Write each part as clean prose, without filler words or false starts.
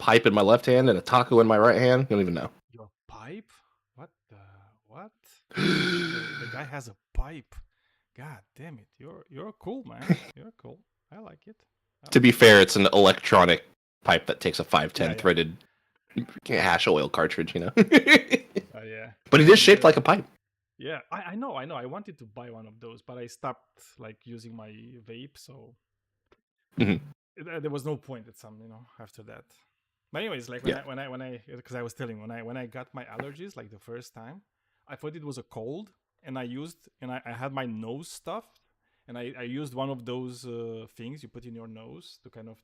pipe in my left hand and a taco in my right hand. You don't even know. Your pipe? What? The guy has a pipe. God damn it! You're cool, man. You're cool. I like it. I To like be it. fair, it's an electronic pipe that takes a Yeah, 510 yeah, threaded hash oil cartridge, you know. yeah. But it is And shaped like a pipe. yeah, I know. I wanted to buy one of those, but I stopped like using my vape, so Mhm. there was no point at some, after that. But anyways, like Yeah. because I was telling when I got my allergies like the first time, I thought it was a cold, and I had my nose stuffed, and I used one of those things you put in your nose to kind of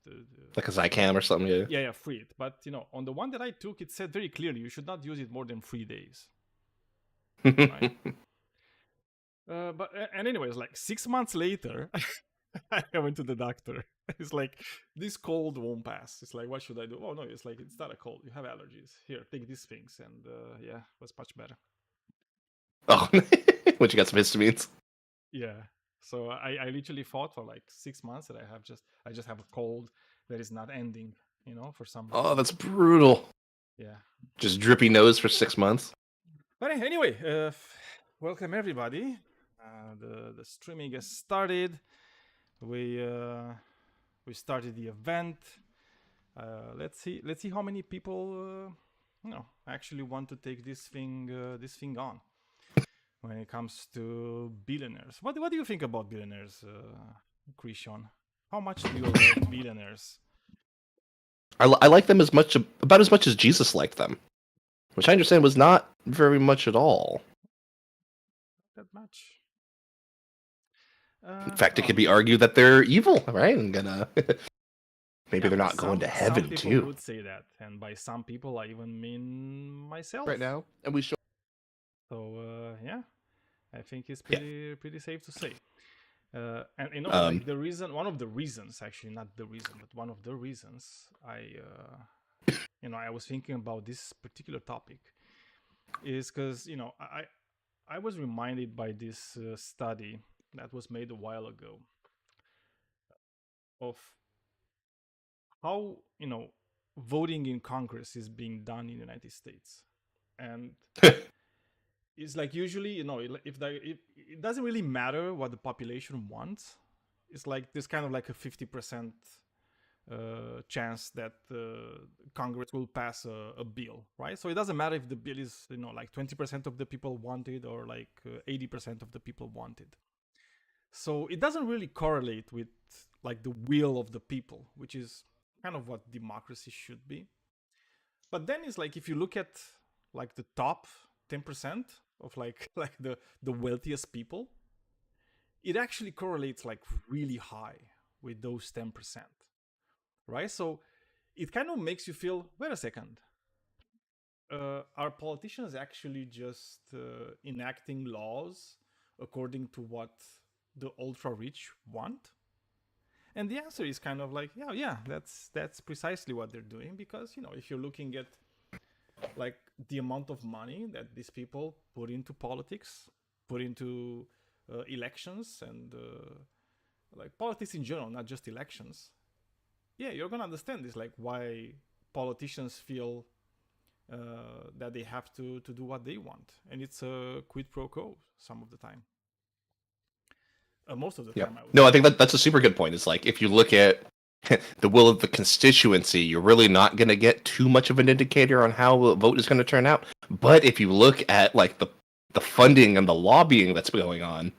Like a Zycam or something, yeah. yeah, free it. But on the one that I took, it said very clearly you should not use it more than 3 days, right? And anyways, like 6 months later, I went to the doctor. It's like this cold won't pass. It's like, what should I do? Oh no, it's like it's not a cold. You have allergies. Here, take these things, and yeah, it was much better. Oh, what, you got some histamines? Yeah. So I literally thought for like 6 months that I just have a cold that is not ending. For some Oh, reason. that's brutal. Yeah. Just drippy nose for 6 months. But anyway, welcome everybody. The streaming has started. We started the event. Let's see how many people actually want to take this thing on when it comes to billionaires. What do you think about billionaires, Christian? How much do you love billionaires? I like them about as much as Jesus liked them, which I understand was not very much at all. That much? In fact, it Well, could be argued that they're evil, right? And maybe yeah, they're not going to some heaven people too. would say that, and by some people, I even mean myself. Right now, and we show. So yeah, I think it's Yeah. pretty safe to say. And like one of the reasons, actually, not the reason, but one of the reasons I was thinking about this particular topic is because I was reminded by this study that was made a while ago of how voting in Congress is being done in the United States, and it's like usually if it doesn't really matter what the population wants. It's like there's kind of like a 50% chance that Congress will pass a bill, right? So it doesn't matter if the bill is like 20% of the people want it or like 80% of the people want it. So it doesn't really correlate with like the will of the people, which is kind of what democracy should be. But then it's like if you look at like the top 10% of like like the wealthiest people, it actually correlates like really high with those 10%, right? So it kind of makes you feel, wait a second, are politicians actually just enacting laws according to what the ultra rich want? And the answer is kind of like, yeah, that's precisely what they're doing, because if you're looking at like the amount of money that these people put into politics, put into elections, and like politics in general, not just elections, yeah, you're gonna understand this, like why politicians feel that they have to do what they want, and it's a quid pro quo some of the time. Most of the Yeah. time, I would No, I say. think that's a super good point. It's like if you look at the will of the constituency, you're really not going to get too much of an indicator on how a vote is going to turn out. But if you look at like the funding and the lobbying that's going on,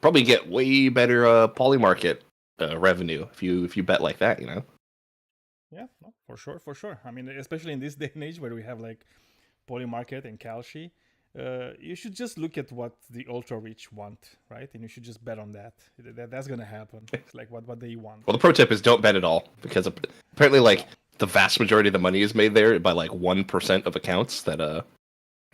probably get way better poly market revenue if you bet like that. Yeah, no, for sure. I mean, especially in this day and age where we have like Polymarket and Kalshi, you should just look at what the ultra rich want, right? And you should just bet on that. That's gonna happen. It's like what they want. Well, the pro tip is don't bet at all because apparently No. like the vast majority of the money is made there by like 1% of accounts that are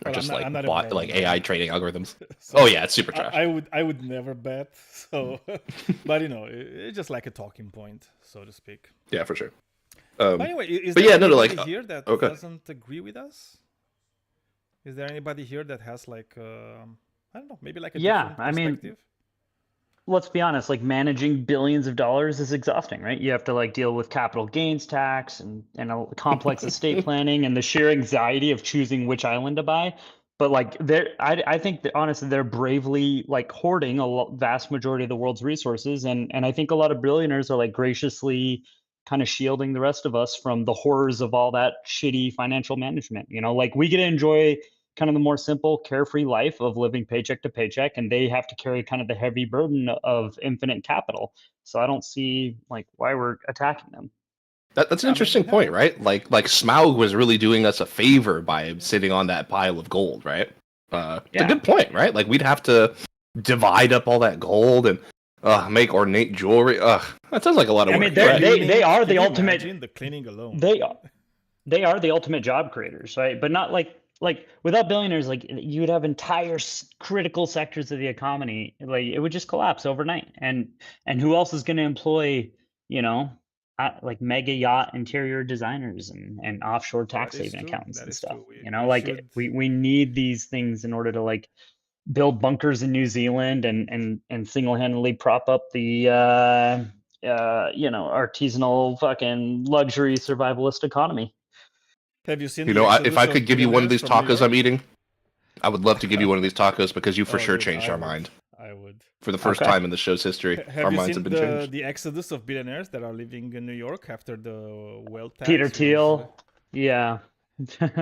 Well, just I'm like not a bought like betting AI man. trading algorithms. So Oh yeah, it's super trash. I would never bet. So, but it's just like a talking point, so to speak. Yeah, for sure. But anyway, is But there yeah, no, anybody like here that okay. doesn't agree with us? Is there anybody here that has like I don't know, maybe like a Yeah, different I mean, perspective? let's be honest, like managing billions of dollars is exhausting, right? You have to like deal with capital gains tax and a complex estate planning and the sheer anxiety of choosing which island to buy. But like I think that honestly they're bravely like hoarding vast majority of the world's resources, and I think a lot of billionaires are like graciously kind of shielding the rest of us from the horrors of all that shitty financial management. You know, like we get to enjoy kind of the more simple, carefree life of living paycheck to paycheck, and they have to carry kind of the heavy burden of infinite capital. So I don't see like why we're attacking them. That's an Yeah, I mean, interesting point, right? Like Smaug was really doing us a favor by sitting on that pile of gold, right? It's a Yeah. good point, right? Like we'd have to divide up all that gold and make ornate jewelry. That sounds like a lot of I work. mean, You're right. they are can the you ultimate. imagine the cleaning alone? They they are the ultimate job creators, right? But not like without billionaires, like you'd have entire critical sectors of the economy, like it would just collapse overnight. And who else is going to employ, you know, like mega yacht interior designers and offshore Well, that tax is haven true. accountants That and is stuff? true. You know, We like should. we need these things in order to like build bunkers in New Zealand and single-handedly prop up the you know, artisanal fucking luxury survivalist economy. Have you seen You the know, if exodus I of could give you one of billionaires these from New tacos I'm York? eating, I would love to give you one of these tacos because you for Oh, sure dude, changed I our would. mind. I would. For the first Okay. time in the show's history, our Have you minds have seen been changed. the exodus of billionaires that are living in New York after the wealth Peter tax was? Thiel. Yeah.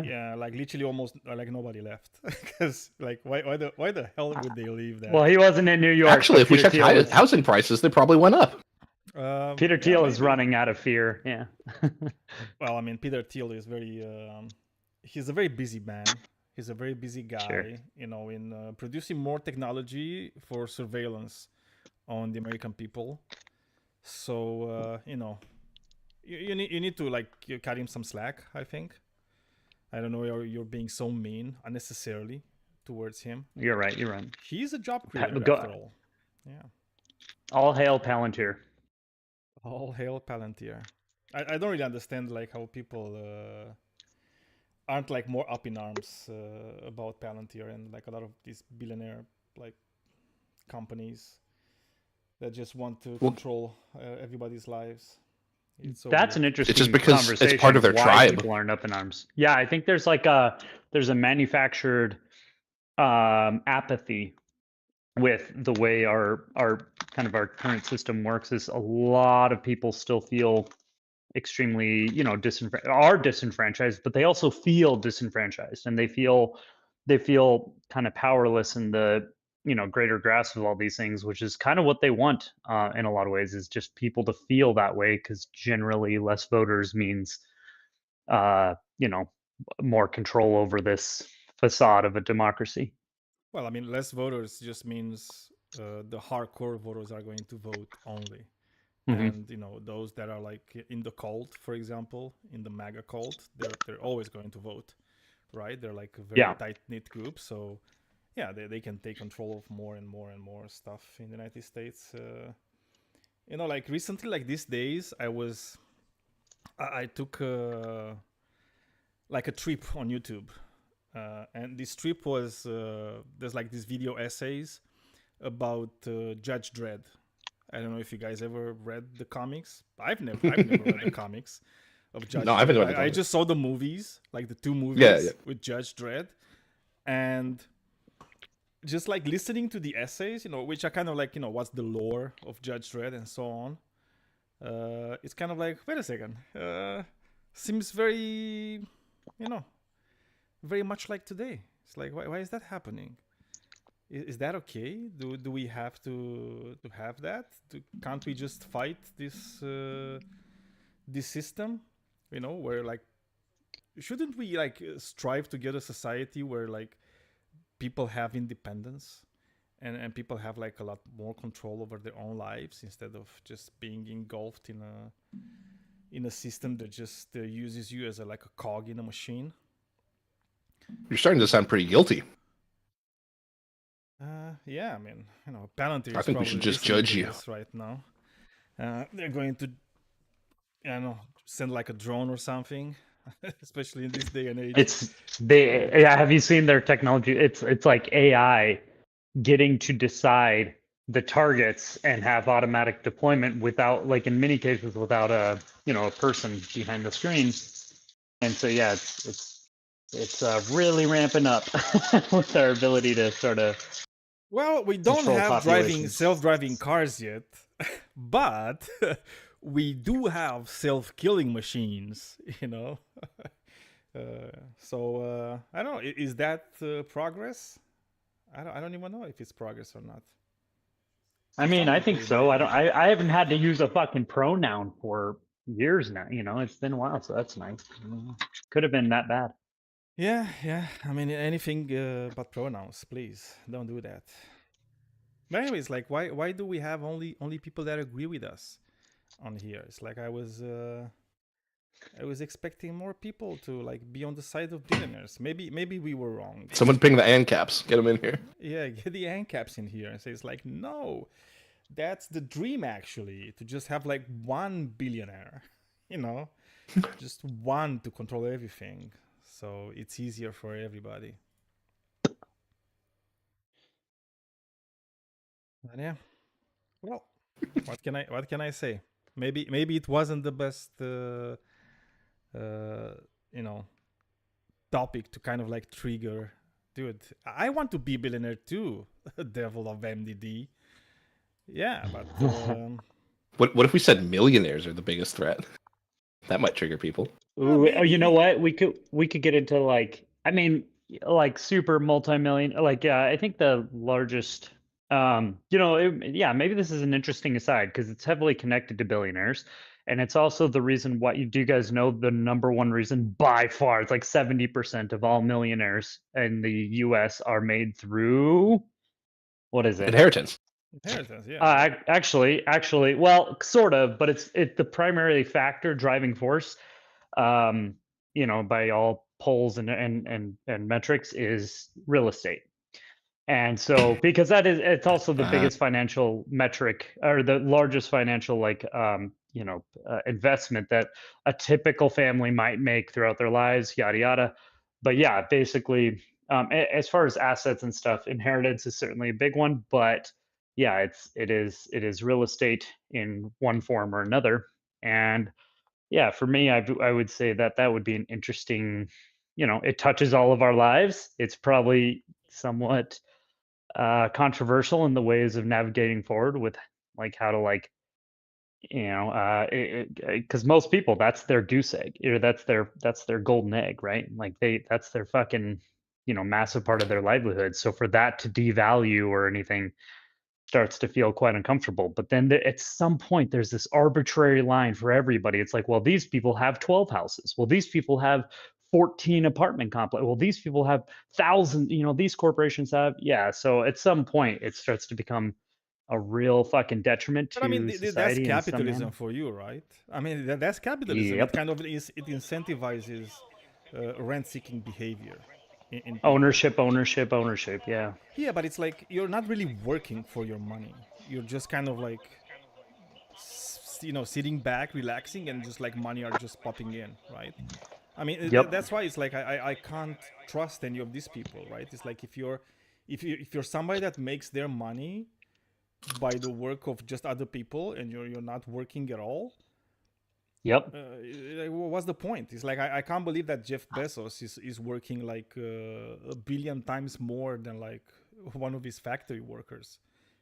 Yeah, like literally almost like nobody left. Because like why the hell would they leave that? Well, he wasn't in New York, Actually, but if we Peter checked Thiel was housing prices, they probably went up. Peter Yeah, Thiel is maybe. running out of fear. Yeah. Well, I mean, Peter Thiel is very he's a very busy man. He's a very busy Sure. guy, you know, in producing more technology for surveillance on the American people. So you know, you need to like you cut him some slack. I think. I don't know. You're being so mean unnecessarily towards him. You're right. You're right. He's a job creator Go, after all. Yeah. all hail Palantir. All hail Palantir. I don't really understand like how people aren't like more up in arms about Palantir and like a lot of these billionaire like companies that just want to Well, control everybody's lives. It's so That's an weird. it's just interesting because it's part conversation of of their why tribe. people aren't up in arms. Yeah, I think there's a manufactured apathy with the way our kind of our current system works. Is a lot of people still feel extremely, you know, are disenfranchised, but they also feel disenfranchised, and they feel kind of powerless in the, you know, greater grasp of all these things, which is kind of what they want in a lot of ways, is just people to feel that way, because generally less voters means you know, more control over this facade of a democracy. Well, I mean, less voters just means the hardcore voters are going to vote only. Hmm. And you know those that are like in the cult, for example, in the MAGA cult, they're always going to vote, right? They're like a very Yeah. tight knit group, so yeah, they can take control of more and more and more stuff in the United States. You know, like recently, like these days, I took like a trip on YouTube, and this trip was there's like these video essays about Judge Dredd. I don't know if you guys ever read the comics. I've never read the comics of No, Judge I haven't Dredd. read the I comic. just saw the movies, like the two Yeah, yeah. movies with Judge Dredd, and just like listening to the essays, you know, which are kind of like, you know, what's the lore of Judge Dredd and so on. It's kind of like, wait a second, seems very, you know, very much like today. It's like, why is that happening? Is that okay? Do we have to have that? Can't we just fight this system? You know, where like shouldn't we like strive to get a society where like people have independence and people have like a lot more control over their own lives instead of just being engulfed in a system that just uses you as a like a cog in a machine. You're starting to sound pretty guilty. Yeah, I mean, you know, Palantir I is think we should probably just listening judge to you. this right now. They're going to, I don't know, send like a drone or something, especially in this day and age. It's yeah, have you seen their technology? It's like AI getting to decide the targets and have automatic deployment without, like in many cases, without a a person behind the screen. And so yeah, it's really ramping up with our ability to sort of Well, we don't control have populations. self-driving cars yet, but we do have self-killing machines. I don't know. Is that progress? I don't even know if it's progress or not. I mean, I Something think it so. might be. I haven't had to use a fucking pronoun for years now. It's been a while, so that's nice. Could have been that bad. Yeah. I mean, anything but pronouns, please don't do that. But anyways, like, why do we have only people that agree with us on here? It's like I was expecting more people to like be on the side of billionaires. Maybe we were wrong. Someone ping the ANCAPs. Get them in here. Yeah, get the ANCAPs in here and say it's like, no, that's the dream actually, to just have like one billionaire, just one to control everything. So it's easier for everybody. But yeah. Well, what can I say? Maybe it wasn't the best uh, you know topic to kind of like trigger. Dude, I want to be billionaire too. Devil of MDD. Yeah, but What if we said millionaires are the biggest threat? That might trigger people. Ooh, oh, you know maybe. what? We could get into like, I mean, like super multi-million, like I think the largest yeah, maybe this is an interesting aside because it's heavily connected to billionaires. And it's also the reason why do you guys know the number one reason by far? It's like 70% of all millionaires in the US are made through, what is it? Inheritance. Inheritance, yeah. Actually, well, sort of, but it's the primary factor driving force, by all polls and metrics is real estate. And so, because it's also the biggest financial metric or the largest financial investment that a typical family might make throughout their lives, yada yada. But yeah, basically, as far as assets and stuff, inheritance is certainly a big one. But yeah, it is real estate in one form or another. And yeah, for me, I would say that would be an interesting, it touches all of our lives. It's probably somewhat controversial in the ways of navigating forward with like how to like because most people that's their goose egg, that's their golden egg, right? Like that's their fucking massive part of their livelihood. So for that to devalue or anything starts to feel quite uncomfortable. But then at some point, there's this arbitrary line for everybody. It's like, well, these people have 12 houses. Well, these people have 14 apartment complex. Well, these people have thousands. These corporations have, yeah. So at some point, it starts to become a real fucking detriment But I mean, to that's society in some capitalism manner. for you, right? I mean, that's capitalism. It Yep. kind of it incentivizes rent-seeking behavior in people. Ownership. Yeah. Yeah, but it's like you're not really working for your money. You're just kind of like sitting back, relaxing, and just like money are just popping in, right? I mean, Yep. that's why it's like I can't trust any of these people, right? It's like if you're somebody that makes their money by the work of just other people and you're not working at all, Yep. what's the point? It's like I can't believe that Jeff Bezos is working like a billion times more than like one of his factory workers.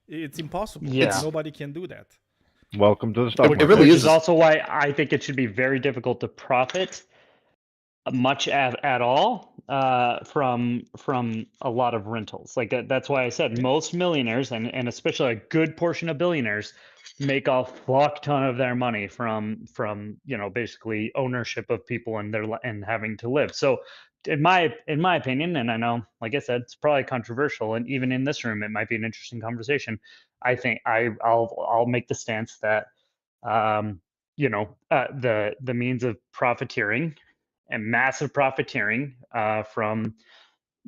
It's impossible. Yeah. Nobody can do that. Welcome to the stock It market. really Which is. is also why I think it should be very difficult to profit much at all from a lot of rentals. Like that's why I said most millionaires and especially a good portion of billionaires make a fuck ton of their money from basically ownership of people and having to live. So in my opinion, and I know, like I said, it's probably controversial, and even in this room, it might be an interesting conversation. I think I'll make the stance that the means of profiteering and massive profiteering from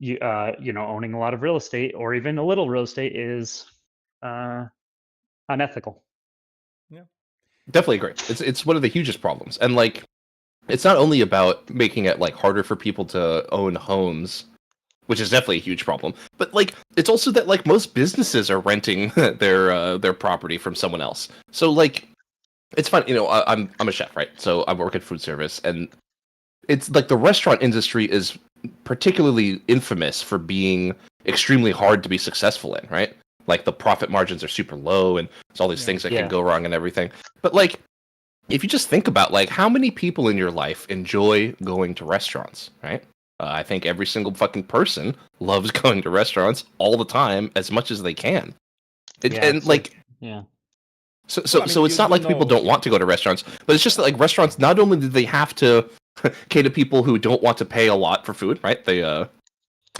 owning a lot of real estate or even a little real estate is unethical. Yeah. Definitely agree. It's one of the hugest problems, and like, it's not only about making it like harder for people to own homes which is definitely a huge problem. But like, it's also that like most businesses are renting their property from someone else. So like, it's fun. You know, I'm a chef, right? So I work in food service, and it's like the restaurant industry is particularly infamous for being extremely hard to be successful in, right? Like the profit margins are super low, and there's all these things that can go wrong and everything. But like, if you just think about like how many people in your life enjoy going to restaurants, right? I think every single fucking person loves going to restaurants all the time as much as they can. And like, So Well, I mean, it's not like people don't want to go to restaurants, but it's just that like restaurants, not only do they have to cater to people who don't want to pay a lot for food, right? They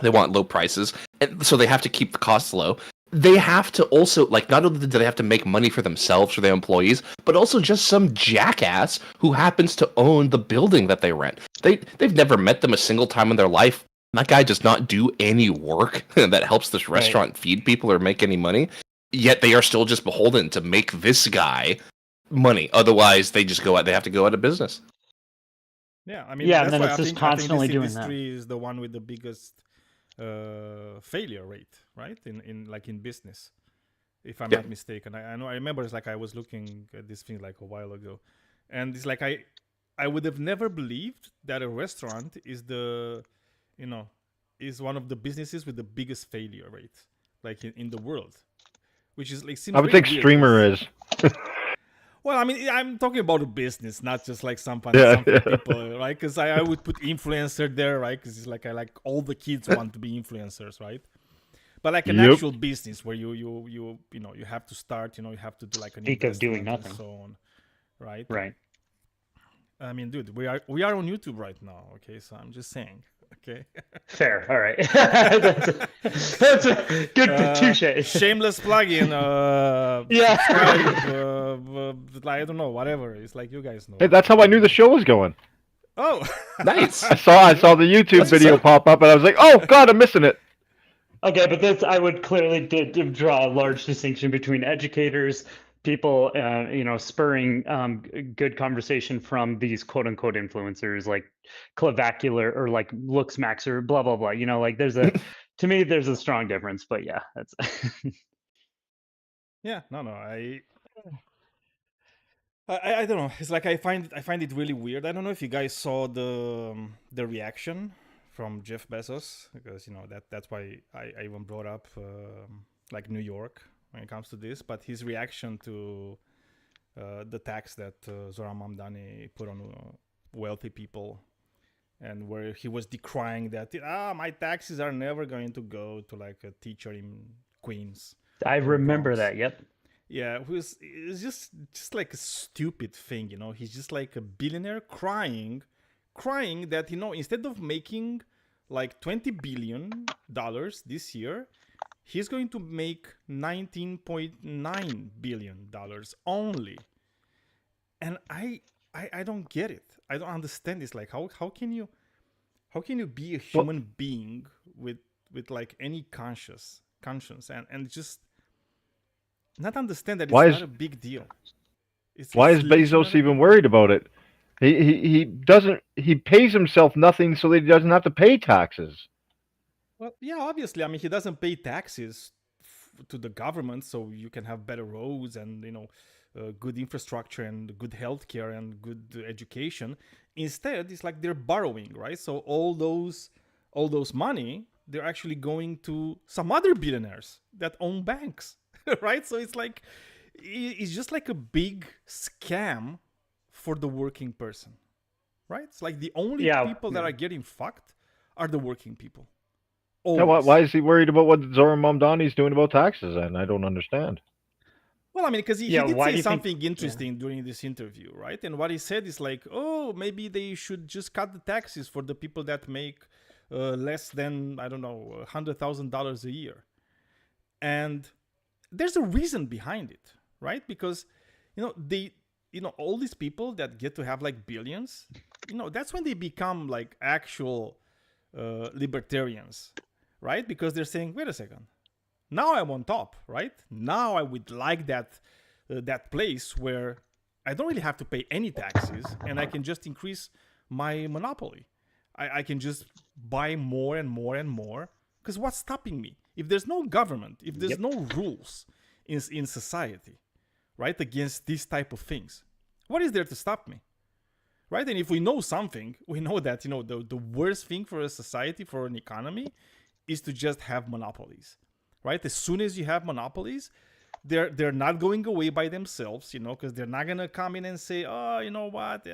want low prices, and so they have to keep the costs low. They have to also like not only do they have to make money for themselves or their employees, but also just some jackass who happens to own the building that they rent. They've never met them a single time in their life. That guy does not do any work that helps this restaurant feed people or make any money. Yet they are still just beholden to make this guy money. Otherwise, they just go out. They have to go out of business. Yeah, I mean, Yeah, that's and then why it's I just think, constantly this doing industry is the one with the biggest failure rate, right? In business, if I'm not mistaken. I know. I remember it's like I was looking at this thing like a while ago, and it's like I would have never believed that a restaurant is is one of the businesses with the biggest failure rate, like in the world. Which is like seems I would very think weird, streamer is. Well, I mean, I'm talking about a business, not just like some Yeah. people, right? Because I would put influencer there, right? Because it's like I like all the kids want to be influencers, right? But like an actual business where you have to start, you have to do like an Speak of doing investment nothing. and so on, right? Right. I mean, dude, we are on YouTube right now, okay? So I'm just saying, okay? Fair. All right. that's a good touche. Shameless plug-in. Subscribe, I don't know, whatever. It's like you guys know. Hey, that's how I knew the show was going. Oh, Nice. I saw the YouTube video pop up, and I was like, "Oh God, I'm missing it." Okay, but I would clearly draw a large distinction between educators, people, spurring good conversation from these quote unquote influencers like clavacular or like Looksmax or blah blah blah. Like to me there's a strong difference. But yeah, that's. yeah, no, I don't know. It's like I find it really weird. I don't know if you guys saw the reaction from Jeff Bezos, because that's why I even brought up like New York when it comes to this. But his reaction to the tax that Zoran Mamdani put on wealthy people, and where he was decrying that my taxes are never going to go to like a teacher in Queens. I remember Bronx. that. Yep. Yeah, it was just like a stupid thing, He's just like a billionaire crying that instead of making like $20 billion this year, he's going to make $19.9 billion only. And I don't get it. I don't understand this. Like how can you be a human being with like any conscience and just not understand that it's not a big deal. Why is Bezos even worried about it? He doesn't. He pays himself nothing so that he doesn't have to pay taxes. Well, yeah, obviously. I mean, he doesn't pay taxes to the government, so you can have better roads and good infrastructure and good healthcare and good education. Instead, it's like they're borrowing, right? So all those money, they're actually going to some other billionaires that own banks. Right, so it's just like a big scam for the working person, right? It's like the only people that are getting fucked are the working people. Yeah, why is he worried about what Zoran Mamdani is doing about taxes? And I don't understand. Well, I mean, because he did say something interesting during this interview, right? And what he said is like, oh, maybe they should just cut the taxes for the people that make less than, I don't know, $100,000 a year. And there's a reason behind it, right? Because all these people that get to have like billions, that's when they become like actual libertarians, right? Because they're saying, wait a second, now I'm on top, right? Now I would like that place where I don't really have to pay any taxes and I can just increase my monopoly. I can just buy more and more and more Because what's stopping me? If there's no government, if there's Yep. no rules in society, right, against these type of things, what is there to stop me? Right? And if we know something, we know that, the worst thing for a society, for an economy, is to just have monopolies. Right? As soon as you have monopolies, they're not going away by themselves, because they're not gonna come in and say, oh, you know what,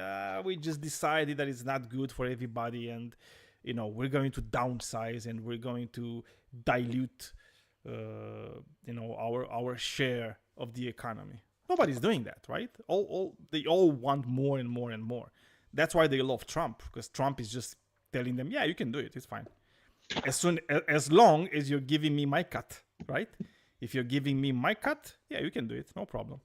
we just decided that it's not good for everybody, and we're going to downsize and we're going to dilute our share of the economy. Nobody's doing that, right? They all want more and more and more. That's why they love Trump, because Trump is just telling them, yeah, you can do it, it's fine, as long as you're giving me my cut, right? If you're giving me my cut, yeah, you can do it, no problem.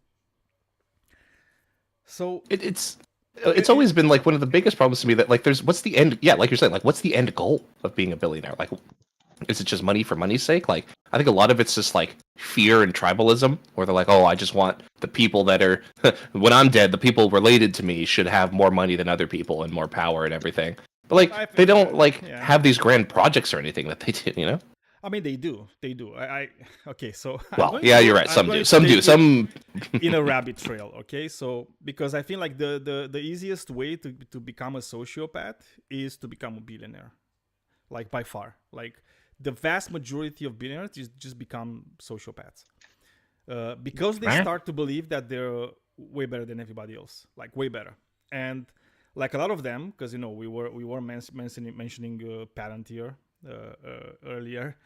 So It's always been like one of the biggest problems to me that like what's the end? Yeah, like you're saying, like what's the end goal of being a billionaire? Like, is it just money for money's sake? Like, I think a lot of it's just like fear and tribalism, where they're like, oh, I just want the people that are when I'm dead, the people related to me should have more money than other people and more power and everything. But like, they don't like have these grand projects or anything that they do, I mean, they do. Okay, so well, yeah, you're right. Some do. Some in a rabbit trail. Okay, so because I feel like the easiest way to become a sociopath is to become a billionaire, like by far. Like the vast majority of billionaires just become sociopaths, because they start to believe that they're way better than everybody else, like way better. And like a lot of them, because we were mentioning Palantir earlier.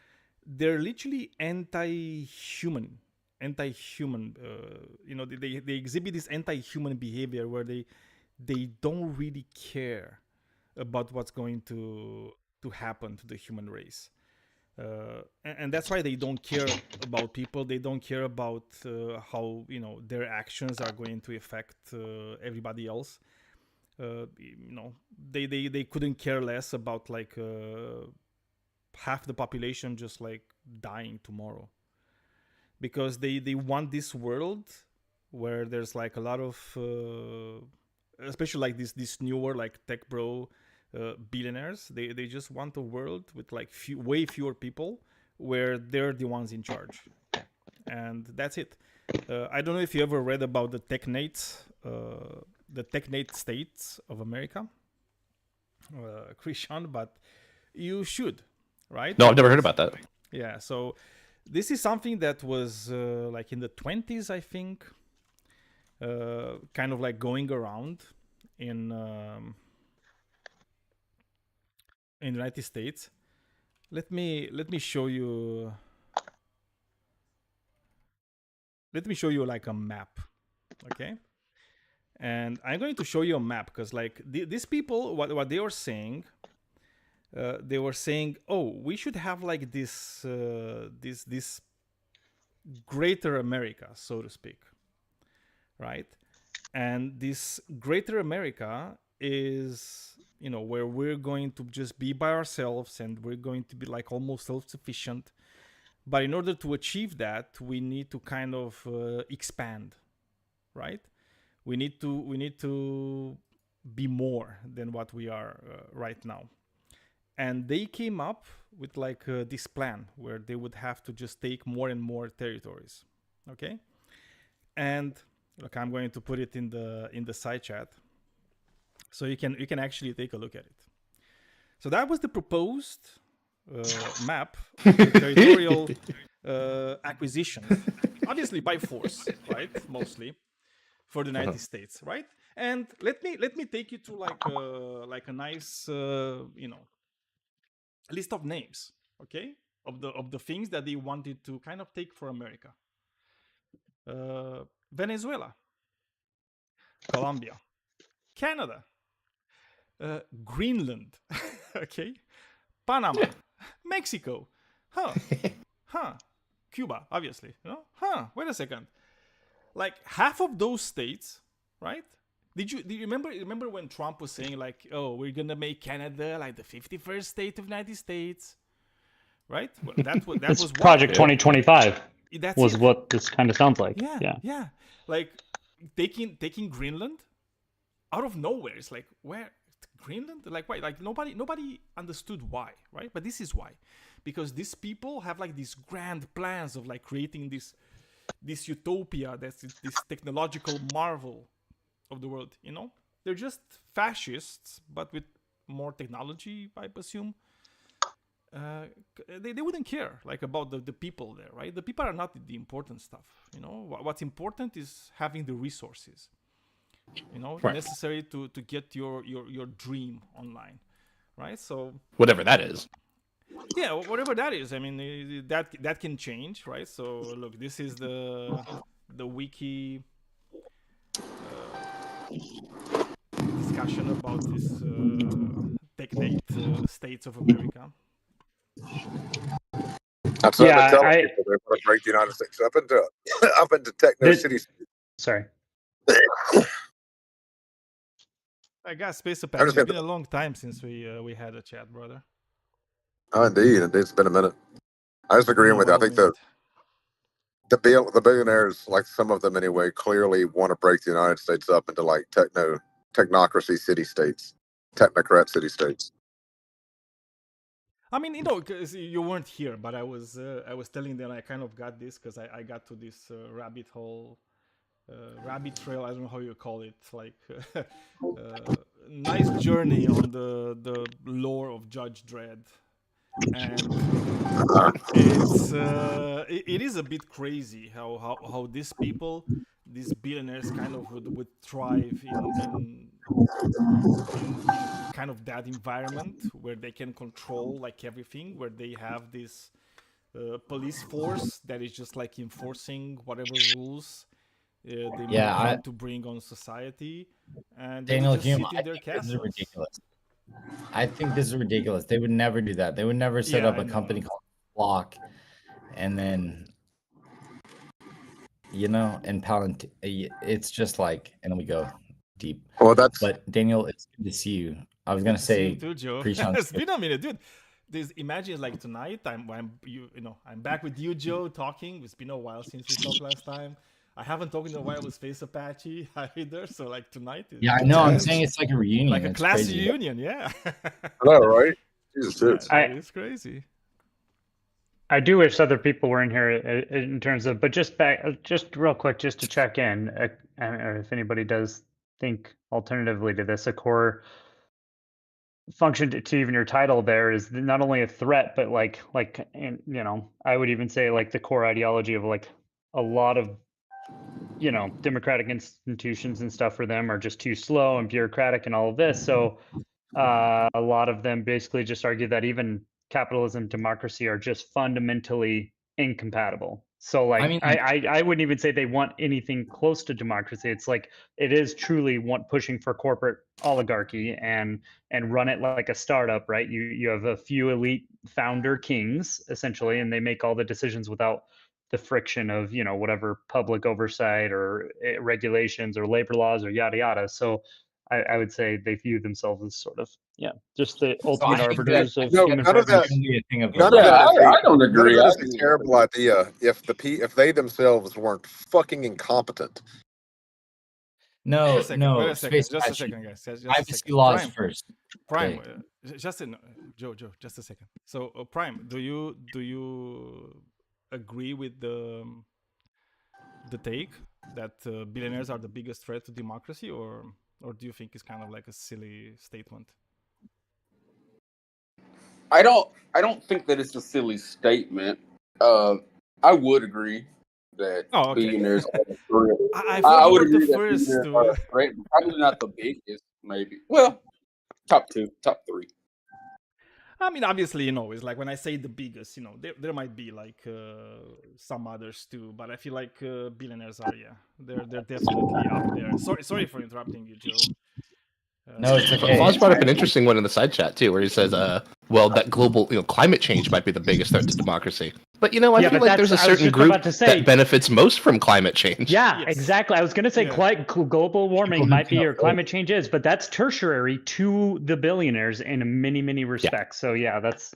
They're literally anti-human. They exhibit this anti-human behavior where they don't really care about what's going to happen to the human race, and that's why they don't care about people. They don't care about how their actions are going to affect everybody else. They couldn't care less about like half the population just like dying tomorrow, because they want this world where there's like a lot of especially like this newer like tech bro billionaires. They just want a world with like way fewer people, where they're the ones in charge, and that's it. I don't know if you ever read about the technate states of America, Christian, but you should. Right? No, I've never heard about that. Yeah, so this is something that was like in the 20s, I think, kind of like going around in the United States. Let me show you. Let me show you like a map, okay? And I'm going to show you a map because like these people, what they were saying. They were saying, "Oh, we should have like this greater America, so to speak, right?" And this greater America is, where we're going to just be by ourselves and we're going to be like almost self-sufficient. But in order to achieve that, we need to kind of expand, right? We need to be more than what we are right now. And they came up with like this plan where they would have to just take more and more territories, okay? And look, I'm going to put it in the side chat, so you can actually take a look at it. So that was the proposed map of the territorial acquisition, obviously by force, right? Mostly for the United States, right? And let me take you to like a nice list of names, okay, of the things that they wanted to kind of take for America. Venezuela, Colombia, Canada, Greenland, okay, Panama, Mexico, Cuba, obviously, wait a second, like half of those states, right? Do you remember when Trump was saying like, oh, we're gonna make Canada like the 51st state of the United States, right? Well, that was Project 2025. That's was it. What this kind of sounds like. Yeah. Like taking Greenland out of nowhere. It's like, where? Greenland? Like why? Like nobody understood why, right? But this is why, because these people have like these grand plans of like creating this utopia, that's this technological marvel of the world. They're just fascists, but with more technology, I assume. They wouldn't care like about the people there, right? The people are not the important stuff. What's important is having the resources, Right. necessary to get your dream online, right? So Whatever that is. yeah, whatever that is. I mean, that can change, right? So look, this is the wiki discussion about this technate states of America. That's what Yeah, I've been telling people. They want to break the United States up into techno cities. Sorry. I got Space Apache. It's been a long time since we had a chat, brother. Oh, indeed. It's been a minute. I was agreeing with you. I think the billionaires, like some of them anyway, clearly want to break the United States up into like technocracy city states, technocrat city states. I mean, because you weren't here, but I was telling them I kind of got this because I got to this rabbit hole, rabbit trail. I don't know how you call it. Like, nice journey on the lore of Judge Dredd, and it is a bit crazy how these people, these billionaires, kind of would thrive in kind of that environment where they can control like everything, where they have this police force that is just like enforcing whatever rules they want to bring on society, and Daniel they just Hume, sit in their this is castles. ridiculous. I think this is ridiculous. They would never do that. They would never set up a company called Flock, and then and it's just like, and we go deep. Well, but Daniel, it's good to see you. I was gonna say, too, Joe. It's been a minute, dude. Imagine like tonight, I'm back with you, Joe, talking. It's been a while since we talked last time. I haven't talked in a while with Space Apache either. So like tonight. Yeah, I know. I'm saying it's like a reunion, like a class reunion. Yeah. All right. Jesus, it's crazy. I do wish other people were in here in terms of, but just real quick, just to check in, or if anybody does think alternatively to this, a core function to even your title there is not only a threat, but I would even say like the core ideology of like a lot of democratic institutions and stuff for them are just too slow and bureaucratic and all of this. So a lot of them basically just argue that even capitalism and democracy are just fundamentally incompatible. So like, I mean, I wouldn't even say they want anything close to democracy. It's like it is truly pushing for corporate oligarchy and run it like a startup, right? You have a few elite founder kings essentially, and they make all the decisions without the friction of whatever public oversight or regulations or labor laws or yada yada. So I would say they view themselves as sort of just the ultimate arbiters of human progress. I don't agree. None of that is a terrible idea if they themselves weren't fucking incompetent. No, wait a second. Just a second, guys. Privacy laws first. Prime, Joe, just a second. So, Prime, do you agree with the take that billionaires are the biggest threat to democracy, or do you think it's kind of like a silly statement? I don't think that it's a silly statement. I would agree that billionaires are the threat. I would agree that billionaires are a threat, probably not the biggest, maybe. Well, top 2, top 3. I mean, obviously, it's like when I say the biggest, there might be like some others too, but I feel like billionaires are, they're definitely up there. Sorry for interrupting you, Joe. No, it's okay. Foz brought up an interesting one in the side chat too, where he says, "Well, that global, climate change might be the biggest threat to democracy." But you know, I feel like there's a certain group that benefits most from climate change. Yeah, exactly. I was going to say global warming might be or climate change is, but that's tertiary to the billionaires in many, many respects. So yeah, that's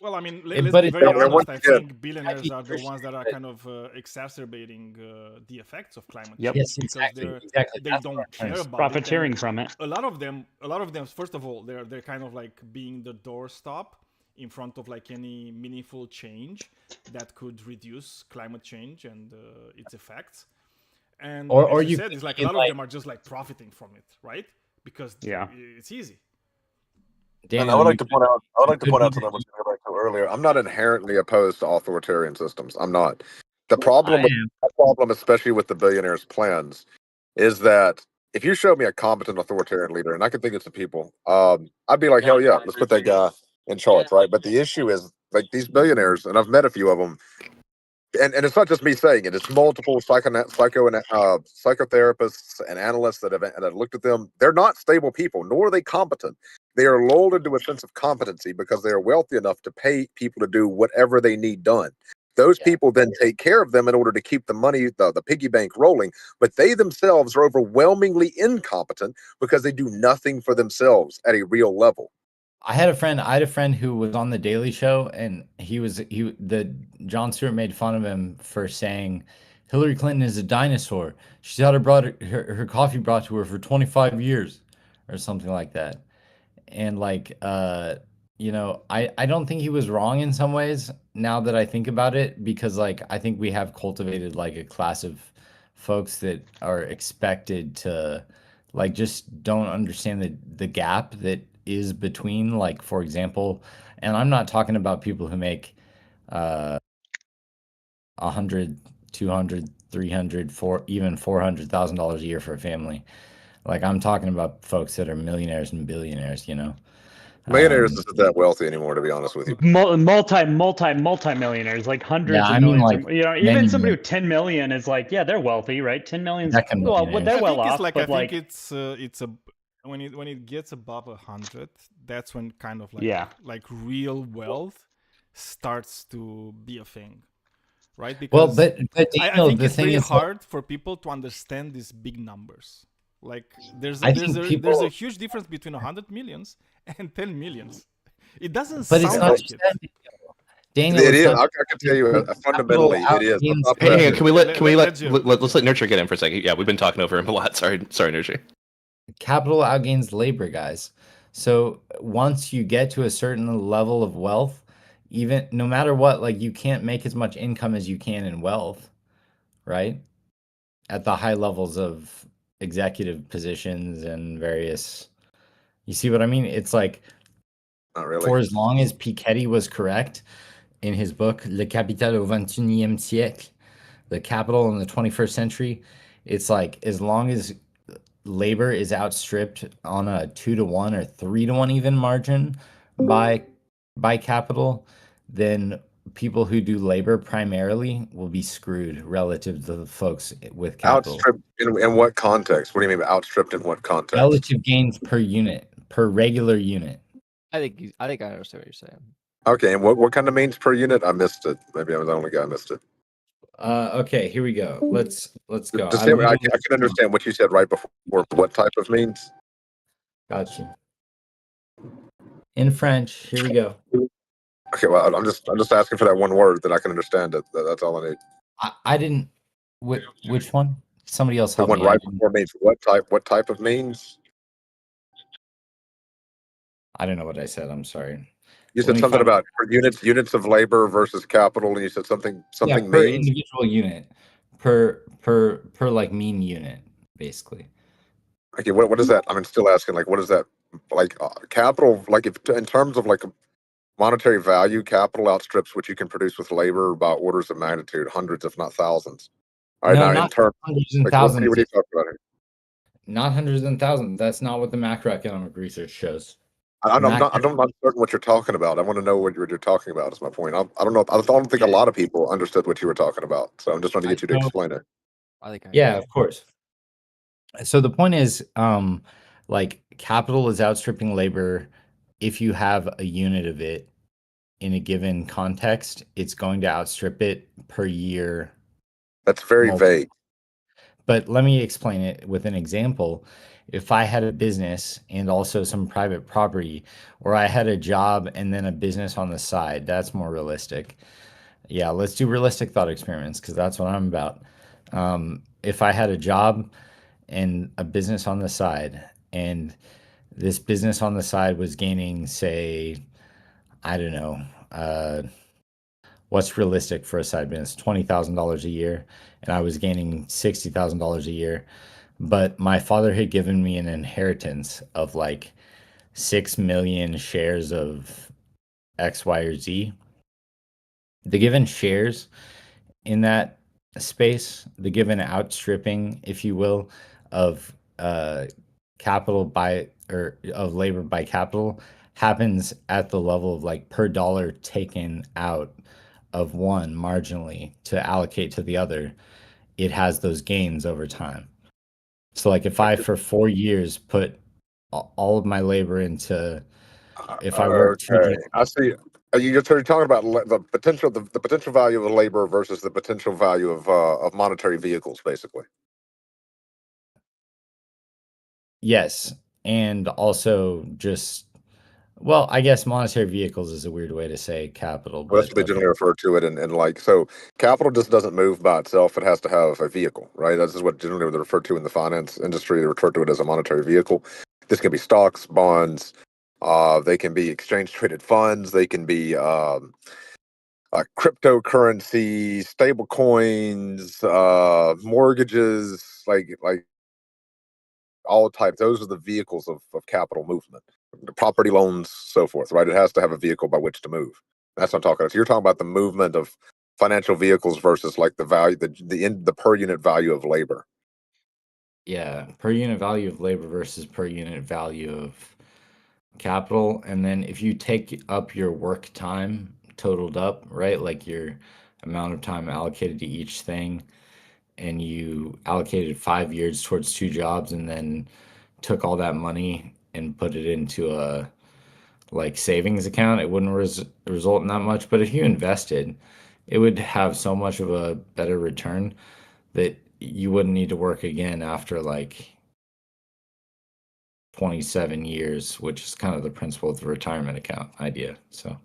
Well, I mean, let's be very honest. I think billionaires are the ones that are kind of exacerbating the effects of climate change because they don't care about profiteering from it. A lot of them. First of all, they're kind of like being the doorstop in front of like any meaningful change that could reduce climate change and its effects. And or as you said, it's like a lot of them are just like profiting from it, right? Because it's easy. And I would like to point out something I was going to go back to earlier. I'm not inherently opposed to authoritarian systems. I'm not. The problem, especially with the billionaires' plans, is that if you show me a competent authoritarian leader, and I can think it's the people, I'd be like, hell yeah, let's put that guy in charge, right? But the issue is, like, these billionaires, and I've met a few of them, and it's not just me saying it, it's multiple psychotherapists and analysts that have looked at them. They're not stable people, nor are they competent. They are lulled into a sense of competency because they are wealthy enough to pay people to do whatever they need done. Those people then take care of them in order to keep the money, the piggy bank rolling, but they themselves are overwhelmingly incompetent because they do nothing for themselves at a real level. I had a friend who was on the Daily Show, and Jon Stewart made fun of him for saying Hillary Clinton is a dinosaur. She's had her coffee brought to her for 25 years or something like that. And like, I don't think he was wrong in some ways now that I think about it, because like, I think we have cultivated like a class of folks that are expected to like, just don't understand the gap that is between, like, for example, and I'm not talking about people who make $100, $200, $300, even $400,000 a year for a family. Like, I'm talking about folks that are millionaires and billionaires, you know. Millionaires isn't that wealthy anymore, to be honest with you. Multi-millionaires, like hundreds of millions. Like, even somebody with 10 million is like, they're wealthy, right? 10 million. Well, they're well off. I think it's a when it gets above 100, that's when kind of like real wealth starts to be a thing, right? Because I think it's very hard for people to understand these big numbers. Like there's a huge difference between 100 millions and 10 millions. It doesn't sound like it. Daniel, it is. I can tell you, fundamentally, it is. Hey, can we let's let Nurture get in for a second? Yeah, we've been talking over him a lot. Sorry, Nurture. Capital outgains labor, guys. So once you get to a certain level of wealth, even no matter what, like you can't make as much income as you can in wealth, right? At the high levels of executive positions and various, you see what I mean? It's like, not really. For as long as Piketty was correct in his book, Le Capital au XXIe siècle, the capital in the 21st century, it's like, as long as labor is outstripped on a 2-to-1 or 3-to-1 even margin by capital, then people who do labor primarily will be screwed relative to the folks with capital. Outstripped in what context? What do you mean by outstripped in what context? Relative gains per unit, per regular unit. I think I understand what you're saying. Okay, and what kind of means per unit? I missed it. Maybe I was the only guy who missed it. Okay, here we go. Let's go. I can understand what you said right before. What type of means? Gotcha. In French, here we go. Okay, well, I'm just asking for that one word that I can understand it. That's all I need. I didn't. Which one? Somebody else help me. The one right before means what type of means? I don't know what I said. I'm sorry. You said something about units of labor versus capital, and you said something per means? Individual unit, per like mean unit, basically. Okay, what is that? I'm still asking, like, what is that? Like capital, like if in terms of like monetary value, capital outstrips what you can produce with labor by orders of magnitude, hundreds if not thousands. All right, now in terms hundreds and thousands. What are you talking about here? Not hundreds and thousands. That's not what the macroeconomic research shows. I'm not certain what you're talking about. I want to know what you're talking about. Is my point. I don't know. I don't think a lot of people understood what you were talking about. So I'm just trying to get you to explain it. Yeah, of course. So the point is, like capital is outstripping labor if you have a unit of it in a given context, it's going to outstrip it per year. That's very vague. But let me explain it with an example. If I had a business and also some private property, or I had a job and then a business on the side, that's more realistic. Yeah, let's do realistic thought experiments because that's what I'm about. If I had a job and a business on the side, and this business on the side was gaining, say, I don't know, what's realistic for a side business? $20,000 a year, and I was gaining $60,000 a year. But my father had given me an inheritance of like 6 million shares of X, Y, or Z. The given shares in that space, the given outstripping, if you will, of capital by or of labor by capital happens at the level of like per dollar taken out of one marginally to allocate to the other, it has those gains over time. So like if I for 4 years put all of my labor into if I work Okay, I see. You're talking about the potential, the potential value of labor versus the potential value of monetary vehicles, basically. Yes, and also just well, I guess monetary vehicles is a weird way to say capital, Well, that's but what they generally refer to it, and like so, capital just doesn't move by itself. It has to have a vehicle, right? This is what generally they refer to in the finance industry. They refer to it as a monetary vehicle. This can be stocks, bonds. They can be exchange traded funds. They can be cryptocurrency, stable coins, mortgages, like all types. Those are the vehicles of capital movement. The property loans, so forth, right? It has to have a vehicle by which to move. That's what I'm talking about. So you're talking about the movement of financial vehicles versus like the value, the per unit value of labor. yeah, per unit value of labor versus per unit value of capital. And then if you take up your work time totaled up, right? Like your amount of time allocated to each thing, and you allocated 5 years towards 2 jobs and then took all that money and put it into a like savings account, it wouldn't result in that much. But if you invested, it would have so much of a better return that you wouldn't need to work again after like 27 years, which is kind of the principle of the retirement account idea. So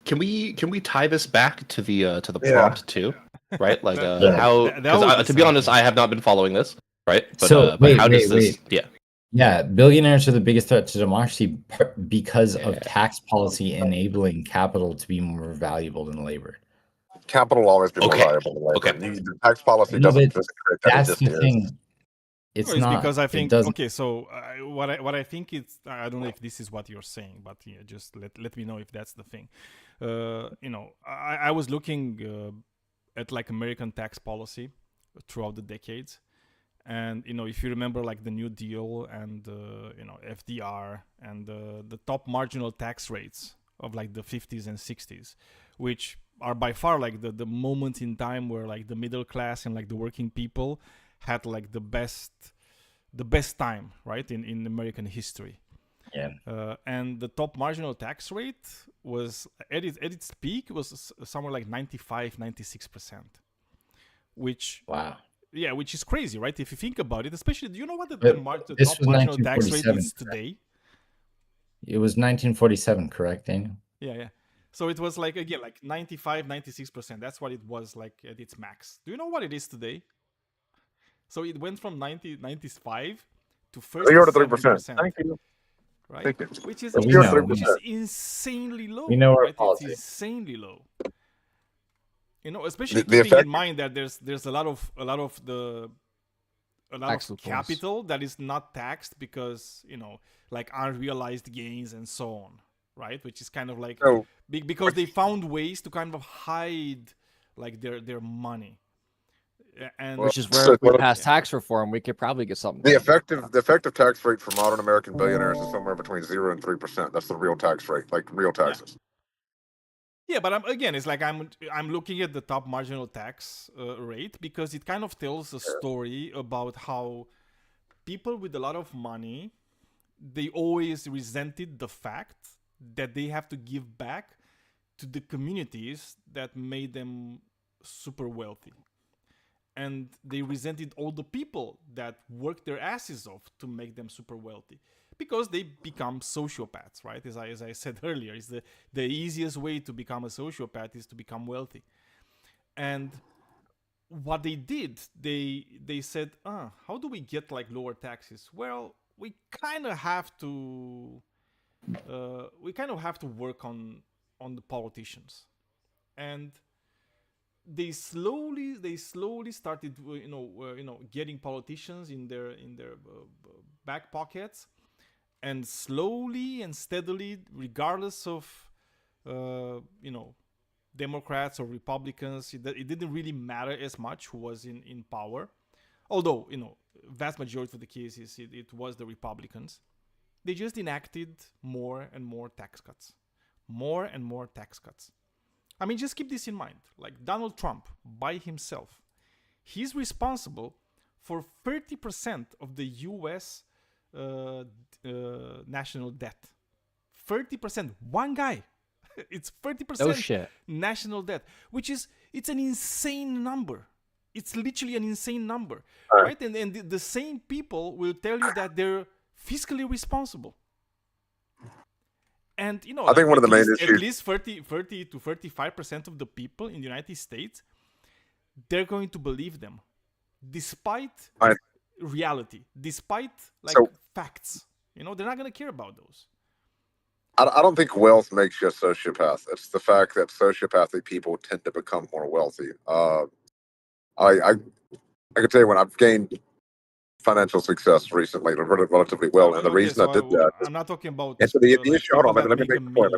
can we tie this back to the prompt too? Right? Like how because to be honest, I have not been following this, right? But so but how does this Yeah, billionaires are the biggest threat to democracy because of tax policy enabling capital to be more valuable than labor. Capital will always be more valuable than labor. The tax policy doesn't create that. That's the thing. It's not because I think doesn't. Okay, so what I think it's, I don't know if this is what you're saying, but yeah, just let me know if that's the thing. I was looking at like American tax policy throughout the decades, and if you remember like the New Deal and FDR and the top marginal tax rates of like the 50s and 60s, which are by far like the moment in time where like the middle class and like the working people had like the best time, right, in American history. Yeah. And the top marginal tax rate was at its peak was somewhere like 95-96%, which which is crazy, right? If you think about it, especially, do you know what the top marginal tax rate is today? It was 1947, correct, Daniel? Yeah. So it was like, again, like 95-96%. That's what it was like at its max. Do you know what it is today? So it went from 95 to 37%. Thank you. Right? Thank you. Which is insanely low. We know our right? policy. It's insanely low. Especially keeping in mind that there's a lot of capital that is not taxed because like unrealized gains and so on, right? Which is kind of like because they found ways to kind of hide like their money. And which is where if we pass tax reform, we could probably get something. The effective tax rate for modern American billionaires is somewhere between 0 and 3%. That's the real tax rate, like real taxes. Yeah, but it's like I'm looking at the top marginal tax rate because it kind of tells a story about how people with a lot of money they always resented the fact that they have to give back to the communities that made them super wealthy. And they resented all the people that worked their asses off to make them super wealthy, because they become sociopaths, right? As I said earlier, is the easiest way to become a sociopath is to become wealthy. And what they did, they said, how do we get like lower taxes? Well, we kind of have to work on the politicians. And they slowly started getting politicians in their back pockets, and slowly and steadily, regardless of Democrats or Republicans, it didn't really matter as much who was in power, although vast majority of the cases it was the Republicans. They just enacted more and more tax cuts. I mean, just keep this in mind. Like Donald Trump, by himself, he's responsible for 30% of the U.S. National debt. 30%. One guy. It's 30% national debt, which it's an insane number. It's literally an insane number, right? And the same people will tell you that they're fiscally responsible. And I think one of the main issues, at least 30 to 35% of the people in the United States, they're going to believe them, despite reality, despite facts. They're not going to care about those. I don't think wealth makes you a sociopath. It's the fact that sociopathic people tend to become more wealthy. I can tell you when I've gained financial success recently, relatively well, and the reason I did that. I'm not talking about. And so the issue. Hold on, let me make the point.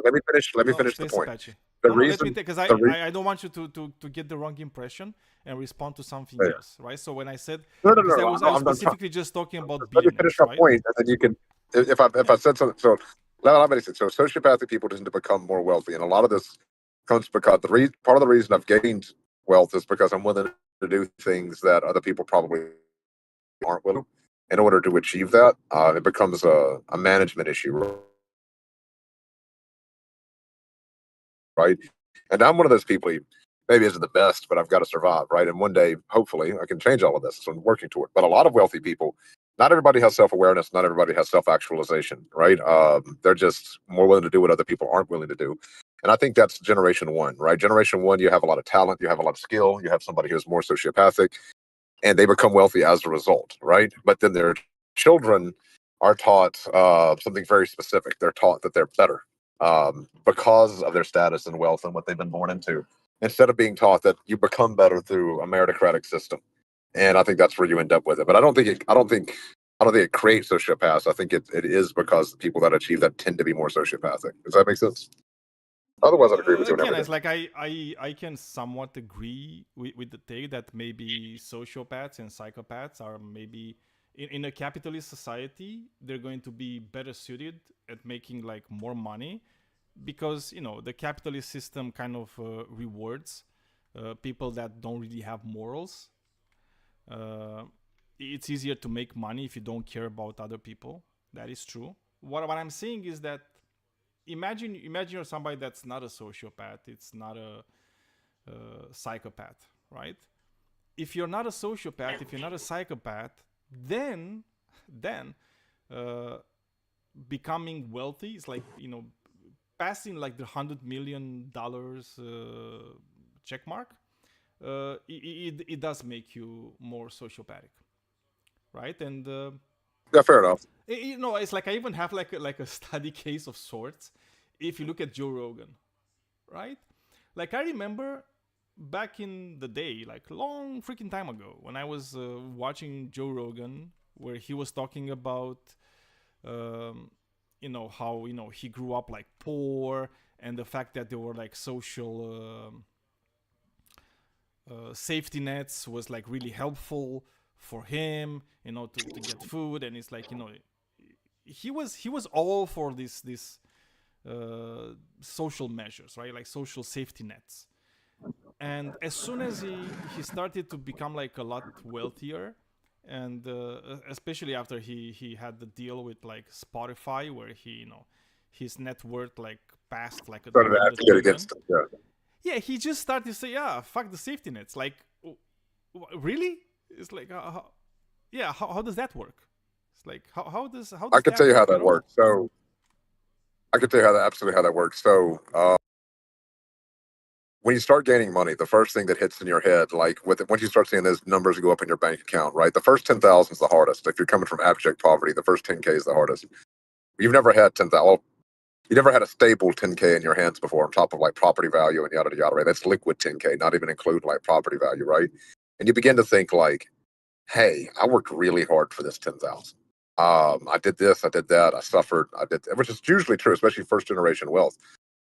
Let me finish. Let me finish the point. The reason, because I don't want you to get the wrong impression and respond to something else, right? So when I said no, I was specifically just talking about. Let me finish my point, and then you can. If I said something, so sociopathic people tend to become more wealthy, and a lot of this comes because part of the reason I've gained wealth is because I'm willing to do things that other people probably aren't willing. In order to achieve that, it becomes a management issue, right? And I'm one of those people who maybe isn't the best, but I've got to survive, right? And one day, hopefully, I can change all of this. So I'm working toward it. But a lot of wealthy people, not everybody has self-awareness. Not everybody has self-actualization, right? They're just more willing to do what other people aren't willing to do. And I think that's generation one, right? Generation one, you have a lot of talent, you have a lot of skill, you have somebody who's more sociopathic, and they become wealthy as a result, right? But then their children are taught something very specific. They're taught that they're better because of their status and wealth and what they've been born into, instead of being taught that you become better through a meritocratic system. And I think that's where you end up with it. But I don't think it creates sociopaths. I think it is because the people that achieve that tend to be more sociopathic. Does that make sense? Otherwise, I'd agree with you. Again, it's like I can somewhat agree with the take that maybe sociopaths and psychopaths are maybe in a capitalist society, they're going to be better suited at making like more money, because the capitalist system kind of rewards people that don't really have morals. It's easier to make money if you don't care about other people. That is true. What I'm saying is that imagine you're somebody that's not a sociopath, it's not a psychopath, right? If you're not a sociopath, if you're not a psychopath, then becoming wealthy is like passing like the $100 million check mark. It does make you more sociopathic, right? And yeah, fair enough. It's like I even have like a study case of sorts. If you look at Joe Rogan, right? Like I remember back in the day, like long freaking time ago, when I was watching Joe Rogan, where he was talking about, how he grew up like poor, and the fact that there were like social safety nets was like really helpful for him, to get food, and it's like he was all for this social measures, right? Like social safety nets. And as soon as he started to become like a lot wealthier, and especially after he had the deal with like Spotify, where his net worth like passed like a Started to 200 advocate million. against it. Yeah. Yeah, he just started to say, yeah, fuck the safety nets. Like, really? It's like, how does that work? It's like, how does I can tell you how that works. So I can tell you absolutely how that works. So when you start gaining money, the first thing that hits in your head, like once you start seeing those numbers go up in your bank account, right? The first 10,000 is the hardest. If you're coming from abject poverty, the first 10K is the hardest. You've never had 10,000. Well, you never had a stable 10K in your hands before, on top of like property value and yada yada, right? That's liquid 10K, not even include like property value, right? And you begin to think like, hey, I worked really hard for this 10,000. I did this, I did that, I suffered, I did, which is usually true, especially first generation wealth.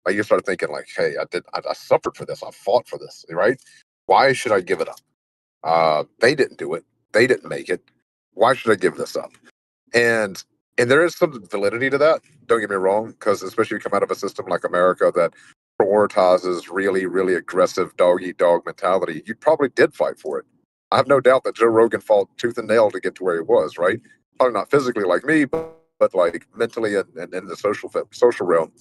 Like you start thinking like, hey, I suffered for this, I fought for this, right? Why should I give it up? They didn't do it, they didn't make it. Why should I give this up? And there is some validity to that. Don't get me wrong, because especially if you come out of a system like America that prioritizes really, really aggressive dog eat dog mentality, you probably did fight for it. I have no doubt that Joe Rogan fought tooth and nail to get to where he was, right? Probably not physically like me, but like mentally and in the social realm.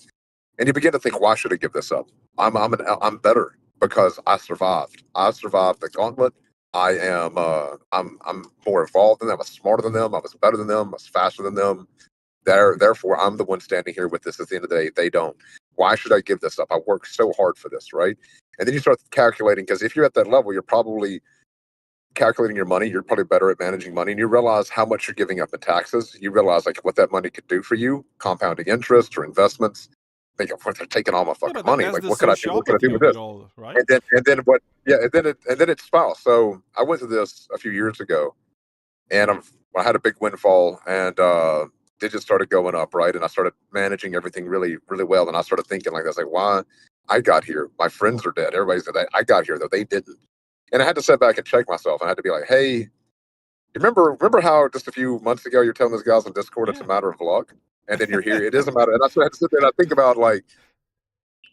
And you begin to think, why should I give this up? I'm better because I survived. I survived the gauntlet. I'm more involved than them. I was smarter than them. I was better than them. I was faster than them. Therefore, I'm the one standing here with this. At the end of the day, they don't. Why should I give this up? I worked so hard for this, right? And then you start calculating, because if you're at that level, you're probably calculating your money. You're probably better at managing money, and you realize how much you're giving up in taxes. You realize like what that money could do for you, compounding interest or investments. Think of what they're taking all my fucking money. Like, what could I do? What could I do with this? All, right? And then what? Yeah, and then it spirals. So I went through this a few years ago, and I had a big windfall, and digits started going up, right? And I started managing everything really, really well. And I started thinking like, I was like, why? I got here. My friends are dead. Everybody's dead. I got here though. They didn't. And I had to sit back and check myself. I had to be like, hey, you remember how just a few months ago you're telling those guys on Discord it's a matter of luck, and then you're here. It is a matter. And I had to sit there and I think about like,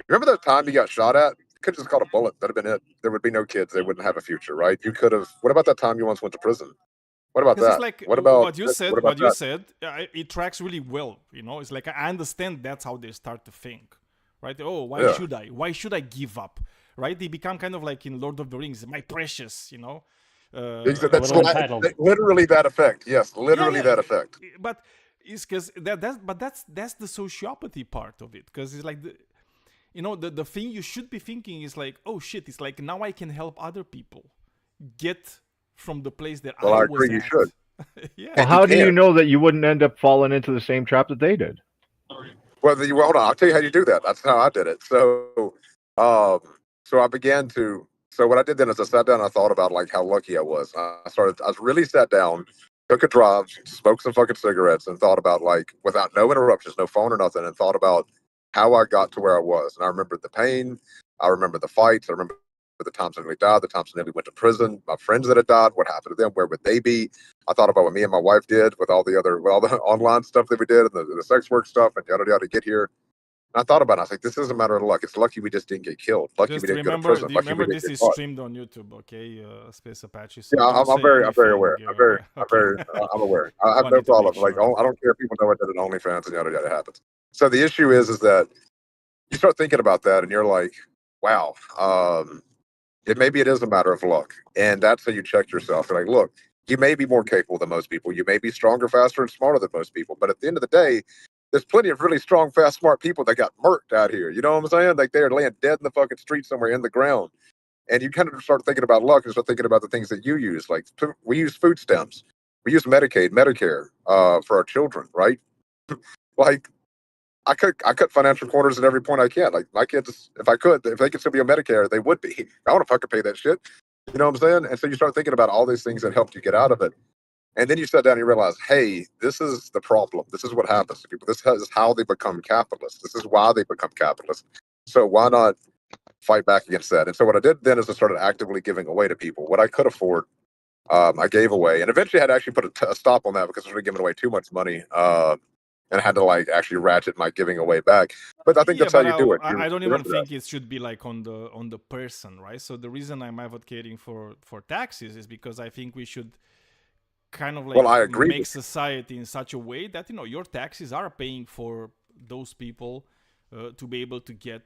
remember that time you got shot at? You could have just caught a bullet. That'd have been it. There would be no kids. They wouldn't have a future, right? You could have. What about that time you once went to prison? What about that? It's like what about what you said? What you said, it tracks really well. It's like I understand that's how they start to think, right? Oh, why should I? Why should I give up? Right? They become kind of like in Lord of the Rings, my precious, that's literally that effect. Yes, literally that effect. But it's because that's the sociopathy part of it. Because it's like the thing you should be thinking is like, oh shit, it's like now I can help other people get from the place that I agree was you at. should. Yeah. Well, how do you know that you wouldn't end up falling into the same trap that they did? Well, hold on. I'll tell you how you do that. That's how I did it. So I began to. So what I did then is I sat down and I thought about like how lucky I was. I really sat down, took a drive, smoked some fucking cigarettes, and thought about like without no interruptions, no phone or nothing, and thought about how I got to where I was. And I remembered the pain. I remember the fights. I remember the times I nearly died, the times I nearly went to prison, my friends that had died, what happened to them, where would they be? I thought about what me and my wife did with all the online stuff that we did and the sex work stuff and yada yada to get here. And I thought about it. I was like, this is a matter of luck. It's lucky we just didn't get killed. Lucky we didn't go to prison. Do you remember this is streamed on YouTube, okay? Space Apache. So yeah, I'm very aware. I'm aware. I have no problem. Like, I don't care if people know I did an OnlyFans and yada yada happens. So the issue is that you start thinking about that and you're like, wow, maybe it is a matter of luck. And that's how you check yourself. You're like, look, you may be more capable than most people. You may be stronger, faster, and smarter than most people. But at the end of the day, there's plenty of really strong, fast, smart people that got murked out here. You know what I'm saying? Like they're laying dead in the fucking street somewhere in the ground. And you kind of start thinking about luck and start thinking about the things that you use. Like we use food stamps. We use Medicaid, Medicare for our children, right? Like I cut financial corners at every point I can. Like my kids, if they could still be on Medicare, they would be. I want to fucking pay that shit. You know what I'm saying? And so you start thinking about all these things that helped you get out of it. And then you sit down and you realize, hey, this is the problem. This is what happens to people. This is how they become capitalists. This is why they become capitalists. So why not fight back against that? And so what I did then is I started actively giving away to people. What I could afford, I gave away. And eventually I had to actually put a stop on that because I started giving away too much money. And I had to like actually ratchet my giving away back. But I think that's how you do it. I don't even think it should be like on the person, right? So the reason I'm advocating for taxes is because I think we should kind of like Well, I agree make with society in such a way that your taxes are paying for those people to be able to get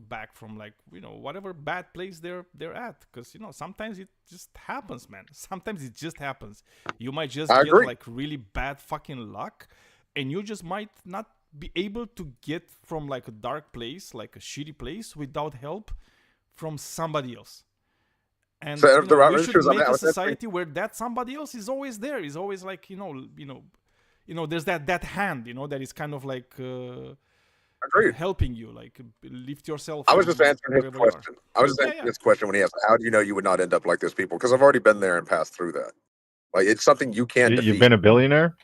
back from like whatever bad place they're at, because sometimes it just happens, man. Sometimes it just happens. You might just I get agree. like really bad fucking luck, and you just might not be able to get from like a dark place, like a shitty place, without help from somebody else. And So if the right we should issues, make a society where that somebody else is always there. Is always like there's that hand, that is kind of like Agreed. helping you, like lift yourself. I was just answering his wherever you are. question. I was just answering his question when he asked, "How do you know you would not end up like those people?" Because I've already been there and passed through that. Like it's something you can defeat. You've been a billionaire?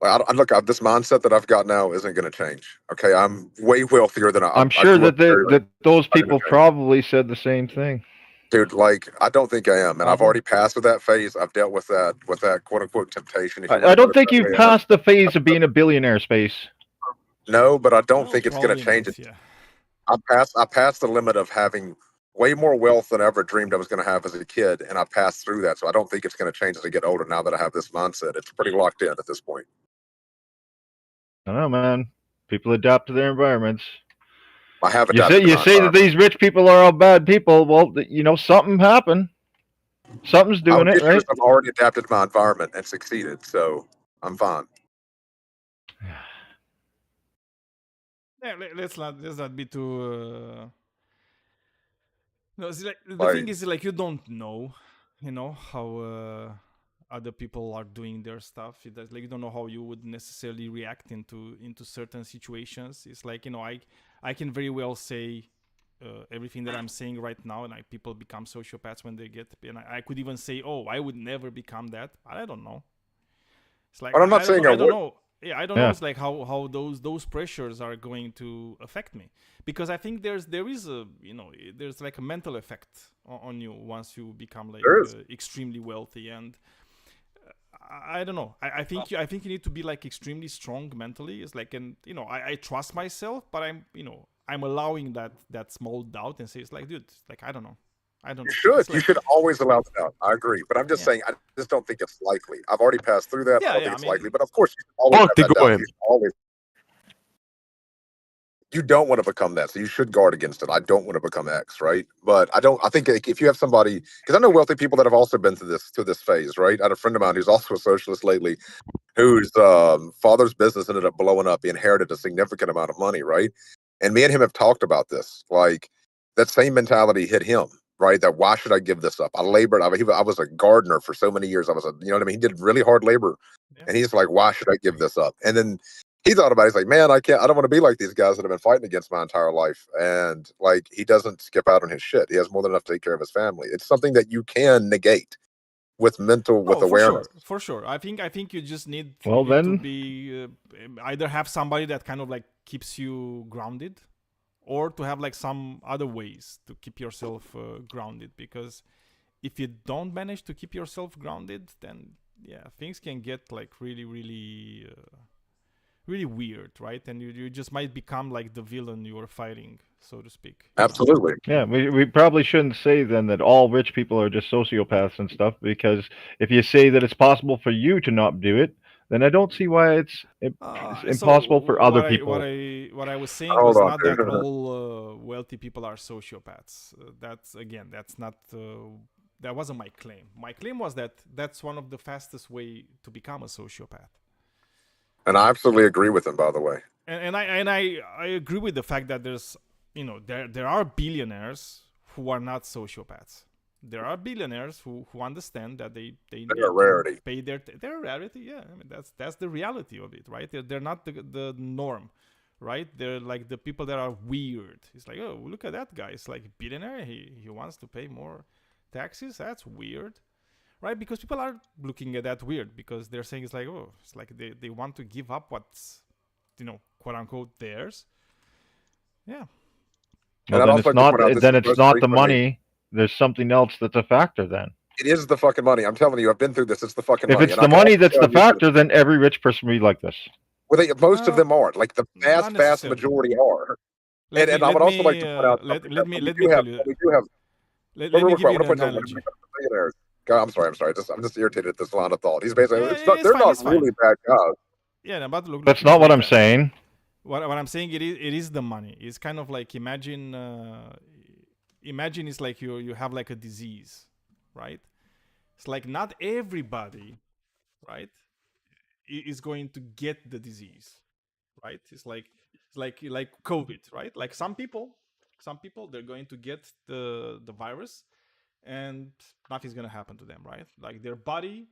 Like, look, this mindset that I've got now isn't going to change. Okay, I'm way wealthier than I'm sure that those people probably said the same thing. Dude, like I don't think I am, and I've already passed with that phase. I've dealt with that quote unquote temptation. If you I don't think you've passed the phase of being a billionaire, Space. No, but I don't think it's going to change it. Yeah. I passed the limit of having way more wealth than I ever dreamed I was going to have as a kid, and I passed through that. So I don't think it's going to change as I get older. Now that I have this mindset, it's pretty locked in at this point. I don't know, man. People adapt to their environments. I have You say that these rich people are all bad people. Well, something happened. Something's doing it, right? I've already adapted to my environment and succeeded, so I'm fine. Yeah, let's not be too. No, it's like, the thing is, like, you don't know, how other people are doing their stuff. Like, you don't know how you would necessarily react into certain situations. It's like, I can very well say everything that I'm saying right now, and people become sociopaths when they get. And I could even say, oh, I would never become that. I don't know. It's like, but I'm not saying I don't know. Yeah, I don't know. It's like how those pressures are going to affect me, because I think there is a there's like a mental effect on you once you become like extremely wealthy, and I don't know. I think you need to be like extremely strong mentally. It's like, and I trust myself, but I'm allowing that small doubt and say, it's like, dude, like I don't know. You should always allow the doubt. I agree, but I'm just saying I just don't think it's likely. I've already passed through that. I don't think it's likely, but of course you always have that doubt. You don't want to become that, so you should guard against it. I don't want to become X, right? But I think if you have somebody, because I know wealthy people that have also been through this phase, right? I had a friend of mine who's also a socialist lately, whose father's business ended up blowing up. He inherited a significant amount of money, right? And me and him have talked about this. Like that same mentality hit him. Right, that why should I give this up? I labored. I was a gardener for so many years. I was he did really hard labor, and he's like, why should I give this up? And then he thought about it. He's like, man, I don't want to be like these guys that have been fighting against my entire life. And like, he doesn't skip out on his shit. He has more than enough to take care of his family. It's something that you can negate with awareness. For sure. I think you just need to be either have somebody that kind of like keeps you grounded, or to have like some other ways to keep yourself grounded. Because if you don't manage to keep yourself grounded, then things can get like really, really, really weird, right? And you just might become like the villain you are fighting, so to speak. Absolutely. Yeah, we probably shouldn't say then that all rich people are just sociopaths and stuff, because if you say that it's possible for you to not do it, then I don't see why it's impossible for other people. What I was saying was not that all wealthy people are sociopaths. That's not. That wasn't my claim. My claim was that that's one of the fastest way to become a sociopath. And I absolutely agree with him, by the way. And I agree with the fact that there's there are billionaires who are not sociopaths. There are billionaires who understand that they need to pay they're a rarity. Yeah, I mean that's the reality of it, right? They're not the norm, right? They're like the people that are weird. It's like, oh, look at that guy. It's like a billionaire. He wants to pay more taxes. That's weird, right? Because people are looking at that weird, because they're saying it's like they want to give up what's quote unquote theirs. Yeah. Well, then it's not the money. There's something else that's a factor then. It is the fucking money. I'm telling you, I've been through this. It's the fucking money. If it's the money that's the factor, then every rich person will be like this. Well, most of them are. Like the vast majority are. And I would also like to point out, let me give you an analogy. I'm sorry. I'm just irritated at this line of thought. He's basically they're not really bad guys. Yeah, but look, that's not what I'm saying. What I'm saying, it is the money. It's kind of like imagine it's like you have like a disease, right? It's like not everybody, right, is going to get the disease, right? It's like COVID, right? Like some people they're going to get the virus and nothing's going to happen to them, right? Like their body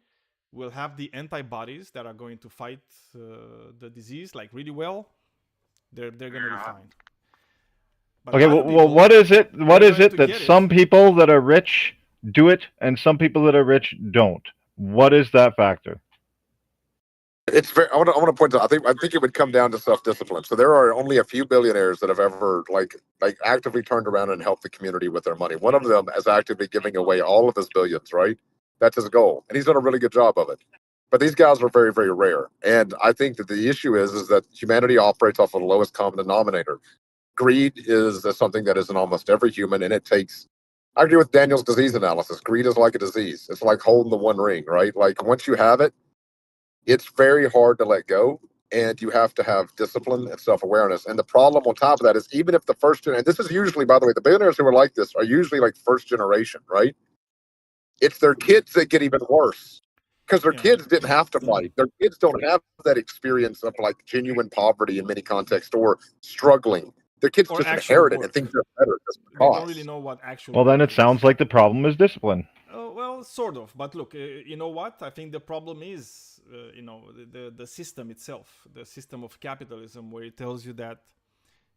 will have the antibodies that are going to fight the disease like really well. They're going to be fine. But okay, well, what is it that some people that are rich do it and some people that are rich don't? What is that factor? It's very. I want to point out. I think it would come down to self-discipline. So there are only a few billionaires that have ever like actively turned around and helped the community with their money. One of them is actively giving away all of his billions. Right, that's his goal, and he's done a really good job of it. But these guys are very, very rare, and I think that the issue is that humanity operates off of the lowest common denominator. Greed is something that is in almost every human, and it takes. I agree with Daniel's disease analysis. Greed is like a disease. It's like holding the one ring, right? Like once you have it, it's very hard to let go, and you have to have discipline and self-awareness. And the problem on top of that is even if the first and this is usually, by the way, the billionaires who are like this are usually like first generation, right? It's their kids that get even worse because their kids didn't have to fight. Their kids don't have that experience of like genuine poverty in many contexts or struggling. Their kids just inherit it and think they're better just because. They don't really know what actual. Well, then it sounds like the problem is discipline. Well, sort of. But look, you know what? I think the problem is, the system itself, the system of capitalism, where it tells you that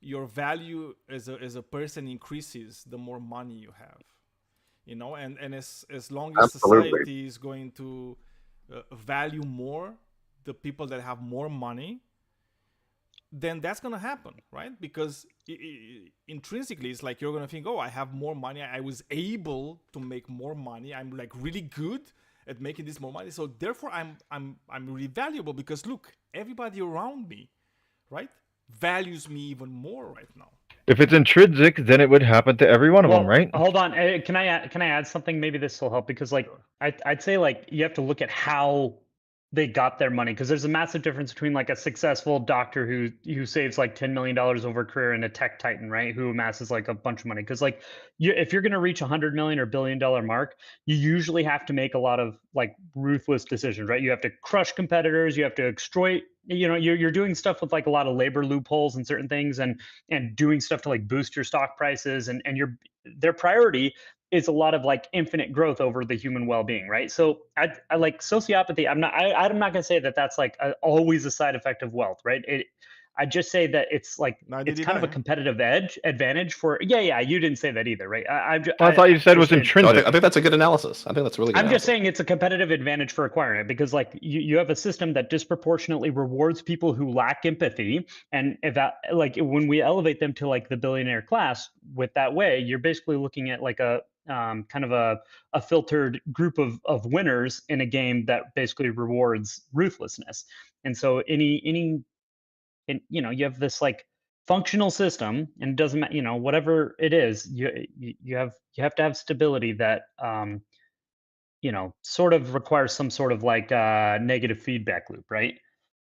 your value as a person increases the more money you have. And as long as society is going to value more the people that have more money, then that's going to happen, right? Because intrinsically, it's like you're going to think, oh, I have more money. I was able to make more money. I'm like really good at making this more money. So therefore, I'm really valuable because look, everybody around me, right, values me even more right now. If it's intrinsic, then it would happen to every one of them, right? Hold on. Can I add something? Maybe this will help because like I'd say like you have to look at how they got their money, because there's a massive difference between like a successful doctor who saves like $10 million over a career and a tech titan, right, who amasses like a bunch of money. Because like if you're going to reach $100 million or $1 billion mark, you usually have to make a lot of like ruthless decisions, right? You have to crush competitors, you have to exploit, you're doing stuff with like a lot of labor loopholes and certain things, and doing stuff to like boost your stock prices, and their priority is a lot of like infinite growth over the human well-being, right? So I like sociopathy. I'm not going to say that that's like always a side effect of wealth, right? I just say that it's like it's kind of a competitive advantage for. Yeah. You didn't say that either, right? I thought you said it was intrinsic. No, I think that's a good analysis. I think that's really good. I'm just saying it's a competitive advantage for acquiring it because like you have a system that disproportionately rewards people who lack empathy, and if that like when we elevate them to like the billionaire class with that way, you're basically looking at like a kind of a filtered group of winners in a game that basically rewards ruthlessness. And so you have this like functional system, and it doesn't matter, whatever it is, you have to have stability that sort of requires some sort of like negative feedback loop, right?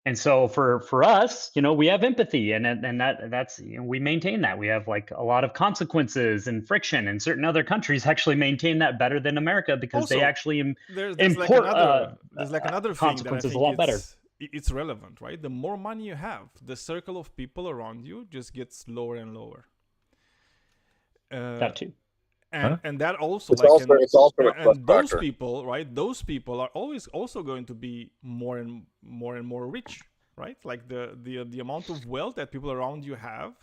And so for us, we have empathy, and that's we maintain that. We have like a lot of consequences and friction, and certain other countries actually maintain that better than America because also, they actually there's import like another consequences thing that I think a lot better. It's relevant, right? The more money you have, the circle of people around you just gets lower and lower. That too. And that also it's also and those people, right? Those people are always also going to be more and more rich, right? Like the amount of wealth that people around you have,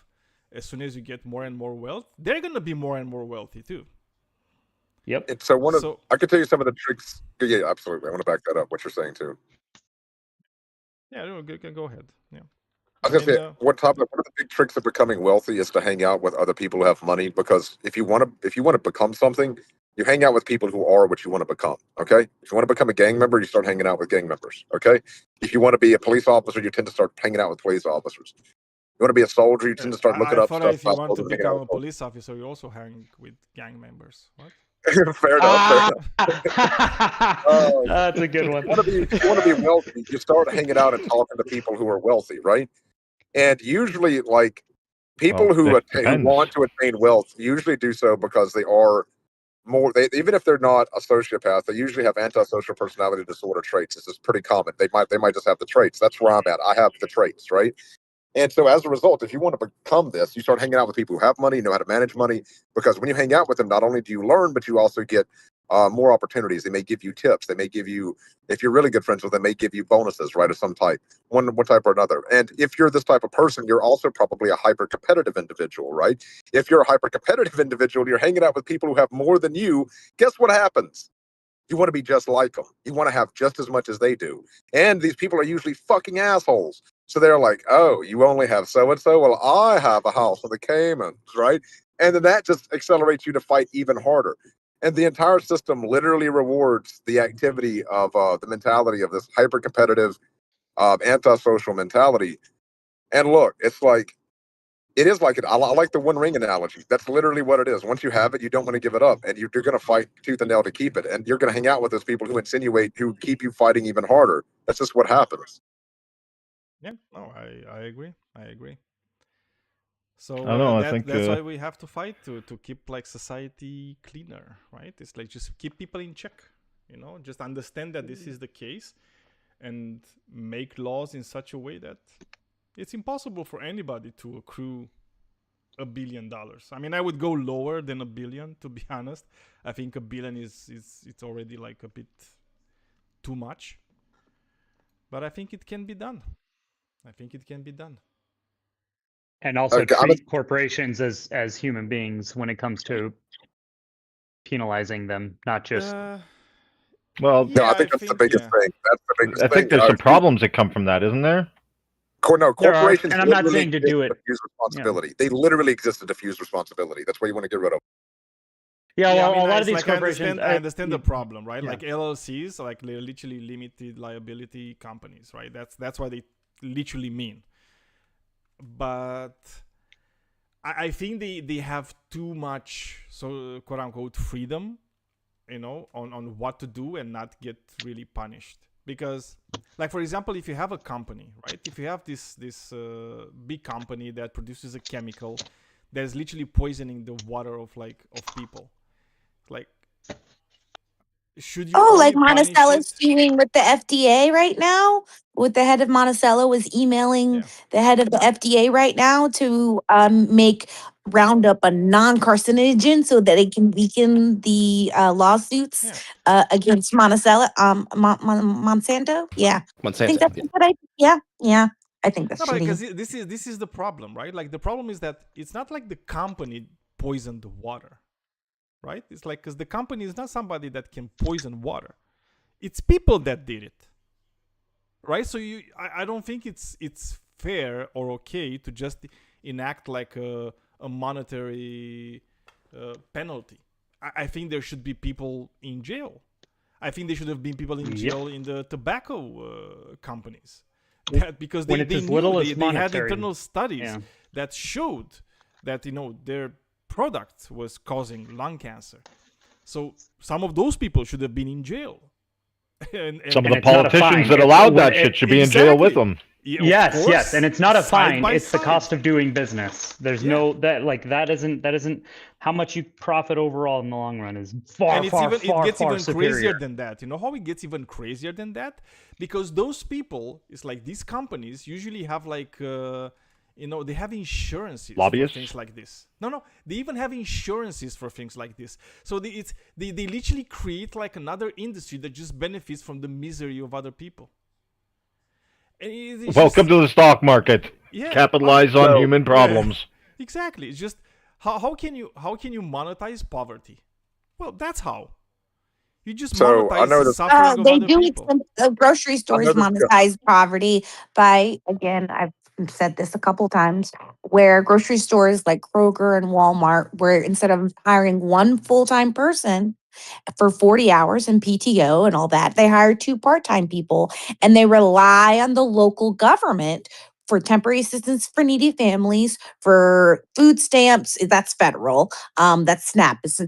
as soon as you get more and more wealth, they're going to be more and more wealthy too. Yep. And so I can tell you some of the tricks. Yeah, absolutely. I want to back that up. What you're saying too. Yeah, no, go ahead. Yeah. I was gonna say, one of the big tricks of becoming wealthy is to hang out with other people who have money. Because if you want to become something, you hang out with people who are what you want to become. Okay. If you want to become a gang member, you start hanging out with gang members. Okay. If you want to be a police officer, you tend to start hanging out with police officers. You want to be a soldier, you tend to start looking up stuff. If you want to become a police officer, you also hang with gang members. What? Fair enough. That's a good one. You want to be wealthy, you start hanging out and talking to people who are wealthy, right? And usually, like, people who want to attain wealth usually do so because they are even if they're not a sociopath, they usually have antisocial personality disorder traits. This is pretty common. They might just have the traits. That's where I'm at. I have the traits, right? And so as a result, if you want to become this, you start hanging out with people who have money, know how to manage money, because when you hang out with them, not only do you learn, but you also get more opportunities. They may give you tips. They may give you, if you're really good friends with them, they may give you bonuses, right, of some type, one type or another. And if you're this type of person, you're also probably a hyper-competitive individual, right? If you're a hyper-competitive individual, you're hanging out with people who have more than you, guess what happens? You want to be just like them. You want to have just as much as they do. And these people are usually fucking assholes. So they're like, oh, you only have so-and-so? Well, I have a house in the Caymans, right? And then that just accelerates you to fight even harder. And the entire system literally rewards the activity of the mentality of this hyper-competitive, antisocial mentality. And look, it's like, it is like it. I like the One Ring analogy. That's literally what it is. Once you have it, you don't want to give it up, and you're going to fight tooth and nail to keep it. And you're going to hang out with those people who keep you fighting even harder. That's just what happens. Yeah, no, I agree. I agree. So I think that's why we have to fight to keep like society cleaner, right? It's like just keep people in check, just understand that this is the case and make laws in such a way that it's impossible for anybody to accrue $1 billion. I mean, I would go lower than $1 billion, to be honest. I think $1 billion it's already like a bit too much. But I think it can be done. And also treat corporations as human beings when it comes to penalizing them, not just. Well, yeah, I think that's the biggest thing. That's the biggest thing. I think there's some problems that come from that, isn't there? No, corporations. And I'm not saying to do it. Diffuse responsibility. Yeah. They literally exist to diffuse responsibility. That's what you want to get rid of. Yeah, well, I mean, a lot of these corporations. I understand the problem, right? Yeah. Like LLCs, like they're literally limited liability companies, right? That's what they literally mean. But I think they have too much, so quote unquote, freedom, on what to do and not get really punished. Because, like, for example, if you have a company, right? If you have this big company that produces a chemical that's literally poisoning the water of people, like, should you? Like Monticello's doing with the FDA right now. With the head of Monticello was emailing the head of the FDA right now to make Roundup a non-carcinogen so that it can weaken the lawsuits against Monticello, Monsanto. Yeah, Monsanto. I think that's a good idea. Yeah. I think that's true. Because this is the problem, right? Like the problem is that it's not like the company poisoned the water. Right? It's like, because the company is not somebody that can poison water. It's people that did it. Right? So I don't think it's fair or okay to just enact like a monetary penalty. I think there should be people in jail. I think there should have been people in jail in the tobacco companies. Because they had internal studies that showed that, their product was causing lung cancer. So some of those people should have been in jail. and some of the politicians that allowed that shit should be in jail with them. Yes, and it's not a fine. It's the cost of doing business. There's that isn't how much you profit overall in the long run is far even superior. Crazier than that. You know how it gets even crazier than that? Because those people, it's like these companies usually have like they have insurances Lobbyists? for things like this. No, they even have insurances for things like this. So they literally create like another industry that just benefits from the misery of other people. Welcome to the stock market. Capitalize on human problems. Exactly. It's just how can you monetize poverty? Well, that's how. You just monetize the suffering of other people. Grocery stores monetize poverty by, again, I've said this a couple times, where grocery stores like Kroger and Walmart, where instead of hiring one full-time person for 40 hours and PTO and all that, they hire 2 part-time people, and they rely on the local government for temporary assistance for needy families, for food stamps, that's federal. That's SNAP. It's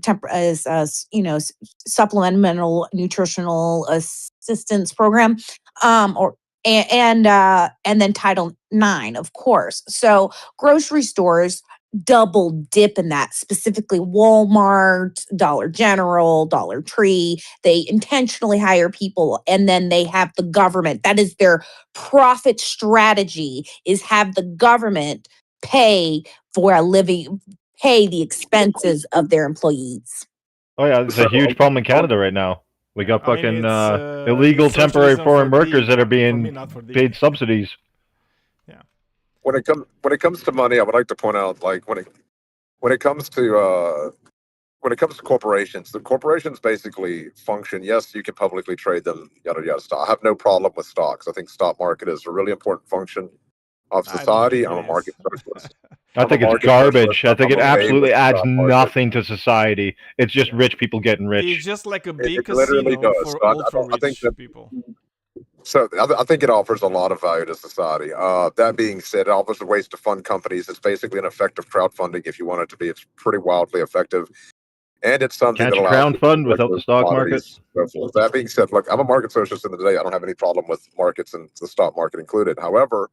supplemental nutritional assistance program. And then Title IX, of course. So grocery stores double dip in that, specifically Walmart, Dollar General, Dollar Tree. They intentionally hire people, and then they have the government. That is their profit strategy, is have the government pay for a living, pay the expenses of their employees. Oh yeah, it's a huge problem in Canada right now. We got fucking illegal temporary foreign workers that are being paid subsidies. Yeah. When it comes to money, I would like to point out, like when it comes to corporations, the corporations basically function. Yes, you can publicly trade them, yada yada. I have no problem with stocks. I think stock market is a really important function of society. I'm a market socialist. I think it's garbage. I think it absolutely adds nothing to society. It's just rich people getting rich. It's just like a big casino for ultra rich people. So I think it offers a lot of value to society. That being said, it offers ways to fund companies. It's basically an effective crowdfunding if you want it to be. It's pretty wildly effective. And it's something that allows crowdfund without the stock market. So that being said, look, I'm a market socialist in the day. I don't have any problem with markets and the stock market included. However,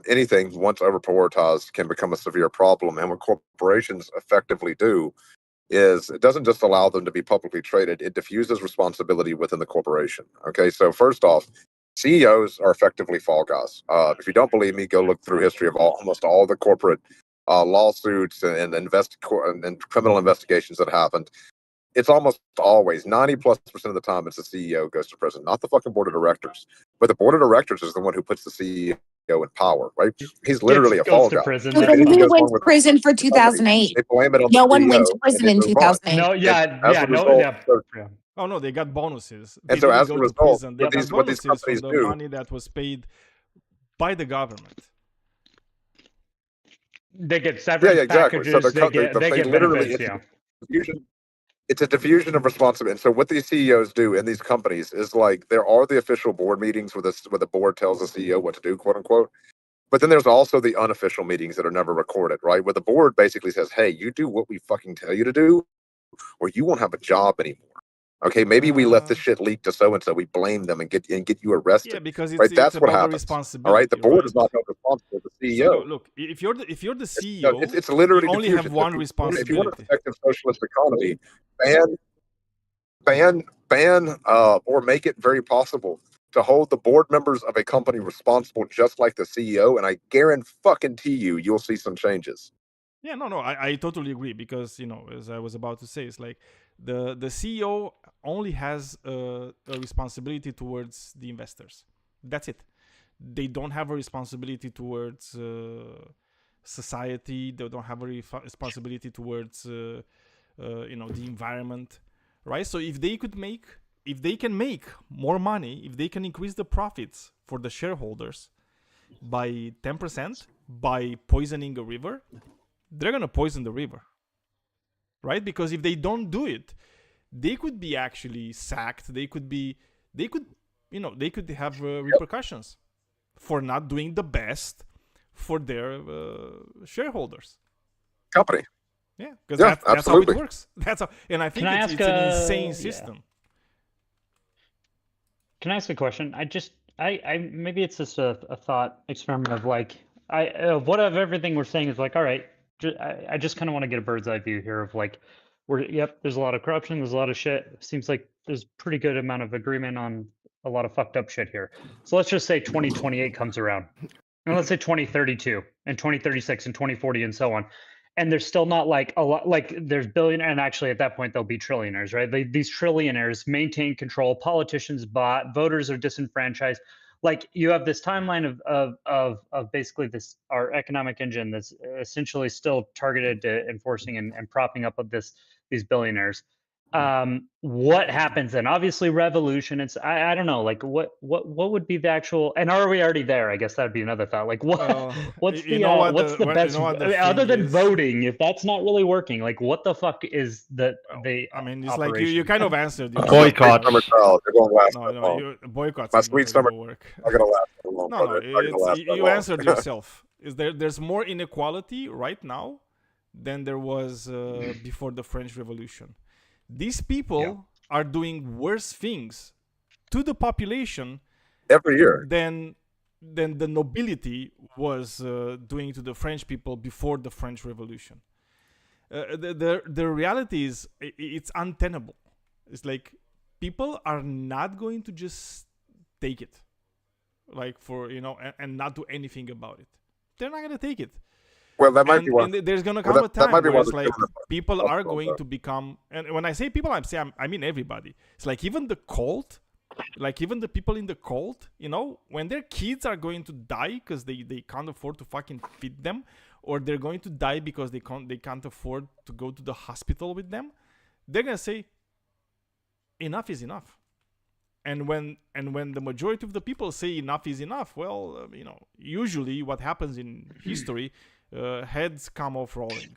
anything once over prioritized can become a severe problem. And what corporations effectively do is it doesn't just allow them to be publicly traded, it diffuses responsibility within the corporation. Okay, so first off, CEOs are effectively fall guys. If you don't believe me, go look through history of almost all the corporate lawsuits and criminal investigations that happened. It's almost always 90+% of the time it's the CEO goes to prison, not the fucking board of directors. But the board of directors is the one who puts the CEO in power, right? He's literally a fall guy. Who went to prison for 2008? They blame it on No the one CEO, went to prison in 2008. No, Oh no, they got bonuses. And so as a result, they got what these bonuses companies from the do, money that was paid by the government. They get severance packages. So they get literally, benefits, it's a diffusion of responsibility. And so what these CEOs do in these companies is, like, there are the official board meetings where the board tells the CEO what to do, quote unquote. But then there's also the unofficial meetings that are never recorded, right? Where the board basically says, hey, you do what we fucking tell you to do, or you won't have a job anymore. Okay, maybe we let this shit leak to so-and-so. We blame them and get you arrested. Yeah, because right? That's what happens. All right, the board is not held responsible. The CEO. So look, if you're the CEO, it's literally you only have one responsibility. If you want an effective socialist economy, ban, or make it very possible to hold the board members of a company responsible, just like the CEO. And I guarantee you'll see some changes. Yeah, no, I totally agree, because, as I was about to say, it's like the CEO only has a responsibility towards the investors. That's it. They don't have a responsibility towards society. They don't have a responsibility towards the environment, right? So if they can make more money, if they can increase the profits for the shareholders by 10% by poisoning a river, they're going to poison the river, right? Because if they don't do it, they could be actually sacked. They could have repercussions for not doing the best for their shareholders. Company. Yeah, because that's how it works. And I think it's an insane system. Can I ask a question? I maybe it's just a thought experiment of like, what of everything we're saying is like, all right, I just kind of want to get a bird's eye view here of like, there's a lot of corruption, there's a lot of shit. Seems like there's pretty good amount of agreement on a lot of fucked up shit here. So let's just say 2028 comes around, and let's say 2032 and 2036 and 2040 and so on. And there's still not like a lot, like there's billionaires, and actually at that point they'll be trillionaires, right? These trillionaires maintain control, politicians bought, voters are disenfranchised. Like you have this timeline of basically our economic engine that's essentially still targeted to enforcing and propping up of these billionaires. What happens then? Obviously, revolution. It's I don't know. Like, what would be the actual? And are we already there? I guess that'd be another thought. Like, what's the best? Other than voting, if that's not really working, like, what the fuck is the I mean, it's operation? like you kind of answered. Boycott. Boycotts. My sweet summer work. Not gonna last long. You answered yourself. There's more inequality right now than there was before the French Revolution. These people are doing worse things to the population every year than the nobility was doing to the French people before the French Revolution. The reality is it's untenable. It's like people are not going to just take it, like for and not do anything about it. They're not going to take it. Well, that might be one. And there's gonna come a time where it's like people are going to become, and when I say people, I mean everybody. It's like even the cult, like even the people in the cult, when their kids are going to die because they can't afford to fucking feed them, or they're going to die because they can't afford to go to the hospital with them, they're gonna say, enough is enough. And when the majority of the people say enough is enough, well, usually what happens in history. Heads come off rolling,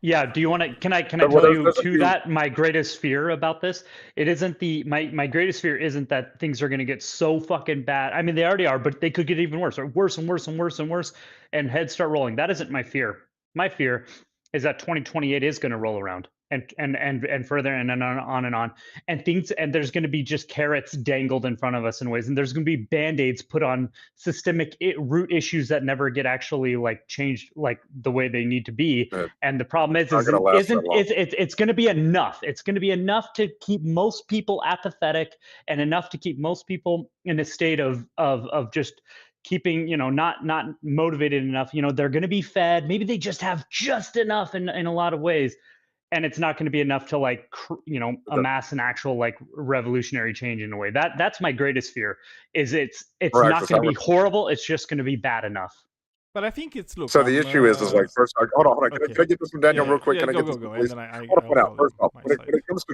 Yeah. Do you want to? Can I tell you to that? My greatest fear about this, it isn't my greatest fear isn't that things are going to get so fucking bad. I mean, they already are, but they could get even worse, or worse and worse and worse and worse, and heads start rolling. That isn't my fear. My fear is that 2028 is going to roll around. And further and on and things, and there's going to be just carrots dangled in front of us in ways, and there's going to be band-aids put on systemic root issues that never get actually like changed like the way they need to be. And the problem is it's going to be enough. It's going to be enough to keep most people apathetic and enough to keep most people in a state of just keeping not motivated enough. They're going to be fed, maybe they just have just enough in a lot of ways. And it's not going to be enough to like amass an actual like revolutionary change in a way. That's my greatest fear. Is it's right, not going to be horrible. It's just going to be bad enough. But I think it's so the issue is like first. Hold on. Okay. Can I get this from Daniel real quick? Can I get this? Go. And then I want to point out first off, when it comes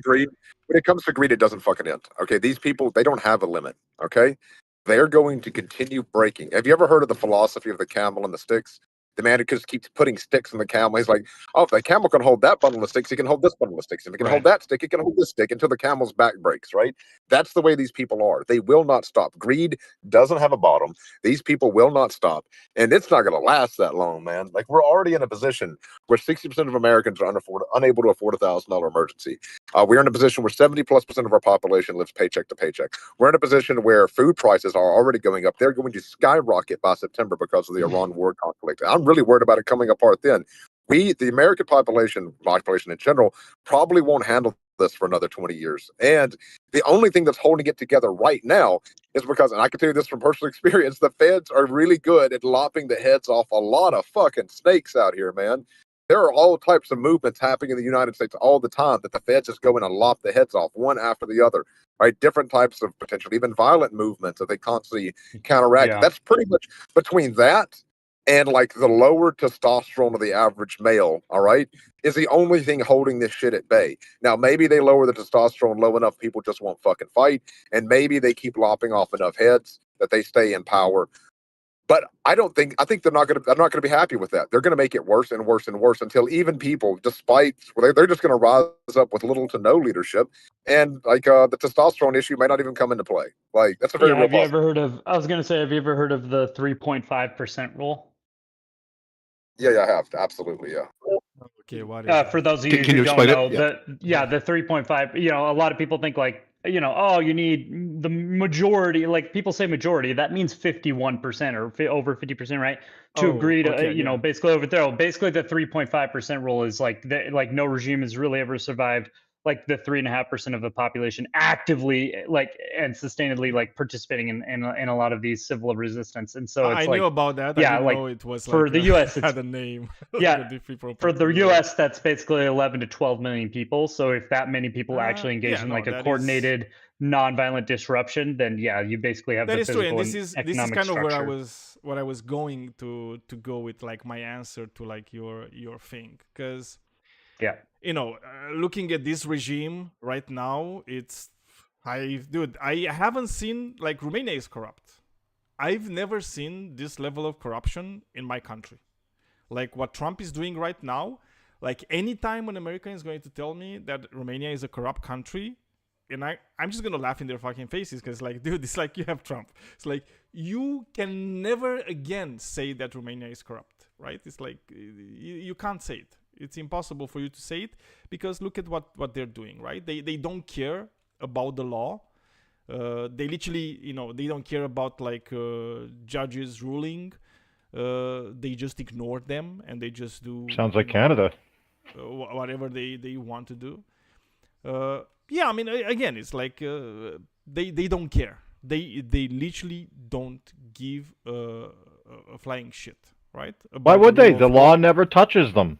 to greed, it doesn't fucking end. Okay, these people, they don't have a limit. Okay, they're going to continue breaking. Have you ever heard of the philosophy of the camel and the sticks? The man who just keeps putting sticks in the camel. He's like, oh, if the camel can hold that bundle of sticks, he can hold this bundle of sticks. If he can hold that stick, he can hold this stick until the camel's back breaks, right? That's the way these people are. They will not stop. Greed doesn't have a bottom. These people will not stop. And it's not going to last that long, man. Like, we're already in a position where 60% of Americans are unable to afford a $1,000 emergency. We're in a position where 70+% of our population lives paycheck to paycheck. We're in a position where food prices are already going up. They're going to skyrocket by September because of the Iran war conflict. I'm really worried about it coming apart then. The American population in general, probably won't handle this for another 20 years. And the only thing that's holding it together right now is because, and I can tell you this from personal experience, the feds are really good at lopping the heads off a lot of fucking snakes out here, man. There are all types of movements happening in the United States all the time that the feds just go in and lop the heads off one after the other, right? Different types of potentially even violent movements that they constantly counteract. That's pretty much between that and like the lower testosterone of the average male, all right, is the only thing holding this shit at bay. Now, maybe they lower the testosterone low enough, people just won't fucking fight, and maybe they keep lopping off enough heads that they stay in power. But I think they're not gonna be happy with that. They're gonna make it worse and worse and worse until even people, they're just gonna rise up with little to no leadership, and like the testosterone issue may not even come into play. Like, that's a very real Have you ever heard of? I was gonna say, have you ever heard of the 3.5% rule? Yeah, I have. Absolutely, yeah. Okay, what is for those of you who don't know, the 3.5. A lot of people think like, oh, you need the majority. Like, people say majority, that means 51% or over 50%, right? To agree to, basically overthrow. Basically, the 3.5% rule is like no regime has really ever survived like the 3.5% of the population actively and sustainably participating in a lot of these civil resistance. And so it's I knew about that. Yeah, I didn't know it was for the US, it had a name. Yeah, for the US, that's basically 11 to 12 million people. So if that many people actually engage in a coordinated, nonviolent disruption, then you basically have that the is true. And this is kind structure. of where I was going to go with like my answer to like your thing, because Yeah. Looking at this regime right now, I haven't seen, like, Romania is corrupt. I've never seen this level of corruption in my country. Like what Trump is doing right now, like anytime an American is going to tell me that Romania is a corrupt country, and I'm just going to laugh in their fucking faces because, like, dude, it's like you have Trump. It's like you can never again say that Romania is corrupt, right? It's like you can't say it. It's impossible for you to say it because look at what they're doing, right? They don't care about the law. They literally, they don't care about like judges ruling. They just ignore them and they just do. Sounds like Canada. Whatever they want to do. Yeah, I mean, again, it's like they don't care. They literally don't give a flying shit, right? Why would they? The law never touches them.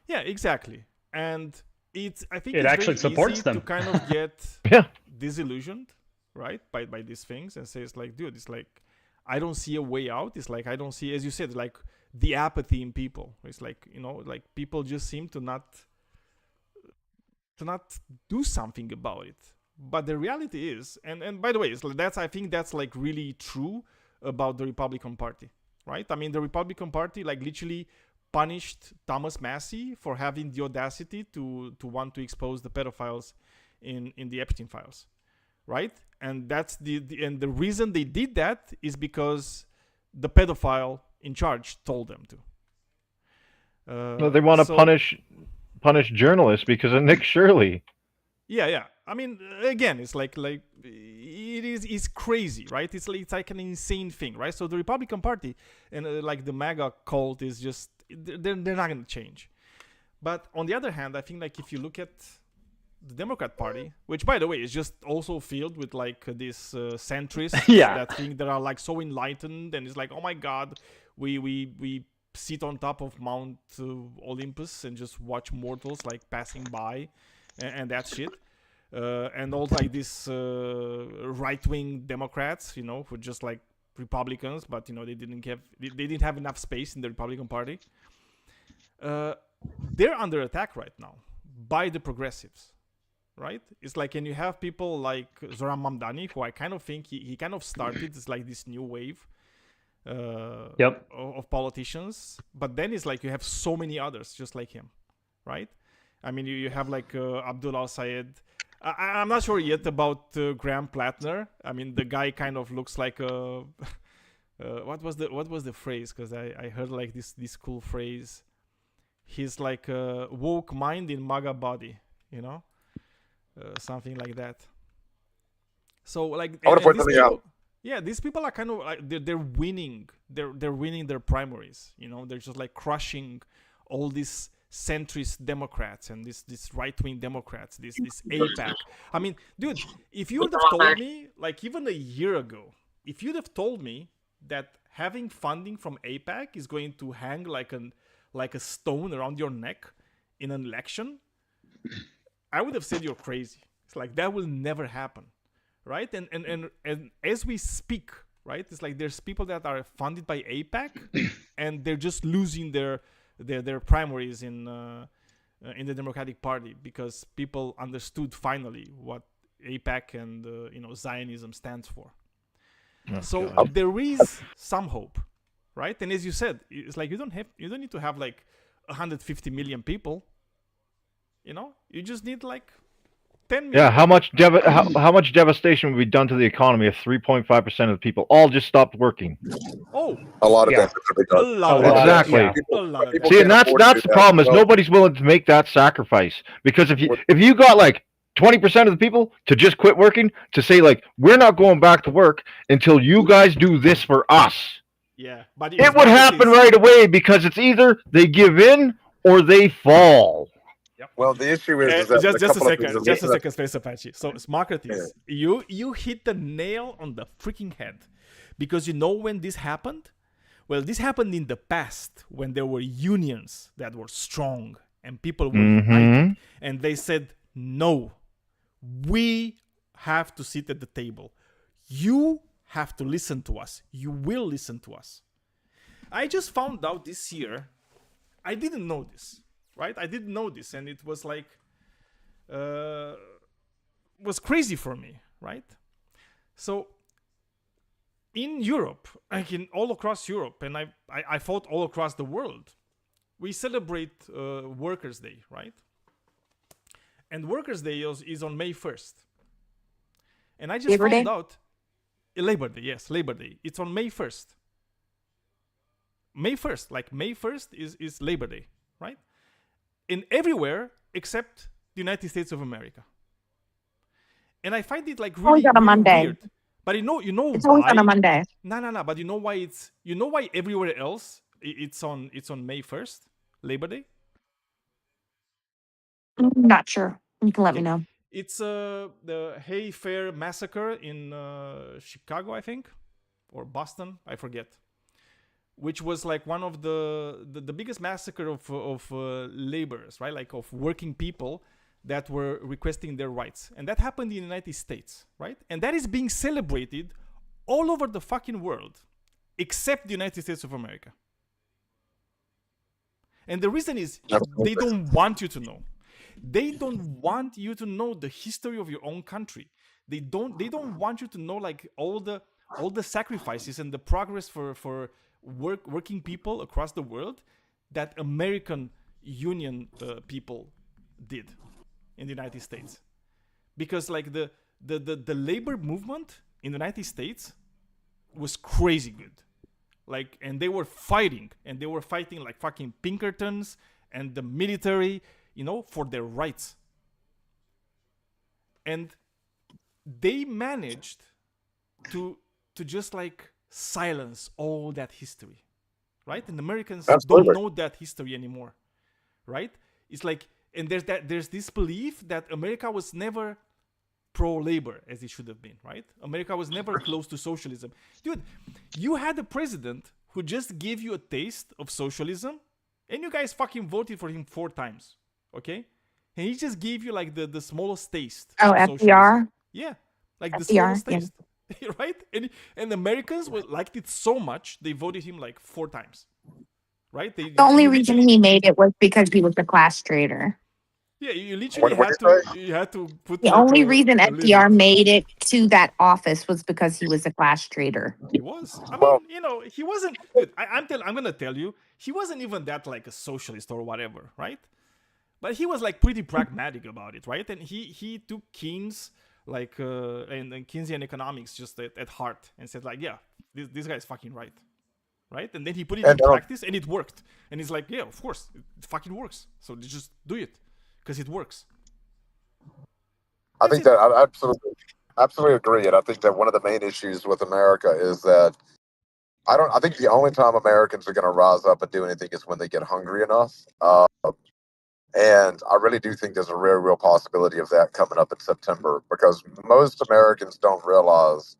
Yeah, exactly. And I think it it's actually very supports easy them to kind of get yeah. disillusioned, right, by these things and say, it's like, dude, it's like I don't see a way out. It's like I don't see, as you said, like the apathy in people. It's like, like people just seem to not do something about it. But the reality is, and by the way, I think that's like really true about the Republican Party, right? I mean, the Republican Party like literally punished Thomas Massey for having the audacity to want to expose the pedophiles in the Epstein files, right? And that's the reason they did that is because the pedophile in charge told them to. No, they want to punish journalists because of Nick Shirley. Yeah. I mean, again, it's like it's crazy, right? It's like an insane thing, right? So the Republican Party and like the MAGA cult is just they're not going to change. But on the other hand, I think like if you look at the Democrat Party, which by the way is just also filled with like these centrists that think they are like so enlightened and it's like, oh my God, we sit on top of Mount Olympus and just watch mortals like passing by and that shit. And all like these right-wing Democrats, who just like Republicans, but they didn't have enough space in the Republican Party. They're under attack right now by the progressives, right? It's like, and you have people like Zoran Mamdani, who I kind of think he kind of started this new wave of politicians, but then it's like you have so many others just like him, right? I mean, you have like Abdullah Sayed. I'm not sure yet about Graham Plattner. I mean, the guy kind of looks like a what was the phrase? Because I heard like this cool phrase. He's like a woke mind in MAGA body, something like that. So like, these people are kind of like they're winning. They're winning their primaries. They're just like crushing all these centrist Democrats and this right-wing Democrats, this AIPAC. I mean, dude, if you would have told me, like even a year ago, if you'd have told me that having funding from AIPAC is going to hang like a stone around your neck in an election, I would have said you're crazy. It's like that will never happen, right? And as we speak, right, it's like there's people that are funded by AIPAC and they're just losing their primaries in the Democratic Party because people understood finally what AIPAC and Zionism stands for. Oh, so God. There is some hope, right? And as you said, it's like you don't need to have like 150 million people. You just need like 10 million. Yeah, how much devastation would be done to the economy if 3.5% of the people all just stopped working? Oh, a lot of damage would be done. Exactly. See, and that's the problem is nobody's willing to make that sacrifice because if you got like 20% of the people to just quit working, to say like we're not going back to work until you guys do this for us. Yeah, but it would happen right away because it's either they give in or they fall. Yep. Well, the issue is that just a second, Space Apache. So, Smarkatis, you hit the nail on the freaking head, because when this happened? Well, this happened in the past when there were unions that were strong and people were united, and they said, "No, we have to sit at the table. You have to listen to us. You will listen to us." I just found out this year. I didn't know this. right? I didn't know this, and it was like was crazy for me, right? So in Europe, like in all across Europe, and I thought all across the world, we celebrate Workers' Day, right? And Workers' Day is on May 1st. And I just Labor found Day? out Labor Day, yes, Labor Day. It's on May 1st. May 1st, like May 1st is Labor Day, right? In everywhere except the United States of America. And I find it like Always really, on a really Monday. weird. But you know It's always why? on a Monday. No. But you know why everywhere else it's on May 1st, Labor Day? I'm not sure. You can let me Okay. know. It's the Hay Fair massacre in Chicago, I think, or Boston, I forget. Which was like one of the biggest massacre of laborers, right? Like of working people that were requesting their rights, and that happened in the United States, right? And that is being celebrated all over the fucking world, except the United States of America. And the reason is they don't want you to know. They don't want you to know the history of your own country. They don't want you to know like all the sacrifices and the progress for working people across the world that American Union people did in the United States. Because like the labor movement in the United States was crazy good. Like, and they were fighting like fucking Pinkertons and the military, you know, for their rights. And they managed to just like silence all that history, right? And Americans don't know that history anymore, right? It's like, and there's this belief that America was never pro-labor as it should have been, right? America was never close to socialism. Dude, you had a president who just gave you a taste of socialism, and you guys fucking voted for him 4 times, okay? And he just gave you like the smallest taste. Oh, of FDR? socialism. Yeah, like the FDR, smallest yeah. taste, right? And Americans liked it so much, they voted him like 4 times, right? The only reason he made it was because he was a class traitor. Yeah, you literally had to put The like only reason a FDR limit. made it to that office was because he was a class traitor. He was. I mean, you know, he wasn't. Dude, I'm gonna tell you, he wasn't even that like a socialist or whatever, right? But he was like pretty pragmatic about it, right? And he took Keynes like and Keynesian economics just at heart and said like, yeah, this guy is fucking right. Right? And then he put it in practice and it worked. And he's like, yeah, of course, it fucking works. So just do it. Because it works. I think that I absolutely agree, and I think that one of the main issues with America is that I think the only time Americans are going to rise up and do anything is when they get hungry enough, and I really do think there's a real possibility of that coming up in September, because most Americans don't realize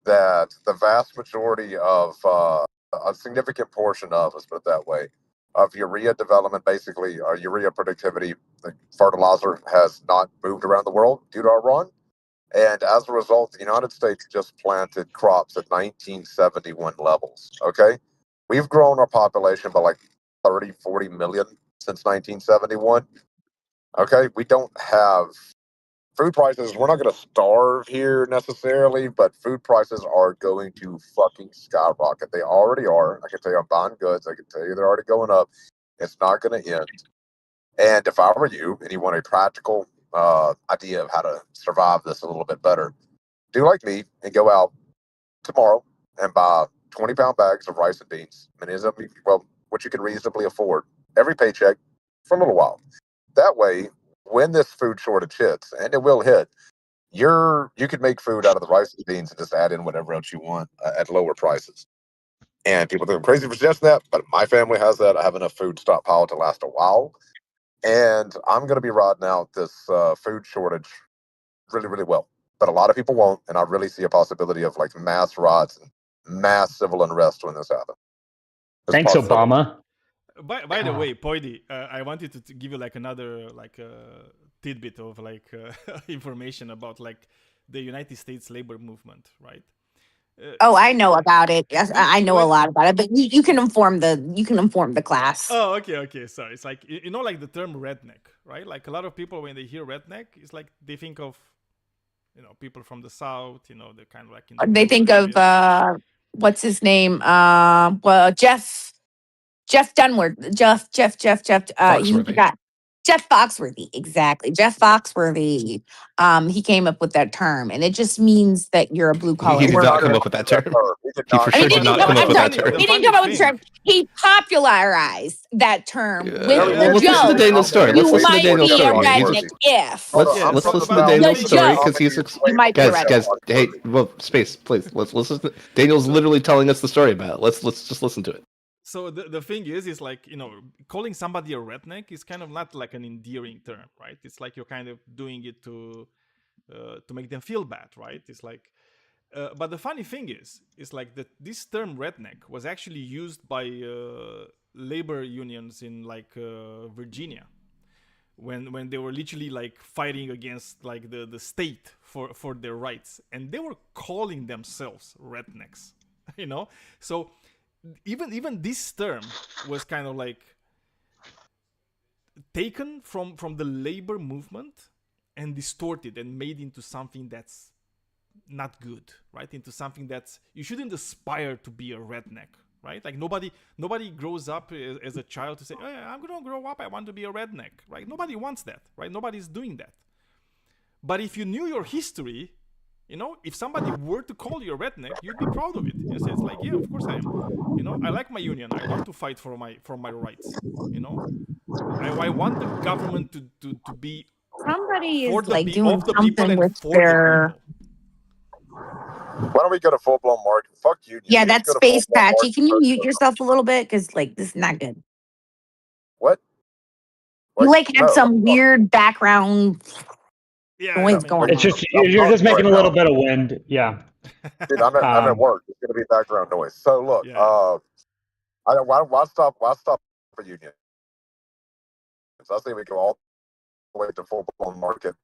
that the vast majority of a significant portion of, let's put it that way, of urea development, basically urea productivity, the fertilizer has not moved around the world due to Iran. And as a result, the United States just planted crops at 1971 levels. Okay. We've grown our population by like 30, 40 million since 1971. Okay. We don't have food prices. We're not going to starve here necessarily, but food prices are going to fucking skyrocket. They already are. I can tell you I'm buying goods. I can tell you they're already going up. It's not going to end. And if I were you and you want a practical idea of how to survive this a little bit better, do like me and go out tomorrow and buy 20-pound bags of rice and beans. What you can reasonably afford every paycheck for a little while. That way, when this food shortage hits, and it will hit, you could make food out of the rice and beans and just add in whatever else you want at lower prices. And people think I'm crazy for suggesting that, but my family has that. I have enough food stockpile to last a while. And I'm going to be riding out this food shortage really, really well. But a lot of people won't. And I really see a possibility of like mass riots and mass civil unrest when this happens. Thanks, Obama. By the way, Poidi, I wanted to give you like another like tidbit of like information about like the United States labor movement, right? Oh, I know about it. Yes, I know a lot about it, but you can inform the class. Oh, okay. Sorry. It's like like the term redneck, right? Like a lot of people when they hear redneck, it's like they think of people from the South. They're kind of like in the They think rural of areas. what's his name? Well, Jeff Dunward. Jeff. He Foxworthy. got Jeff Foxworthy. Exactly. Jeff Foxworthy. He came up with that term, and it just means that you're a blue collar He did not worker. come up with that term. He for I mean, sure did not come up with that term. He didn't come up with the term. He popularized that term with the let's listen to joke. Daniel's story. Let's You listen to might Daniel's be a story. redneck if. Let's listen to Daniel's story because he's You might be a redneck. guys. Hey, well, space, please. Let's listen. Daniel's literally telling us the story about it. Let's just listen to it. So the thing is like, calling somebody a redneck is kind of not like an endearing term, right? It's like you're kind of doing it to make them feel bad, right? It's like, but the funny thing is like that this term redneck was actually used by labor unions in like Virginia when they were literally like fighting against like the state for their rights, and they were calling themselves rednecks, So even this term was kind of like taken from the labor movement and distorted and made into something that's not good, right? Into something that's, you shouldn't aspire to be a redneck, right? Like nobody grows up as a child to say, oh, yeah, I'm gonna grow up, I want to be a redneck, right? Nobody wants that, right? Nobody's doing that. But if you knew your history, if somebody were to call you a redneck, you'd be proud of it. You say, it's like, yeah, of course I am. I like my union. I want to fight for my rights. I want the government to be Somebody for is the like doing of the people something and with for the their. people. Why don't we go to full blown market? Fuck unions. Yeah, Let's that's go to Space full-blown Patchy. market Can you mute socialism. yourself a little bit? Because like this is not good. What? You like have no, some weird background noise going It's on. just you're just making a little bit of wind. Yeah. Dude, I'm at work. It's gonna be background noise. So look, why stop for union? I think we go all the way to full blown market.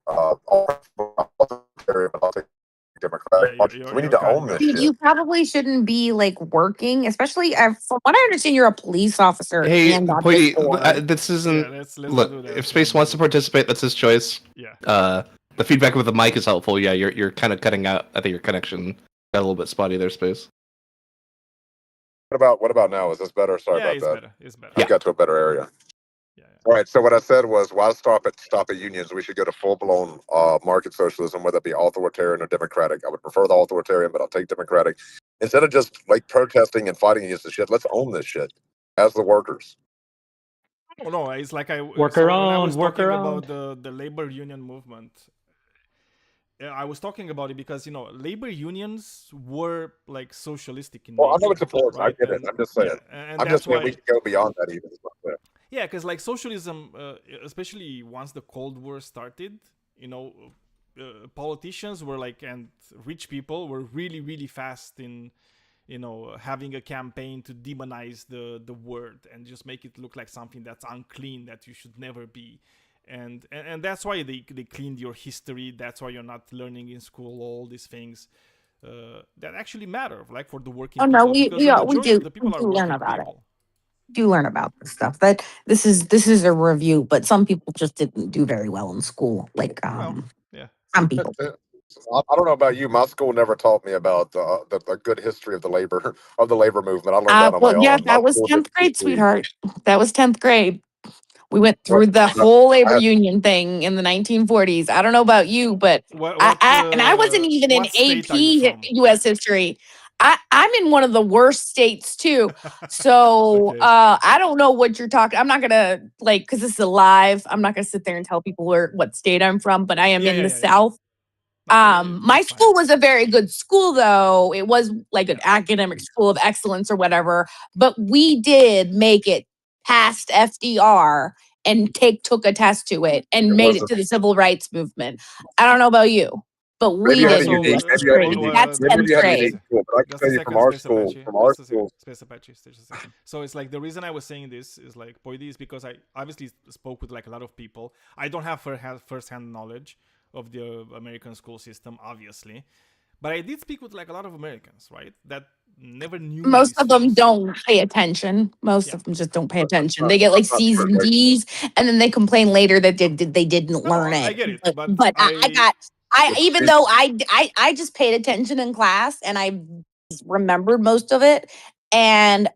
Democratic. So we need to own this shit. You probably shouldn't be like working, especially from what I understand, you're a police officer. Hey, and on Poity, this board. this isn't. let's look, if Space wants to participate, that's his choice. Yeah. The feedback with the mic is helpful. Yeah, you're kind of cutting out. I think your connection got a little bit spotty there, Space. What about now? Is this better? Sorry about that. It's better. I got to a better area. All right. So what I said was, why stop at unions? We should go to full blown market socialism, whether it be authoritarian or democratic. I would prefer the authoritarian, but I'll take democratic. Instead of just like protesting and fighting against the shit, let's own this shit as the workers. Oh no, it's like when I was talking about the labor union movement. I was talking about it because labor unions were like socialistic in nature. I know it's important. Right? I get it. I'm just saying. And I'm just saying we can go beyond that even. Yeah, because like socialism, especially once the Cold War started, politicians were like, and rich people were really, really fast in, having a campaign to demonize the word and just make it look like something that's unclean, that you should never be. And that's why they cleaned your history. That's why you're not learning in school all these things that actually matter, like for the working people. No, we do. The people we do are learn about people. it. Do learn about this stuff. That this is a review, but some people just didn't do very well in school. Like some people. I don't know about you. My school never taught me about the good history of the labor movement. I learned that on my own. Yeah, that was 10th grade, sweetheart. That was 10th grade. We went through the whole labor union thing in the 1940s. I don't know about you, but I wasn't even in AP U.S. history. I'm in one of the worst states too. So I don't know what you're talking. I'm not gonna because this is live. I'm not gonna sit there and tell people what state I'm from, but I am in the South. My school was a very good school, though. It was like an academic school of excellence or whatever. But we did make it past FDR and took a test to it and made it to the civil rights movement. I don't know about you, but we did. That's 10th grade. I can tell you from our school. So it's like the reason I was saying this is like Poity is because I obviously spoke with like a lot of people. I don't have first-hand knowledge of the American school system, obviously, But I did speak with like a lot of Americans, right? That never knew. Most of them don't pay attention. Most of them just don't pay attention. They get like C's and D's, and then they complain later that they didn't learn it. I get it, but even though I just paid attention in class and I remembered most of it. And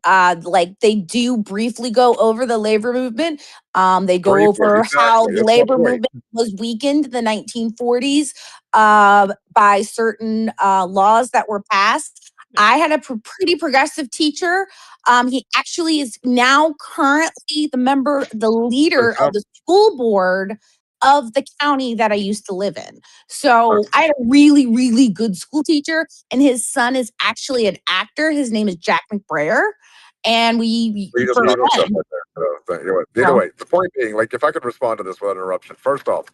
like they do briefly go over the labor movement. They go over how the labor movement was weakened in the 1940s by certain laws that were passed. I had a pretty progressive teacher. He actually is now currently the leader of the school board of the county that I used to live in. So I had a really, really good school teacher, and his son is actually an actor. His name is Jack McBrayer. And we Either way, the point being, like, if I could respond to this without interruption, first off,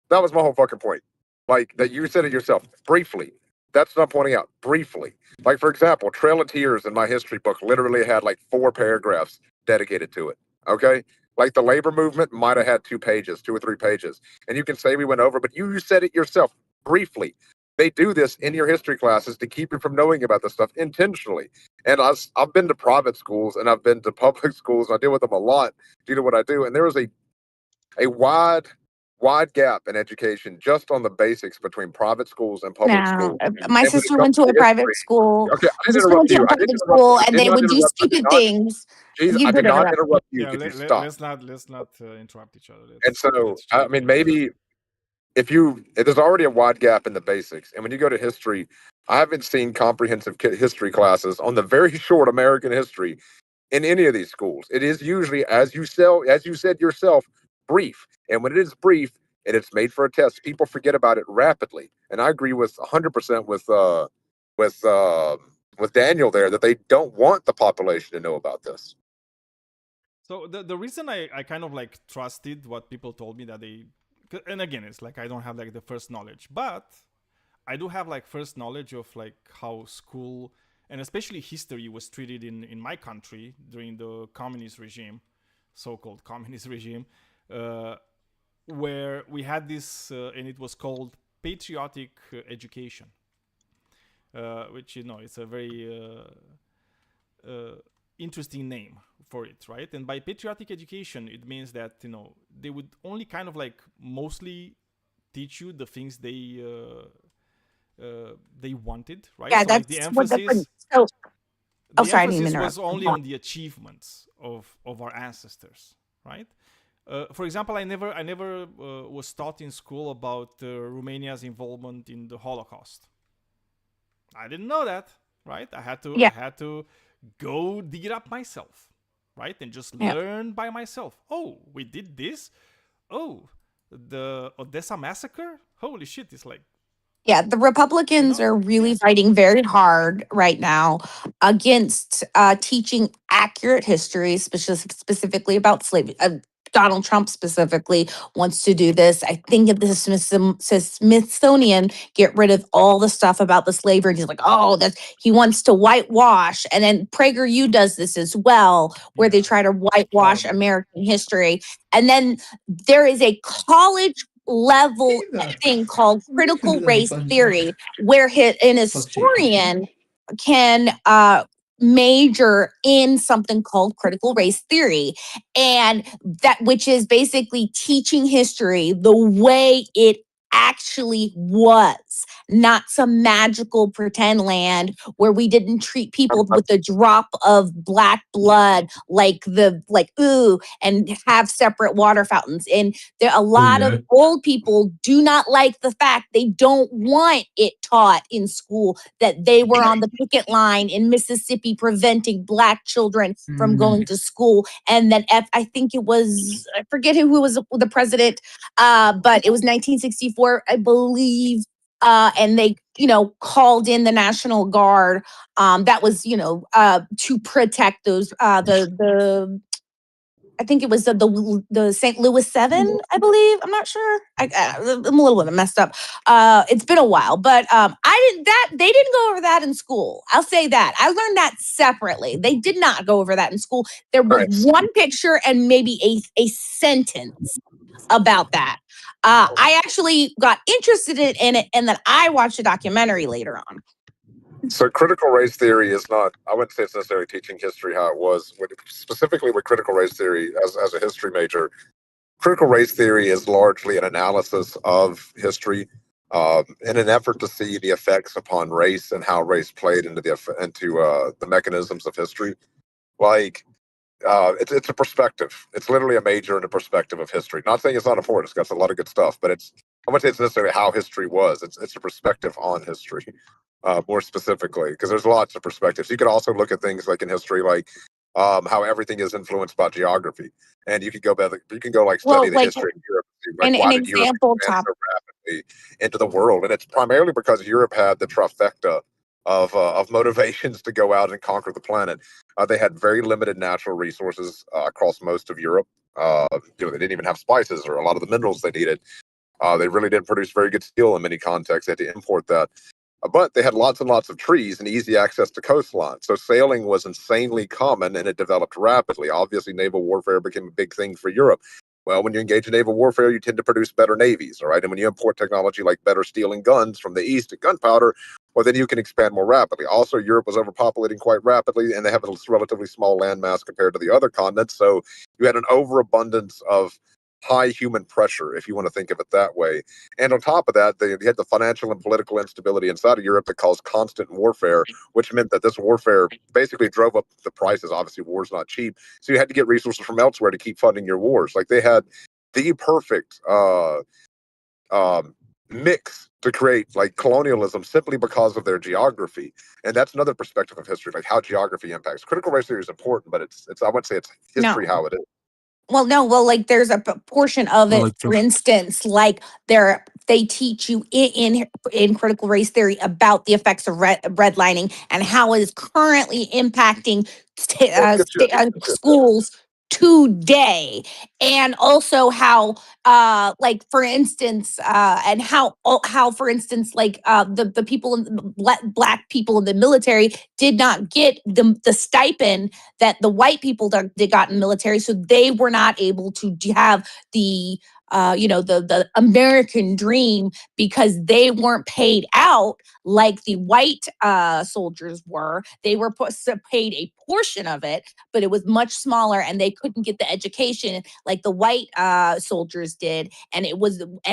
that was my whole fucking point. Like, that you said it yourself, briefly. That's what I'm pointing out, briefly. Like, for example, Trail of Tears in my history book literally had like 4 paragraphs dedicated to it. Okay? Like the labor movement might have had 2 or 3 pages. And you can say we went over, but you said it yourself briefly. They do this in your history classes to keep you from knowing about this stuff intentionally. And I've been to private schools and I've been to public schools, and I deal with them a lot due to what I do. And there is a wide gap in education just on the basics between private schools and public schools. My sister went to a private school. Okay, I didn't interrupt you. And they would do stupid things. Jeez, I did not interrupt you. Could you stop? Let's not interrupt each other. And so, I mean, maybe if there's already a wide gap in the basics, and when you go to history, I haven't seen comprehensive history classes on the very short American history in any of these schools. It is usually, as you said yourself, brief. And when it is brief and it's made for a test, people forget about it rapidly. And I agree with 100% with Daniel there that they don't want the population to know about this. So the reason I kind of like trusted what people told me that and again, it's like I don't have like the first knowledge, but I do have like first knowledge of like how school and especially history was treated in my country during the communist regime, so-called communist regime, where we had this, and it was called patriotic education, which, it's a very interesting name for it, right? And by patriotic education, it means that, they would only kind of like mostly teach you the things they wanted, right? Yeah, so that's like the emphasis. Emphasis was only on the achievements of our ancestors, right? For example, I never was taught in school about Romania's involvement in the Holocaust. I didn't know that, right? I had to go dig it up myself, right? And just learn by myself. Oh, we did this. Oh, the Odessa massacre. Holy shit! It's like. Yeah, the Republicans are really fighting very hard right now against teaching accurate history, specifically about slavery. Donald Trump specifically wants to do this. I think if the Smithsonian get rid of all the stuff about the slavery, he's like, he wants to whitewash. And then PragerU does this as well, where they try to whitewash American history. And then there is a college level thing called critical race theory, where an historian can major in something called critical race theory, and that which is basically teaching history the way it actually was, not some magical pretend land where we didn't treat people with a drop of black blood and have separate water fountains. And there a lot of old people do not like the fact they don't want it taught in school that they were on the picket line in Mississippi preventing black children from going to school. And then I think it was, I forget who was the president, but it was 1964, I believe. And they, called in the National Guard. That was, to protect those, I think it was the St. Louis 7, I believe. I'm not sure. I'm a little bit messed up. It's been a while, but they didn't go over that in school. I'll say that. I learned that separately. They did not go over that in school. There was one picture and maybe a sentence about that. I actually got interested in it, and then I watched a documentary later on. So critical race theory is not, I wouldn't say it's necessarily teaching history how it was. Specifically with critical race theory, as a history major, critical race theory is largely an analysis of history in an effort to see the effects upon race and how race played into the mechanisms of history. Like, it's a perspective. It's literally a major in a perspective of history. Not saying it's not important. It's got a lot of good stuff, but I wouldn't say it's necessarily how history was. It's a perspective on history, more specifically, because there's lots of perspectives. You could also look at things like in history, like how everything is influenced by geography, and you could go back. You can go study the history of Europe. Why did Europe expand so rapidly into the world? And it's primarily because Europe had the trifecta of motivations to go out and conquer the planet. They had very limited natural resources across most of Europe. They didn't even have spices or a lot of the minerals they needed. They really didn't produce very good steel in many contexts. They had to import that. But they had lots and lots of trees and easy access to coastlines. So sailing was insanely common and it developed rapidly. Obviously, naval warfare became a big thing for Europe. Well, when you engage in naval warfare, you tend to produce better navies, all right? And when you import technology like better steel and guns from the East and gunpowder, well, then you can expand more rapidly. Also, Europe was overpopulating quite rapidly, and they have a relatively small landmass compared to the other continents. So you had an overabundance of high human pressure, if you want to think of it that way. And on top of that, they had the financial and political instability inside of Europe that caused constant warfare, which meant that this warfare basically drove up the prices. Obviously, war's not cheap. So you had to get resources from elsewhere to keep funding your wars. Like they had the perfect mix to create like colonialism simply because of their geography. And that's another perspective of history, like how geography impacts. Critical race theory is important, but it's I wouldn't say it's history how it is. Well, no, like there's a portion of it, for instance, like they teach you in critical race theory about the effects of redlining and how it is currently impacting schools today, and also how like for instance and how for instance like the people in black people in the military did not get the stipend that the white people they got in the military, so they were not able to have the the American dream because they weren't paid out like the white soldiers were. They were paid a portion of it, but it was much smaller, and they couldn't get the education like the white soldiers did. And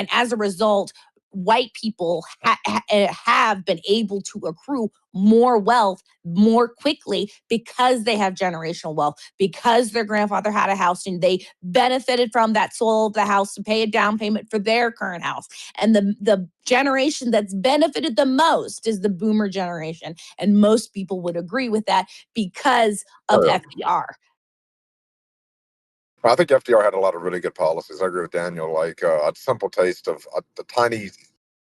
as a result, white people have been able to accrue more wealth more quickly because they have generational wealth, because their grandfather had a house and they benefited from that, sold the house to pay a down payment for their current house. And the generation that's benefited the most is the boomer generation. And most people would agree with that because of FDR. I think FDR had a lot of really good policies. I agree with Daniel. Like a simple taste of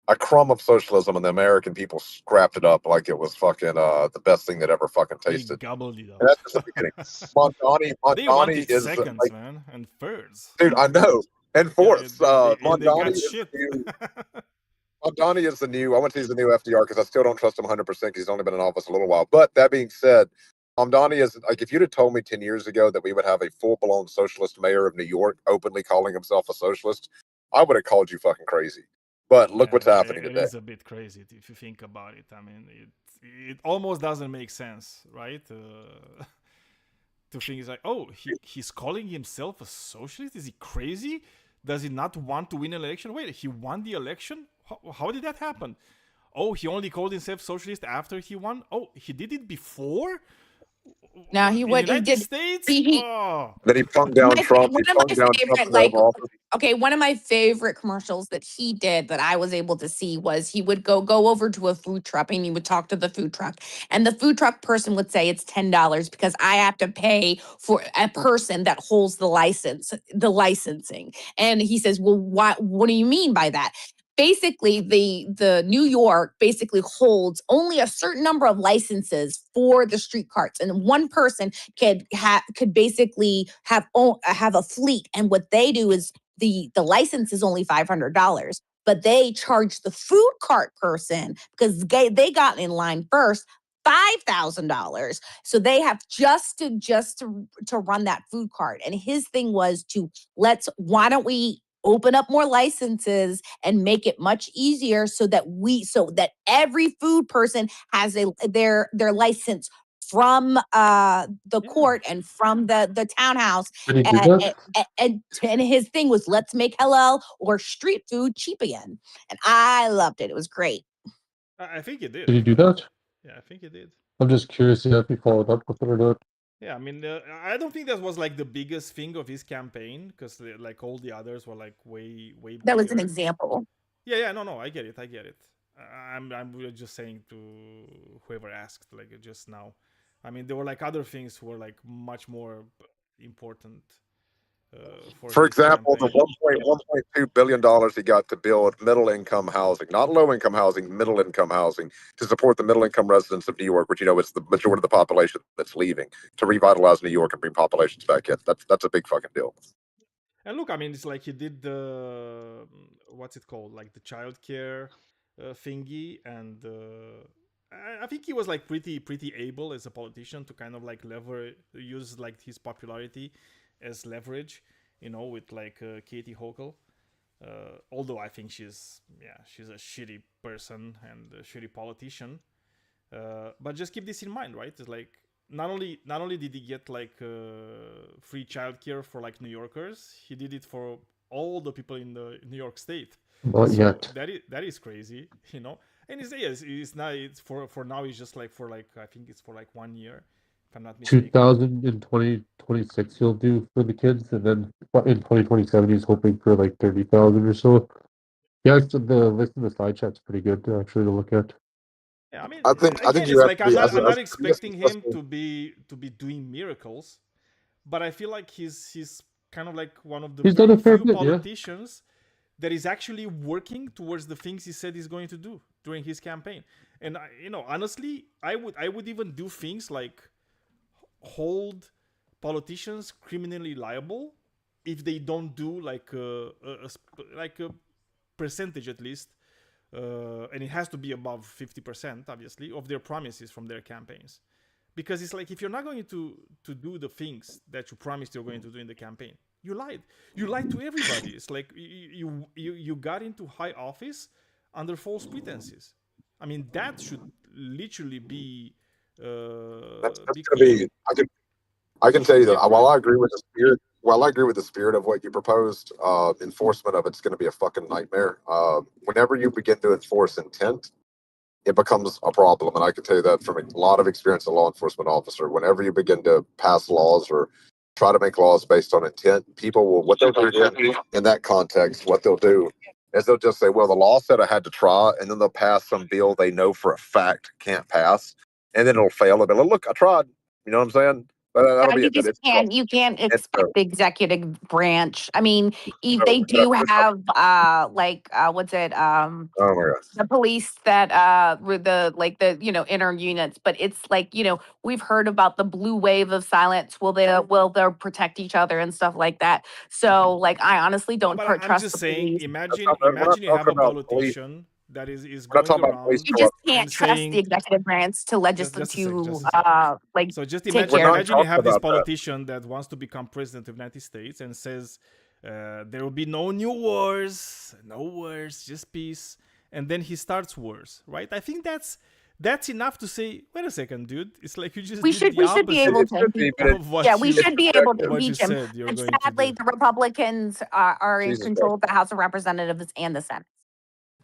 a crumb of socialism, and the American people scrapped it up like it was fucking the best thing that ever fucking tasted. Gobbled it up. And that's just the beginning. Mondani is seconds, like, man, and thirds. Dude, I know. And fourths. Mondani is shit. Mondani is the new. I wouldn't say he's the new FDR because I still don't trust him 100% because he's only been in office a little while. But that being said, Mamdani is like, if you'd have told me 10 years ago that we would have a full-blown socialist mayor of New York openly calling himself a socialist, I would have called you fucking crazy. But look what's happening today. It is a bit crazy if you think about it. I mean, it almost doesn't make sense, right? To think it's like, oh, he's calling himself a socialist? Is he crazy? Does he not want to win an election? Wait, he won the election? How did that happen? Oh, he only called himself socialist after he won? Oh, he did it before? Now he what he did. States? Then he punked down Trump. One of my favorite commercials that he did that I was able to see was he would go over to a food truck and he would talk to the food truck, and the food truck person would say it's $10 because I have to pay for a person that holds the licensing. And he says, well, what do you mean by that? Basically, the New York basically holds only a certain number of licenses for the street carts, and one person could basically have a fleet. And what they do is the license is only $500, but they charge the food cart person because they got in line first $5,000. So they have just to run that food cart. And his thing was why don't we open up more licenses and make it much easier so that every food person has their license from the court and from the townhouse. Did he do that? And his thing was, let's make halal or street food cheap again. And I loved it. It was great. I think he did. Did he do that? Yeah, I think he did. I'm just curious if he followed up with it or not. Yeah, I mean, I don't think that was like the biggest thing of his campaign, because like all the others were like way bigger. That was an example. Yeah, no, I get it. I'm just saying to whoever asked, like just now. I mean, there were like other things who were like much more important. For example, the $1.2 billion he got to build middle-income housing, not low-income housing, middle-income housing, to support the middle-income residents of New York, which is the majority of the population that's leaving, to revitalize New York and bring populations back in. That's a big fucking deal. And look, I mean, it's like he did the what's it called, like the childcare thingy, and I think he was like pretty able as a politician to kind of like use like his popularity as leverage, with like Katie Hochul. Although I think she's a shitty person and a shitty politician. But just keep this in mind, right? It's like not only did he get like free childcare for like New Yorkers, he did it for all the people in the New York State. Not yet. That is crazy, And it's now for now it's just like for like I think it's for like 1 year. I'm not mistaken. 2026 he'll do for the kids, and then in 2027 he's hoping for like 30,000 or so. Yeah, the list in the slide chat's pretty good actually to look at. Yeah, I mean, I think it's like I'm not expecting him to be doing miracles, but I feel like he's kind of like one of the few politicians that is actually working towards the things he said he's going to do during his campaign. And honestly, I would even do things like hold politicians criminally liable if they don't do like a percentage at least, and it has to be above 50%, obviously, of their promises from their campaigns. Because it's like, if you're not going to do the things that you promised you're going to do in the campaign, you lied to everybody. It's like you got into high office under false pretenses. I mean, that should literally be that's gonna be. I can tell you that while I agree with the spirit of what you proposed, enforcement of it's going to be a fucking nightmare. Whenever you begin to enforce intent, it becomes a problem, and I can tell you that from a lot of experience as a law enforcement officer. Whenever you begin to pass laws or try to make laws based on intent, people will, what they'll do in that context, what they'll do is they'll just say, well, the law said I had to try, and then they'll pass some bill they know for a fact can't pass, and then it'll fail. They'll be like, look, I tried. You know what I'm saying? You can't expect the executive branch. I mean, if they do have the police that with the inner units, but it's like, we've heard about the blue wave of silence. Will they protect each other and stuff like that? So like, I honestly don't trust. I'm just saying, imagine you have a politician that is going around. You just can't trust the executive branch to legislate So just imagine you have this politician that wants to become president of the United States and says there will be no new wars, just peace, and then he starts wars, right? I think that's enough to say, wait a second, dude. It's like you just we should be able to impeach him. And sadly, the Republicans are in control of the House of Representatives and the Senate.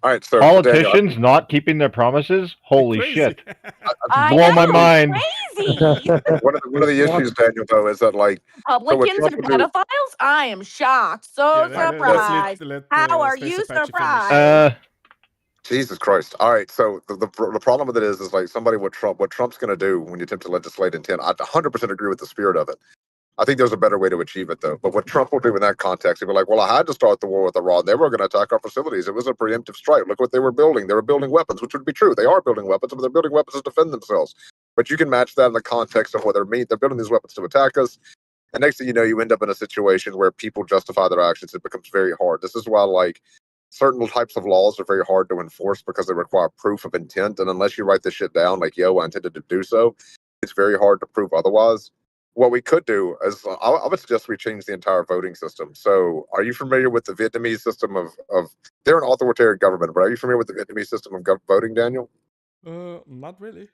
All right, so politicians not keeping their promises. Holy shit! Blow my mind. Crazy. One of the issues, Daniel, though, is that like Republicans are pedophiles. I am shocked. Surprised. How are you surprised? Jesus Christ! All right, so the problem with it is like somebody what Trump's going to do when you attempt to legislate intent. I 100% agree with the spirit of it. I think there's a better way to achieve it, though. But what Trump will do in that context, he'll be like, well, I had to start the war with Iran. They were going to attack our facilities. It was a preemptive strike. Look what they were building. They were building weapons, which would be true. They are building weapons, but they're building weapons to defend themselves. But you can match that in the context of what they're building these weapons to attack us. And next thing you know, you end up in a situation where people justify their actions. It becomes very hard. This is why, like, certain types of laws are very hard to enforce because they require proof of intent. And unless you write this shit down, like, yo, I intended to do so, it's very hard to prove otherwise. what we could do is I would suggest we change the entire voting system. So, are you familiar with the Vietnamese system of they're an authoritarian government, but are you familiar with the Vietnamese system of voting, Daniel? Not really.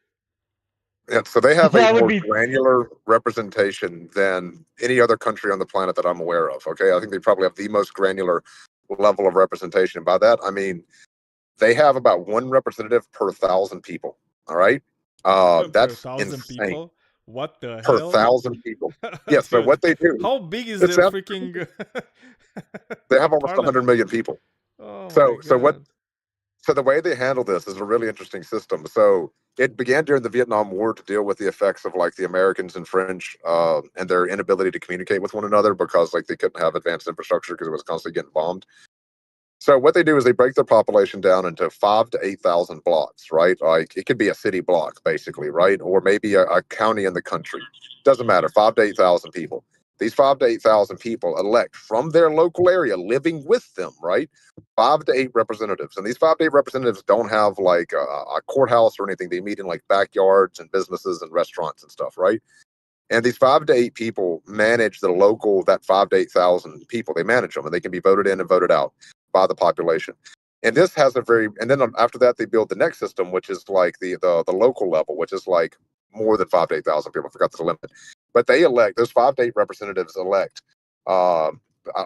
Yeah, so they have a That would more be granular representation than any other country on the planet that I'm aware of. Okay, I think they probably have the most granular level of representation. By that, I mean they have about one representative per 1,000 people. All right, Per that's 1,000 insane. people? What the Per hell? 1,000 people. Yeah. So Dude, what they do? how big is It's their that freaking they have almost 100 parliament? million people. Oh my So what? god. So the way they handle this is a really interesting system. So it began during the Vietnam War to deal with the effects of like the Americans and French and their inability to communicate with one another because like they couldn't have advanced infrastructure because it was constantly getting bombed. So what they do is they break their population down into 5,000 to 8,000 blocks, right? Like it could be a city block, basically, right? Or maybe a county in the country. Doesn't matter. 5,000 to 8,000 people. These 5,000 to 8,000 people elect from their local area, living with them, right? 5 to 8 representatives, and these 5 to 8 representatives don't have like a courthouse or anything. They meet in like backyards and businesses and restaurants and stuff, right? And these 5 to 8 people manage the local, that 5 to 8,000 people. They manage them, and they can be voted in and voted out by the population. And this has a very, and then after that, they build the next system, which is like the local level, which is like more than 5 to 8,000 people. I forgot the limit, but they elect those 5 to 8 representatives elect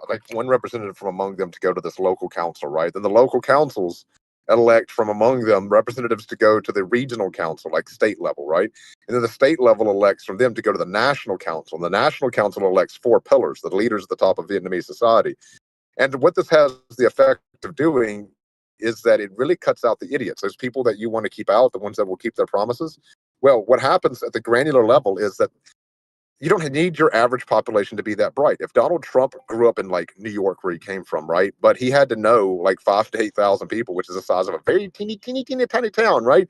like one representative from among them to go to this local council, right? Then the local councils elect from among them representatives to go to the regional council, like state level, right? And then the state level elects from them to go to the national council. And the national council elects 4 pillars, the leaders at the top of Vietnamese society. And what this has the effect of doing is that it really cuts out the idiots, those people that you want to keep out, the ones that will keep their promises. Well, what happens at the granular level is that you don't need your average population to be that bright. If Donald Trump grew up in like New York, where he came from, right? But he had to know like 5 to 8,000 people, which is the size of a very teeny tiny town, right?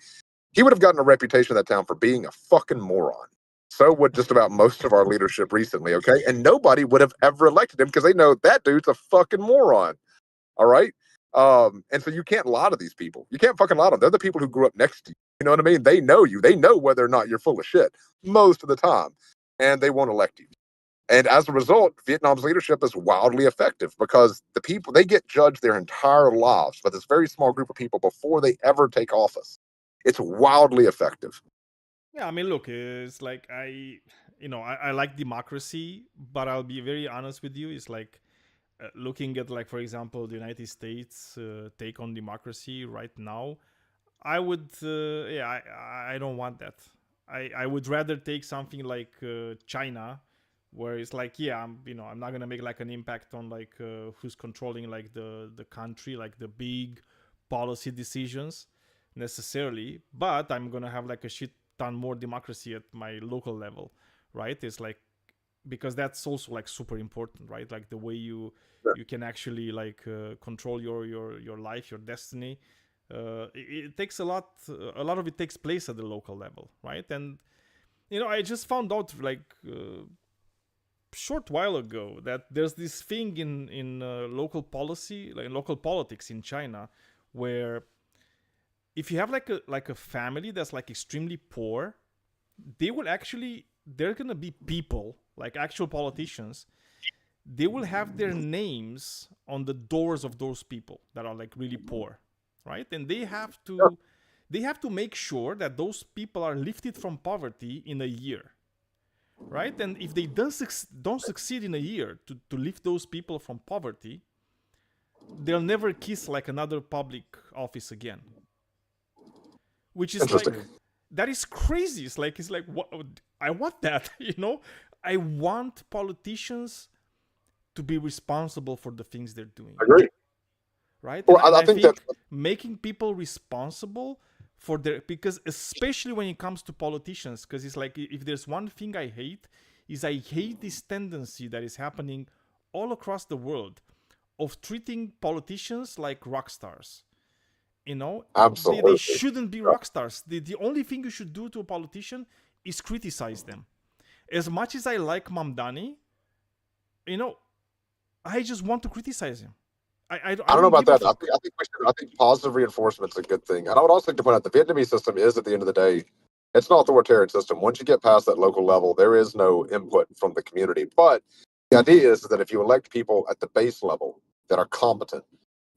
He would have gotten a reputation in that town for being a fucking moron. So would just about most of our leadership recently, okay? And nobody would have ever elected him because they know that dude's a fucking moron. All right. And so you can't lie to these people. You can't fucking lie to them. They're the people who grew up next to you. You know what I mean? They know you. They know whether or not you're full of shit most of the time. And they won't elect you. And as a result, Vietnam's leadership is wildly effective because the people, they get judged their entire lives by this very small group of people before they ever take office. It's wildly effective. Yeah, I mean, look, it's like I like democracy, but I'll be very honest with you. It's like looking at, like, for example, the United States take on democracy right now. I would, I don't want that. I would rather take something like China, where it's like, yeah, I'm not gonna make like an impact on like who's controlling like the country, like the big policy decisions necessarily, but I'm gonna have like a shit ton more democracy at my local level, right? It's like, because that's also like super important, right? Like the way you can actually like control your life, your destiny. It takes a lot of it takes place at the local level, right? And I just found out like short while ago that there's this thing in local policy, like local politics in China, where if you have like a family that's like extremely poor, they're gonna be people, like actual politicians, they will have their names on the doors of those people that are like really poor, right? And they have to make sure that those people are lifted from poverty in a year, right? And if they don't succeed in a year to lift those people from poverty, they'll never kiss like another public office again. Which is like, that is crazy. It's like what I want that, I want politicians to be responsible for the things they're doing. I agree. Right? Well, and I think that making people responsible for because especially when it comes to politicians, because it's like, if there's one thing I hate this tendency that is happening all across the world of treating politicians like rock stars. Absolutely. They shouldn't be rock stars. The only thing you should do to a politician is criticize them. As much as I like Mamdani, I just want to criticize him. I don't know about that. I think positive reinforcement is a good thing. And I would also like to point out the Vietnamese system is, at the end of the day, It's an authoritarian system. Once you get past that local level, there is no input from the community. But the idea is that if you elect people at the base level that are competent,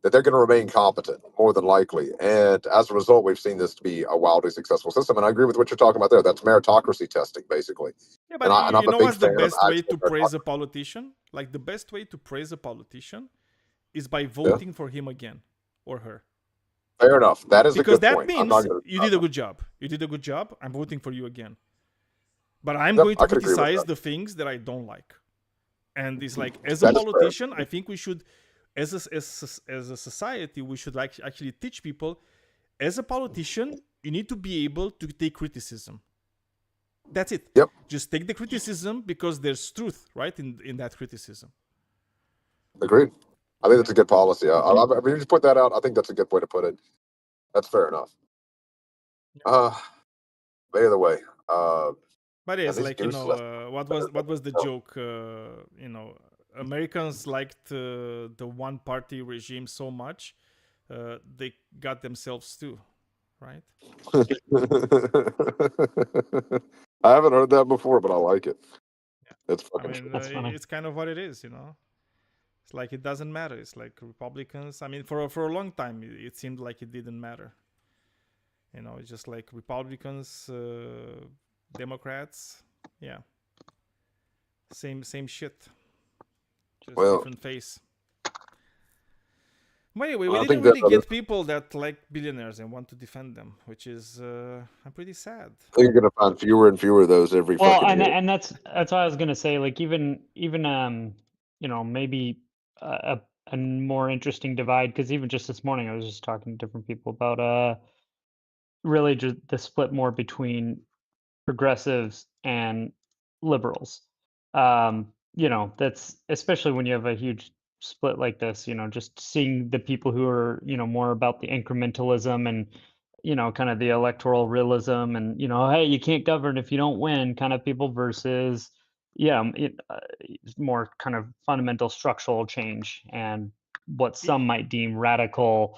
that they're going to remain competent more than likely. And as a result, we've seen this to be a wildly successful system. And I agree with what you're talking about there. That's meritocracy testing, basically. Yeah, but you know what's the best way to praise a politician? Like, the best way to praise a politician is by voting for him again or her. Fair enough. That is because a good point. Because that means you did a good job. You did a good job. I'm voting for you again. But I'm going to criticize the things that I don't like. And it's like, as a politician, I think we should, as a society, we should actually teach people, as a politician, you need to be able to take criticism. That's it. Yep. Just take the criticism because there's truth, right, in that criticism. Agreed. I think that's a good policy. I mean, you just put that out. I think that's a good way to put it. That's fair enough. Either way. But it's like, what was the joke? Americans liked the one-party regime so much, they got themselves too, right? I haven't heard that before, but I like it. Yeah. It's fucking it's kind of what it is, It's like, it doesn't matter. It's like Republicans. I mean, for a long time, it seemed like it didn't matter. It's just like Republicans, Democrats, yeah, same shit, just different face. But anyway, we didn't really get people that like billionaires and want to defend them, which is pretty sad. I think you're gonna find fewer and fewer of those every fucking year. And that's what I was gonna say. Like, even maybe a more interesting divide, because even just this morning I was just talking to different people about really just the split more between progressives and liberals. That's especially when you have a huge split like this, just seeing the people who are, more about the incrementalism and, kind of the electoral realism and, hey, you can't govern if you don't win kind of people versus, more kind of fundamental structural change and what some might deem radical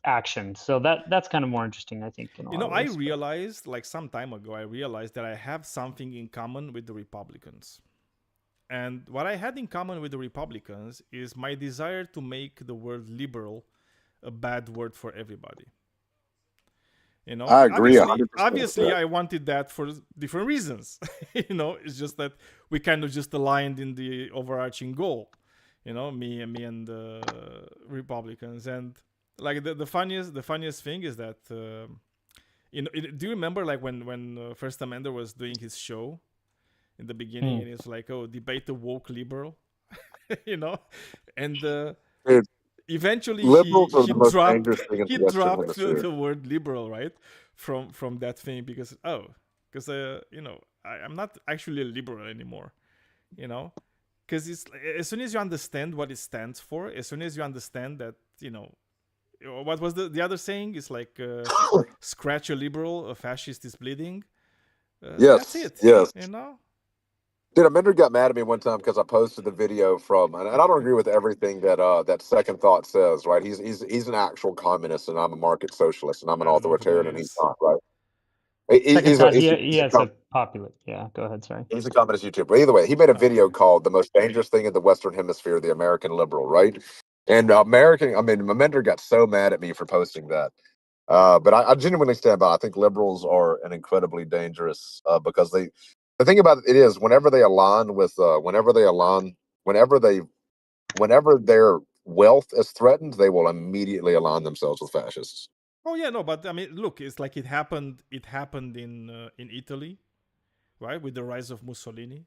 action. So that's kind of more interesting, I think. I realized, like, some time ago, that I have something in common with the Republicans. And what I had in common with the Republicans is my desire to make the word liberal a bad word for everybody. I agree. Obviously, I wanted that for different reasons. It's just that we kind of just aligned in the overarching goal. Me and the Republicans. And like the funniest thing is that do you remember, like, when First Amendment was doing his show in the beginning, and it's like, oh, debate the woke liberal, and eventually he dropped the word liberal, right, from that thing, because I'm not actually a liberal anymore, because it's, as soon as you understand what it stands for, as soon as you understand that, what was the other saying? It's like, scratch a liberal, a fascist is bleeding. Yes, that's it. Yes. Dude, Amender got mad at me one time because I posted the video from, and I don't agree with everything that Second Thought says, right? He's an actual communist, and I'm a market socialist, and I'm an authoritarian, and he's not, right? He has a popular. Yeah, go ahead. Sorry. He's a communist YouTuber. But either way, he made a video called "The Most Dangerous Thing in the Western Hemisphere: The American Liberal," right? And Amender got so mad at me for posting that. But I genuinely stand by. I think liberals are an incredibly dangerous because the thing about it is whenever they align with whenever their wealth is threatened, they will immediately align themselves with fascists. Oh yeah, no, but I mean, look, it's like it happened in Italy, right, with the rise of Mussolini.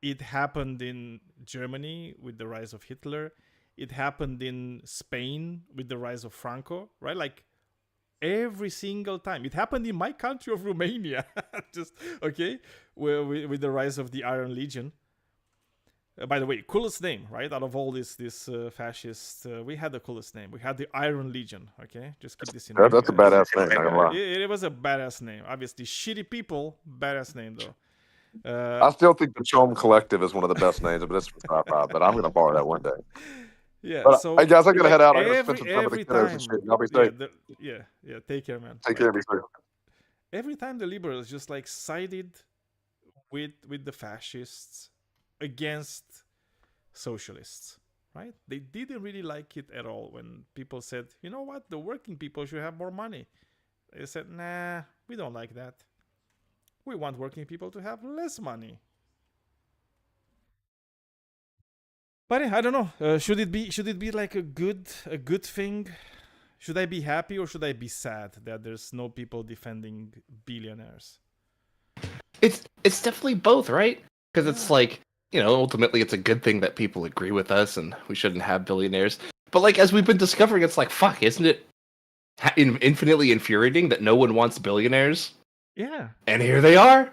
It happened in Germany with the rise of Hitler. It happened in Spain with the rise of Franco, right? Like, every single time. It happened in my country of Romania, just okay, with the rise of the Iron Legion. By the way, coolest name, right? Out of all this fascists, we had the coolest name. We had the Iron Legion. Okay, just keep this in mind. That's a badass name. Not gonna lie. It was a badass name. Obviously, shitty people. Badass name though. I still think the Chom Collective is one of the best names, but it's but I'm gonna borrow that one day. Yeah. But, so hey guys, I gotta head out. I gotta spend some time with the kiddos and shit. Y'all be safe. Yeah. Take care, man. Take care, be safe. every time the liberals just like sided with the fascists against socialists, right? They didn't really like it at all when people said, you know what, the working people should have more money. They said, nah, we don't like that. We want working people to have less money. But I don't know. Should it be like a good thing? Should I be happy or should I be sad that there's no people defending billionaires? It's definitely both, right? Because it's like, ultimately it's a good thing that people agree with us and we shouldn't have billionaires. But like, as we've been discovering, it's like, fuck, isn't it infinitely infuriating that no one wants billionaires? Yeah. And here they are.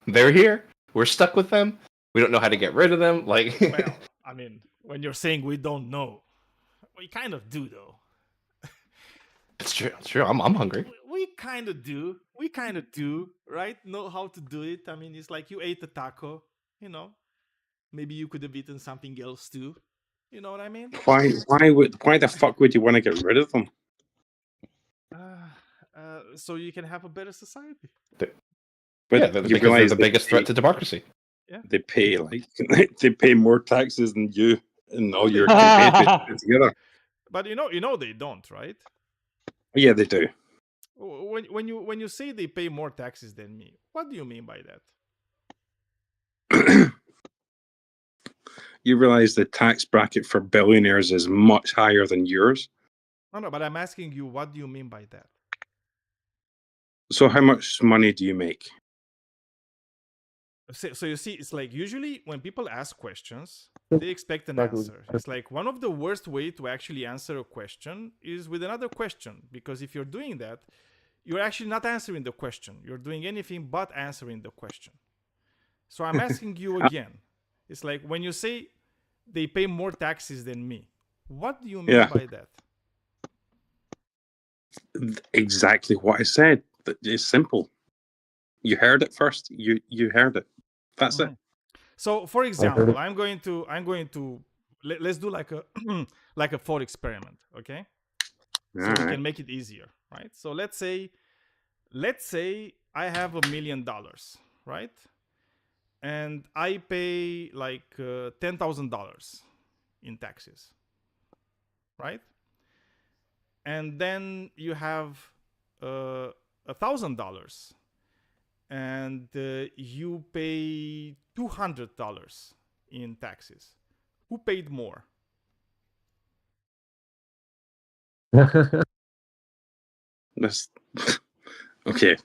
They're here. We're stuck with them. We don't know how to get rid of them. Like, well, I mean, when you're saying we don't know, we kind of do, though. It's true. It's true. I'm hungry. We kind of do. We kind of do, right? Know how to do it. I mean, it's like you ate a taco, Maybe you could have eaten something else too. You know what I mean? Why the fuck would you want to get rid of them? So you can have a better society. But because they're the biggest threat to democracy. Yeah. They pay they pay more taxes than you and all your compatriots together. But they don't, right? Yeah, they do. When you say they pay more taxes than me, what do you mean by that? You realize the tax bracket for billionaires is much higher than yours? No, but I'm asking you, what do you mean by that? So how much money do you make? So you see, it's like usually when people ask questions, they expect an answer. It's like one of the worst way to actually answer a question is with another question. Because if you're doing that, you're actually not answering the question. You're doing anything but answering the question. So I'm asking you again. It's like when you say they pay more taxes than me, what do you mean by that? Exactly what I said. It's simple. You heard it first. You heard it. That's it. So, for example, I'm going to let's do like a like a thought experiment, okay? So we can make it easier, right? So let's say I have $1 million, right? And I pay like $10,000 in taxes, right? And then you have $1,000, and you pay $200 in taxes. Who paid more? That's okay.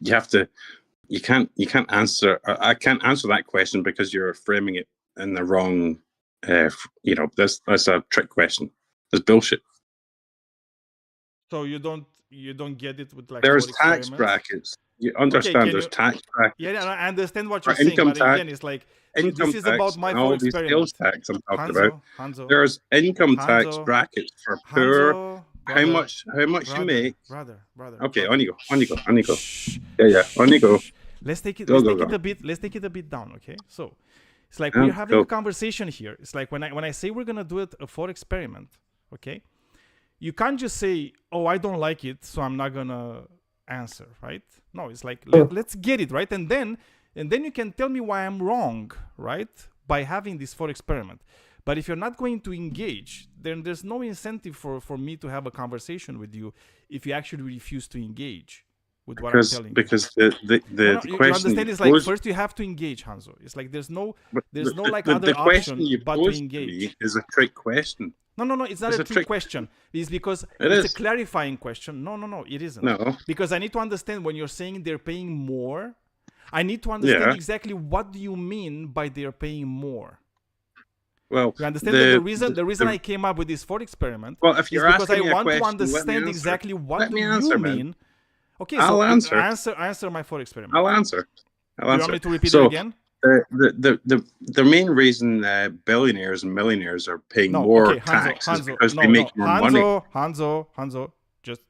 You can't answer. I can't answer that question because you're framing it in the wrong. That's a trick question. That's bullshit. So you don't get it with like there's tax brackets. You understand? There's tax brackets. Yeah, I understand what you're saying, but again, it's like this is about my thought experiment. Tax I'm talking about. There's income tax brackets for poor. How much brother, you make? Brother. Okay, on you go. Yeah, on you go. Let's take it a bit down, okay? So it's like we're having a conversation here. It's like when I say we're gonna do a thought experiment, okay? You can't just say, "Oh, I don't like it, so I'm not gonna answer," right? No, it's like let's get it right, and then you can tell me why I'm wrong, right? By having this thought experiment. But if you're not going to engage, then there's no incentive for me to have a conversation with you if you actually refuse to engage with what I'm telling you. Because the question you understand is like first you have to engage, Hanzo. It's like there's no other option but to engage. Is a trick question. No, it's not a trick question. It's because it's a clarifying question. No, it isn't. No. Because I need to understand when you're saying they're paying more, I need to understand exactly what do you mean by they're paying more. Well, you understand that the reason I came up with this thought experiment if you're is because I asking want question, to understand exactly what do you mean. Okay, I'll answer. Answer my thought experiment. I'll answer. Do you want me to repeat it again? The main reason billionaires and millionaires are paying more taxes because they make more money. Hanzo,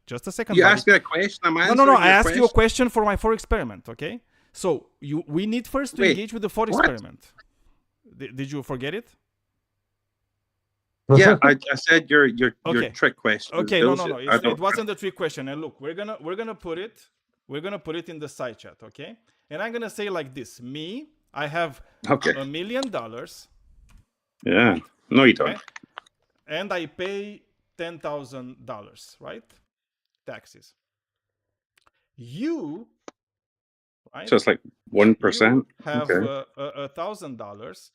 just a second. You asked me a question. I'm answering. No. I asked you a question for my thought experiment. Okay, so we need first to engage with the thought experiment. Did you forget it? Yeah, I said your trick question. Okay, no. It wasn't the trick question. And look, we're gonna put it We're going to put it in the side chat, okay? And I'm going to say like this. Me, I have $1 million. Yeah. Right? No, you don't. Okay? And I pay $10,000, right? Taxes. You, right? So it's like 1%. You have Okay. $1,000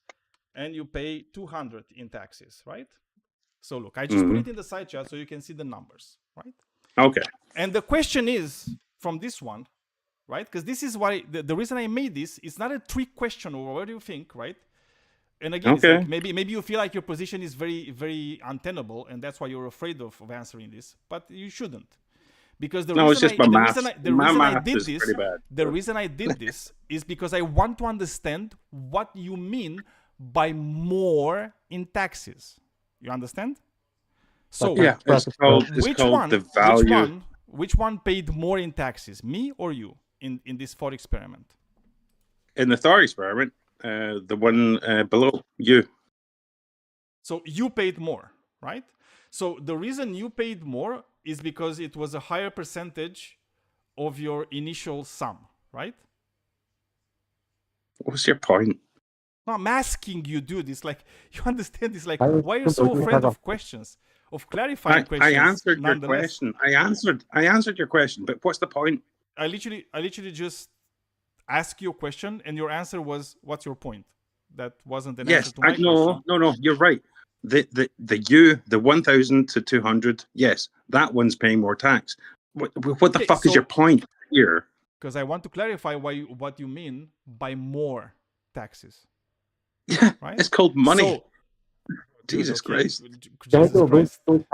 and you pay 200 in taxes, right? So look, I just put it in the side chat so you can see the numbers, right? Okay. And the question is from this one, right? Because this is why the reason I made this is not a trick question or what do you think, right? And again, it's like maybe you feel like your position is very, very untenable and that's why you're afraid of answering this, but you shouldn't. Because the reason I did this is because I want to understand what you mean by more in taxes. You understand? So it's called the value. Which one paid more in taxes, me or you, in this thought experiment? In the thought experiment, the one below you. So you paid more, right? So the reason you paid more is because it was a higher percentage of your initial sum, right? What's your point? No, I'm asking you, dude. It's like, you understand? It's like, why are you so afraid of questions, of clarifying questions? I answered your question. I answered your question, but what's the point? I literally just asked you a question, and your answer was, "What's your point?" That wasn't an answer to my question. No, you're right. The 1,000 to 200, yes, that one's paying more tax. What the fuck is your point here? Because I want to clarify what you mean by more taxes. Yeah, right? It's called money. So, Jesus Christ. Jesus Christ. You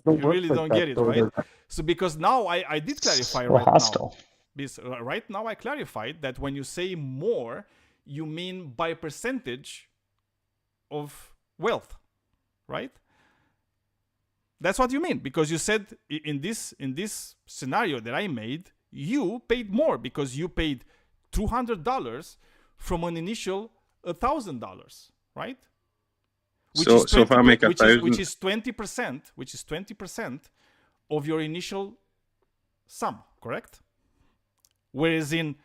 really don't get it, right? So because now I did clarify now. Because right now I clarified that when you say more, you mean by percentage of wealth, right? That's what you mean, because you said in this scenario that I made, you paid more because you paid $200 from an initial $1,000, right? So if I make $1,000, which is 20% of your initial sum, correct? Whereas in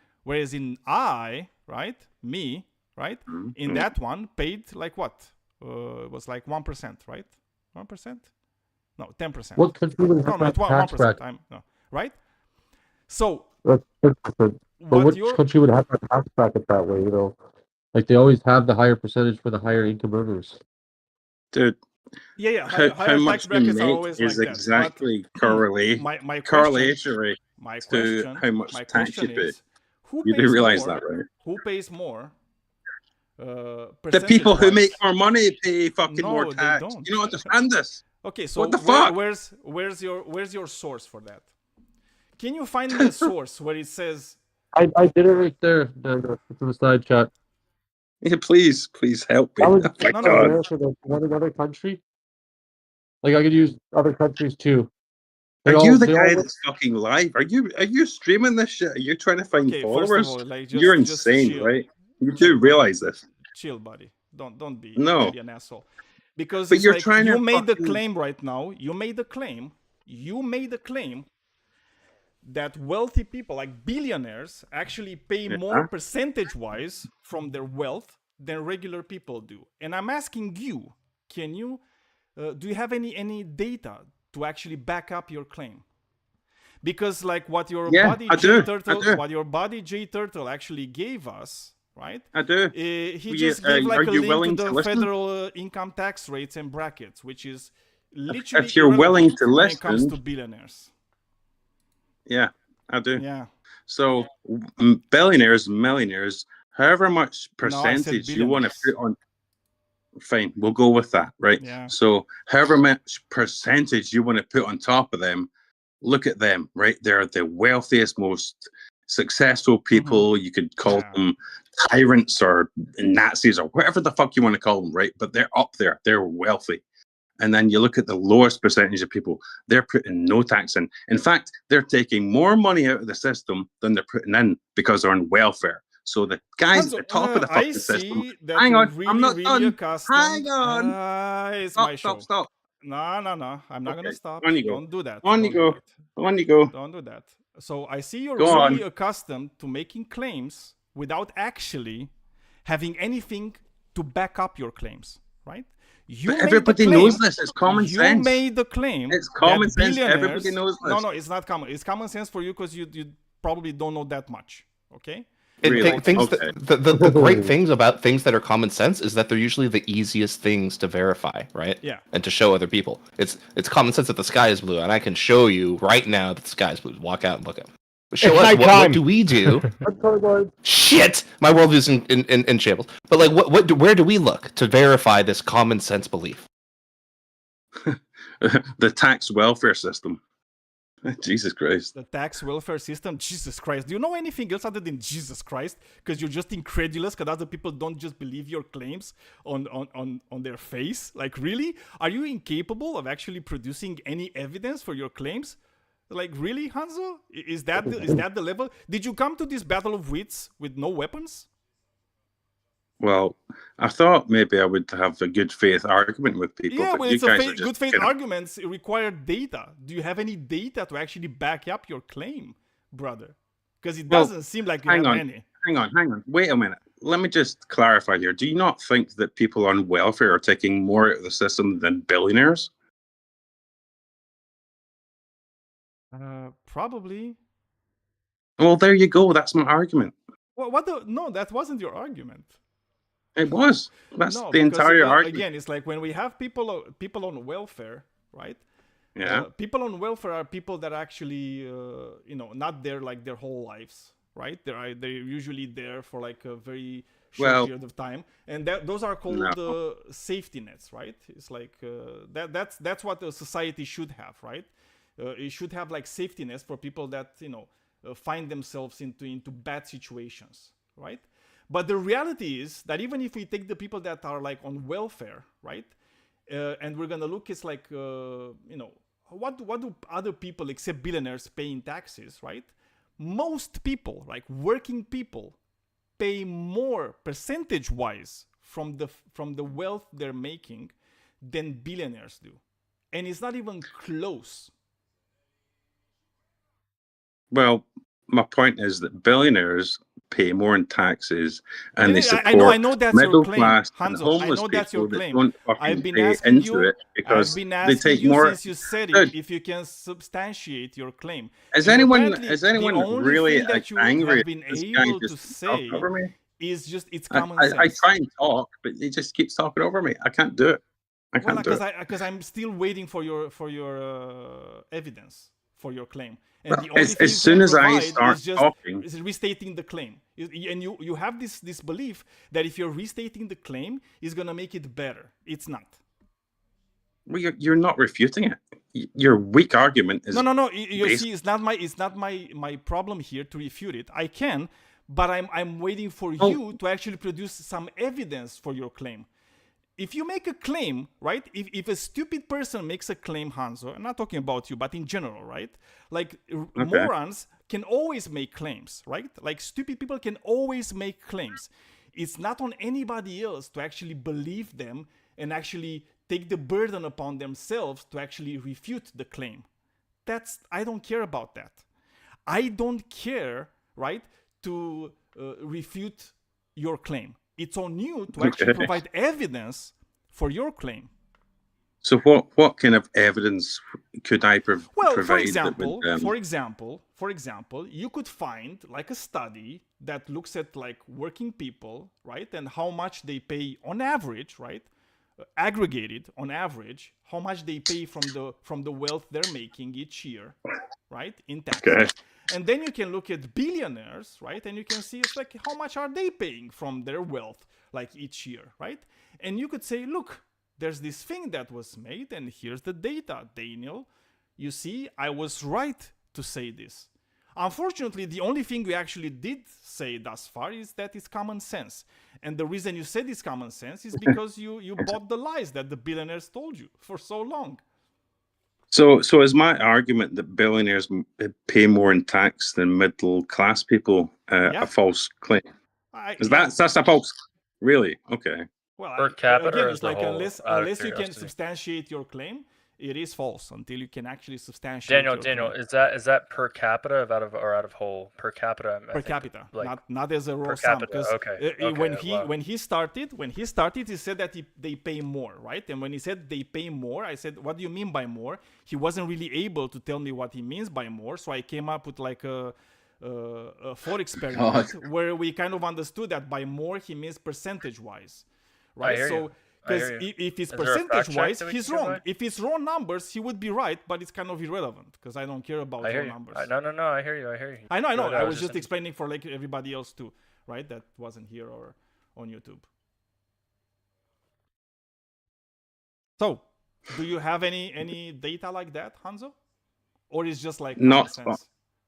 I, right, me, right, in that one paid like what? It was like 1%, right? 1%? No, 10%. What country would have that tax bracket? Right? So, that's 10%. But which country would have that tax bracket that way? You know, like they always have the higher percentage for the higher income earners. Dude. Yeah. How much tax brackets you are make always is like exactly that. correlatory to how much tax you pay. You do realize that, right? Who pays more? The people who make more money pay fucking more tax. They don't. You don't understand this. Okay, so what the fuck? Where's your source for that? Can you find me a source where it says? I did it right there. The side chat. Yeah, please help me. That was one another country. Like I could use other countries too. Are you the guy that's fucking live? Are you streaming this shit? Are you trying to find followers? First of all, you're insane, right? You do realize this. Chill, buddy. Don't be an asshole. Because but you're trying you made the claim right now. You made the claim that wealthy people, like billionaires, actually pay more percentage-wise from their wealth than regular people do. And I'm asking you, can you, do you have any data to actually back up your claim? Because like what your body J Turtle actually gave us, right? I do. He just gave like a link to the federal income tax rates and brackets, which is literally if you're willing to listen when it comes to billionaires. Yeah, I do. Yeah. So billionaires, millionaires, however much percentage you want to put on, fine, we'll go with that, right? Yeah. So however much percentage you want to put on top of them, look at them, right? They're the wealthiest, most successful people. You could call them tyrants or Nazis or whatever the fuck you want to call them, right? But they're up there. They're wealthy. And then you look at the lowest percentage of people, they're putting no tax in. In fact, they're taking more money out of the system than they're putting in because they're on welfare. So the guys at the top of the fucking system. Hang on, I'm not done. Hang on. It's my show. Stop. No. I'm not gonna stop. On you go. Don't do that. On you go. Don't do that. So I see you're Go really on. accustomed to making claims without actually having anything to back up your claims, right? But everybody knows this. It's common sense. You made the claim. It's common sense. Billionaires, Everybody knows this. No, it's not common. It's common sense for you because you probably don't know that much. Okay. Really? The great things about things that are common sense is that they're usually the easiest things to verify, right? Yeah. And to show other people. It's common sense that the sky is blue, and I can show you right now that the sky is blue. Walk out and look at it. Show us what do we do? Shit, my world is in shambles. But like, where do we look to verify this common sense belief? The tax welfare system. Jesus Christ. The tax welfare system. Jesus Christ. Do you know anything else other than Jesus Christ? Because you're just incredulous because other people don't just believe your claims on their face. Like, really? Are you incapable of actually producing any evidence for your claims? Like, really, Hanzo? Is that the level? Did you come to this battle of wits with no weapons? Well, I thought maybe I would have a good faith argument with people. Yeah, but well, you it's guys good faith arguments require data. Do you have any data to actually back up your claim, brother? Because it doesn't seem like you have any. Hang on. Wait a minute. Let me just clarify here. Do you not think that people on welfare are taking more out of the system than billionaires? Probably. Well, there you go. That's my argument. Well, no, that wasn't your argument. It was. That's the entire argument. Again, it's like when we have people on welfare, right? Yeah. People on welfare are people that actually, not there like their whole lives, right? They're usually there for like a very short period of time, and those are called safety nets, right? It's like that's what a society should have, right? It should have like safety nets for people that find themselves into bad situations, right? But the reality is that even if we take the people that are like on welfare, right, and we're gonna look, it's like what do other people except billionaires pay in taxes, right? Most people, like working people, pay more percentage-wise from the wealth they're making than billionaires do, and it's not even close. Well, my point is that billionaires pay more in taxes, and they support I know that's middle your claim, class Hanzo. and homeless I know that's your people claim. that don't fucking I've been pay asking into you. it because I've been they asking take you more. since you said it, if you can substantiate your claim. Is And anyone apparently, really the only thing that you angry? have been able to say over me? is just it's common sense. I try and talk, but he just keeps talking over me. I can't do it. I can't do it. Because I'm still waiting for your evidence for your claim. And well, the only thing as soon as I start is just talking, is restating the claim. And you have this belief that if you're restating the claim, it's gonna make it better. It's not. Well, you're not refuting it. Your weak argument is no. You see, it's not my problem here to refute it. I can, but I'm waiting for you to actually produce some evidence for your claim. If you make a claim, right? If a stupid person makes a claim, Hanzo, I'm not talking about you, but in general, right? Like morons can always make claims, right? Like stupid people can always make claims. It's not on anybody else to actually believe them and actually take the burden upon themselves to actually refute the claim. I don't care about that. I don't care, right, to refute your claim. It's on you to actually provide evidence for your claim. So what kind of evidence could I provide? Well, for example, you could find like a study that looks at like working people, right, and how much they pay on average, right, aggregated on average, how much they pay from the wealth they're making each year, right, in taxes. Okay. And then you can look at billionaires, right? And you can see it's like how much are they paying from their wealth, like each year, right? And you could say, look, there's this thing that was made, and here's the data, Daniel. You see, I was right to say this. Unfortunately, the only thing we actually did say thus far is that it's common sense. And the reason you said it's common sense is because you bought the lies that the billionaires told you for so long. So is my argument that billionaires pay more in tax than middle class people a false claim? That's a false? Really? Okay. Well, per capita, again, or it's like unless you can substantiate your claim, it is false until you can actually substantiate. Daniel, is that per capita or out of whole? Per capita. Per capita, not as a raw sum. Because when he started, he said that they pay more, right? And when he said they pay more, I said, what do you mean by more? He wasn't really able to tell me what he means by more, so I came up with like a thought experiment where we kind of understood that by more he means percentage-wise, right? So. Because if it's percentage-wise, he's wrong. If it's raw numbers, he would be right, but it's kind of irrelevant because I don't care about raw numbers. No, I hear you. I know. I was just explaining for like everybody else too, right? That wasn't here or on YouTube. So, do you have any data like that, Hanzo? Or is just like nonsense?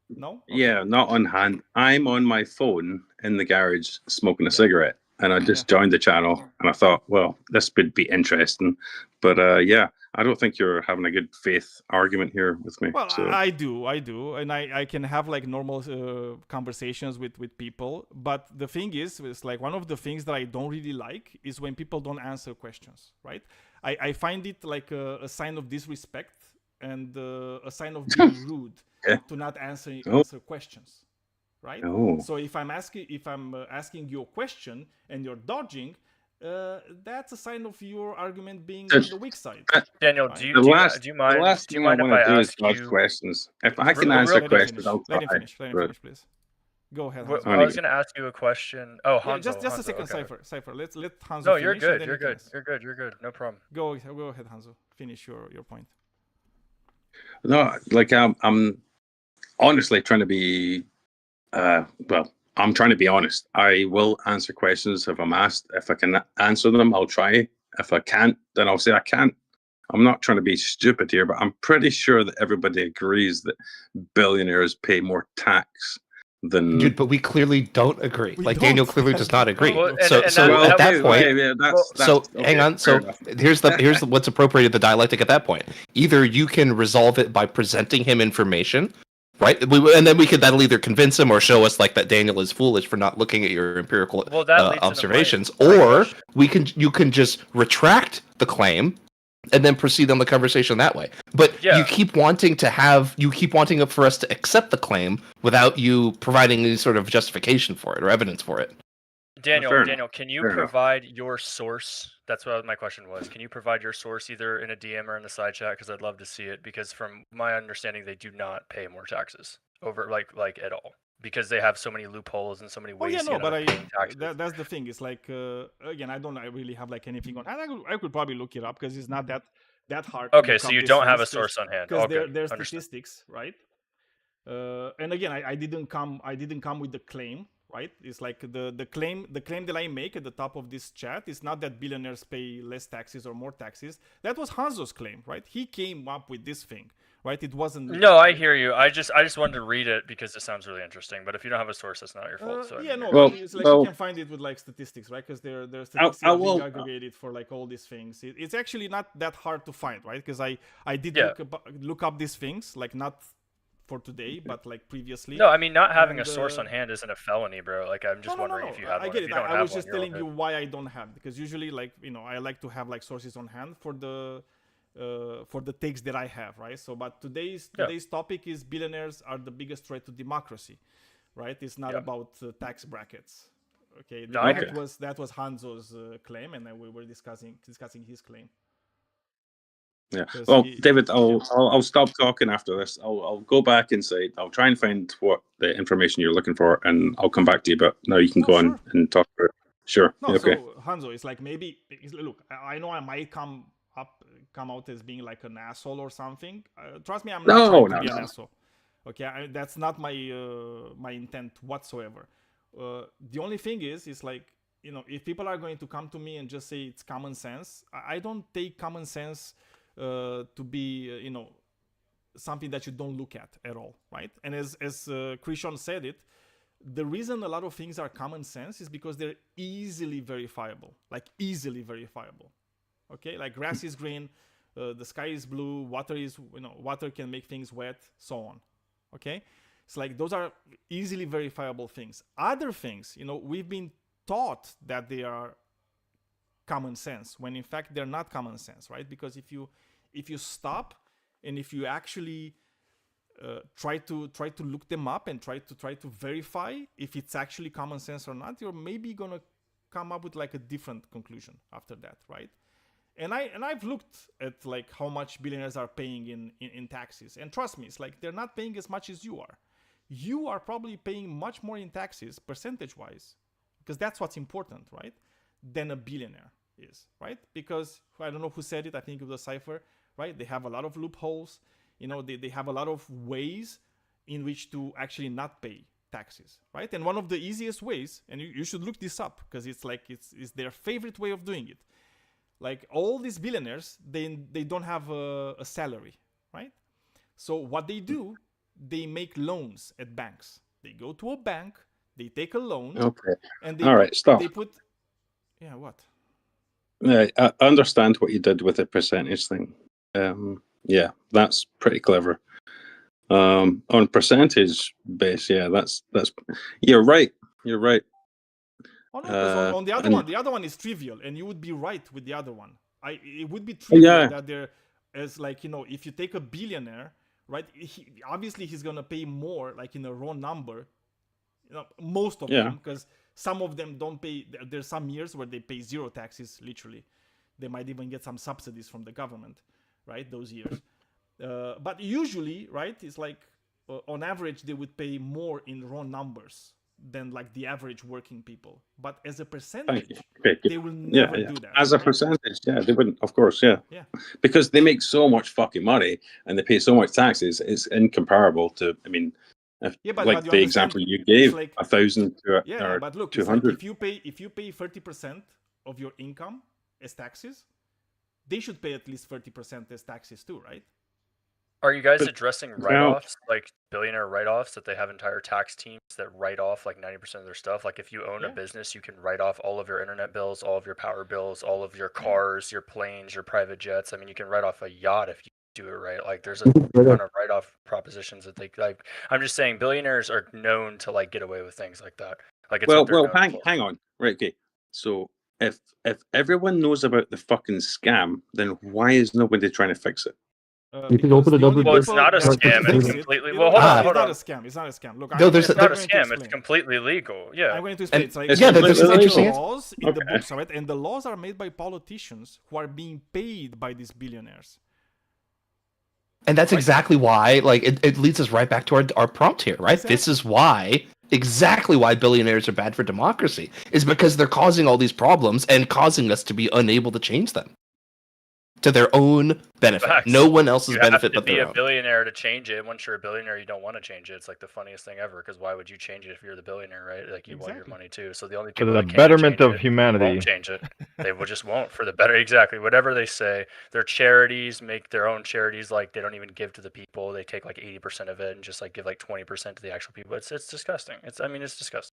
No? Okay. Yeah, not on hand. I'm on my phone in the garage smoking a cigarette. And I just joined the channel, and I thought, well, this would be interesting. But I don't think you're having a good faith argument here with me. Well, so. I do, and I can have like normal conversations with people. But the thing is, it's like one of the things that I don't really like is when people don't answer questions, right? I find it like a sign of disrespect and a sign of being rude to not answer questions. Right. Oh. So if I'm asking you a question and you're dodging, that's a sign of your argument being on the weak side. Daniel, right? do you mind? Last do you mind if I ask you questions? If I can answer questions, I'll try. Let him finish, please. Go ahead. Hanzo. I was going to ask you a question. Oh, Hanzo. Just Hanzo, a second, okay. Cypher. Let Hanzo. No, finish. You're good. You're good. No problem. Go ahead, Hanzo. Finish your point. No, like I'm honestly trying to be. I'm trying to be honest. I will answer questions if I'm asked. If I can answer them, I'll try. If I can't, then I'll say I can't. I'm not trying to be stupid here, but I'm pretty sure that everybody agrees that billionaires pay more tax than. Dude, but we clearly don't agree. Daniel clearly does not agree. At that point, hang on. So here's what's appropriate the dialectic at that point. Either you can resolve it by presenting him information. Right, and then that'll either convince him or show us like that Daniel is foolish for not looking at your empirical observations, or you can just retract the claim and then proceed on the conversation that way. But you keep wanting for us to accept the claim without you providing any sort of justification for it or evidence for it. Daniel, can you provide your source? That's what my question was. Can you provide your source either in a DM or in the side chat? Because I'd love to see it. Because from my understanding, they do not pay more taxes over like at all. Because they have so many loopholes and so many ways to get out of paying taxes. That's the thing. It's like again, I don't really have like anything on. I could probably look it up because it's not that hard. Okay, so you don't have a source on hand. Because there's statistics, right? And again, I didn't come with the claim. Right, it's like the claim that I make at the top of this chat is not that billionaires pay less taxes or more taxes. That was Hanzo's claim, right? He came up with this thing, right? It wasn't. No, I hear you. I just wanted to read it because it sounds really interesting. But if you don't have a source, that's not your fault. It's like you can find it with like statistics, right? Because there's statistics being aggregated for like all these things. It's actually not that hard to find, right? Because I did look up these things, like not for today, but like previously. No, I mean not having a source on hand isn't a felony, bro. Like I'm just wondering if you have one. I get it. I was just telling you why I don't have, because usually like I like to have like sources on hand for the takes that I have, right? So, but today's topic is billionaires are the biggest threat to democracy, right? It's not about tax brackets. Okay, that was Hanzo's claim, and then we were discussing his claim. Yeah. Well, David, I'll stop talking after this. I'll go back inside. I'll try and find what the information you're looking for, and I'll come back to you. But now you can go on and talk about it. Sure. No, okay. So Hanzo, it's like look, I know I might come out as being like an asshole or something. Trust me, I'm not trying to be an asshole. Okay, that's not my my intent whatsoever. The only thing is like if people are going to come to me and just say it's common sense, I don't take common sense to be something that you don't look at all, right? And as Christian said it, the reason a lot of things are common sense is because they're easily verifiable. Okay, like grass is green, the sky is blue, water can make things wet, so on. Okay, it's like those are easily verifiable things. Other things, we've been taught that they are common sense when in fact they're not common sense, right? Because if you if you stop and if you actually try to look them up and try to verify if it's actually common sense or not, you're maybe gonna come up with like a different conclusion after that, right? And I've looked at like how much billionaires are paying in taxes, and trust me, it's like they're not paying as much as you are. You are probably paying much more in taxes percentage wise, because that's what's important, right? Than a billionaire is, right? Because I don't know who said it, I think it was Cypher, right? They have a lot of loopholes. You know, they have a lot of ways in which to actually not pay taxes, right? And one of the easiest ways, and you should look this up because it's like it's their favorite way of doing it. Like all these billionaires, they don't have a salary, right? So what they do, they make loans at banks. They go to a bank, they take a loan, Okay. and All right, stop. They put, yeah, what? I understand what you did with the percentage thing. Yeah, that's pretty clever. On percentage base, yeah, that's you're right. You're right. Oh no, because on the other one is trivial, and you would be right with the other one. It would be trivial that there, as like, you know, if you take a billionaire, right? Obviously he's gonna pay more, like in a raw number. You know, most of them, because some of them don't pay. There's some years where they pay zero taxes, literally. They might even get some subsidies from the government, right? Those years. But usually, right, it's like on average they would pay more in raw numbers than like the average working people. But as a percentage, they will never do that. As a percentage, they wouldn't, of course, yeah. Because they make so much fucking money and they pay so much taxes, it's incomparable to, I mean, like the example you gave, like, 1,000 to but look, 200. It's like if you pay 30% of your income as taxes, they should pay at least 30% as taxes too, right? Are you guys addressing write-offs, like billionaire write-offs, that they have entire tax teams that write off like 90% of their stuff? Like if you own a business, you can write off all of your internet bills, all of your power bills, all of your cars, your planes, your private jets. I mean, you can write off a yacht if you do it right. Like there's a ton of write-off propositions that they like. I'm just saying billionaires are known to like get away with things like that. Like it's hang on. Right, okay. So if everyone knows about the fucking scam, then why is nobody trying to fix it? You can open a number. Well, it's not a scam. It's completely. Well, hold on. It's not a scam. It's not a scam. Look, it's not a scam. It's completely legal. Yeah. I'm going to explain. It's like there's laws in the books, right? And the laws are made by politicians who are being paid by these billionaires. And that's exactly why, like, it leads us right back to our prompt here, right? Exactly. This is exactly why billionaires are bad for democracy, is because they're causing all these problems and causing us to be unable to change them to their own benefit. Facts. No one else's benefit but their own. You have to be a billionaire to change it. Once you're a billionaire, you don't want to change it. It's like the funniest thing ever, because why would you change it if you're the billionaire, right? Like you want your money too. So the only people for the betterment of humanity won't change it. They just won't for the better. Exactly. Whatever they say. Their charities make their own charities. Like they don't even give to the people. They take like 80% of it and just like give like 20% to the actual people. It's disgusting. It's disgusting.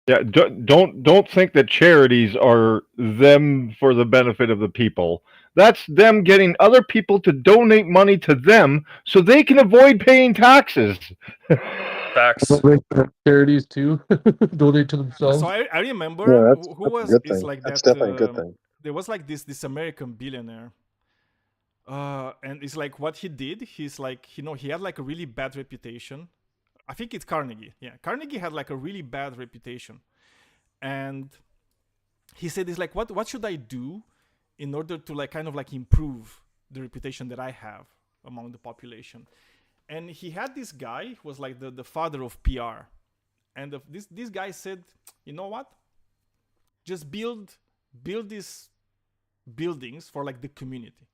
Yeah, don't think that charities are them for the benefit of the people. That's them getting other people to donate money to them so they can avoid paying taxes. Facts. Charities too. Donate to themselves. So I remember who was it's like that's that. Definitely a good thing. There was like this American billionaire. And it's like what he did. He's like, he had like a really bad reputation. I think it's Carnegie. Yeah, Carnegie had like a really bad reputation, and he said, "It's like what should I do in order to like kind of like improve the reputation that I have among the population?" And he had this guy who was like the father of PR, and this guy said, "You know what? Just build these buildings for like the community,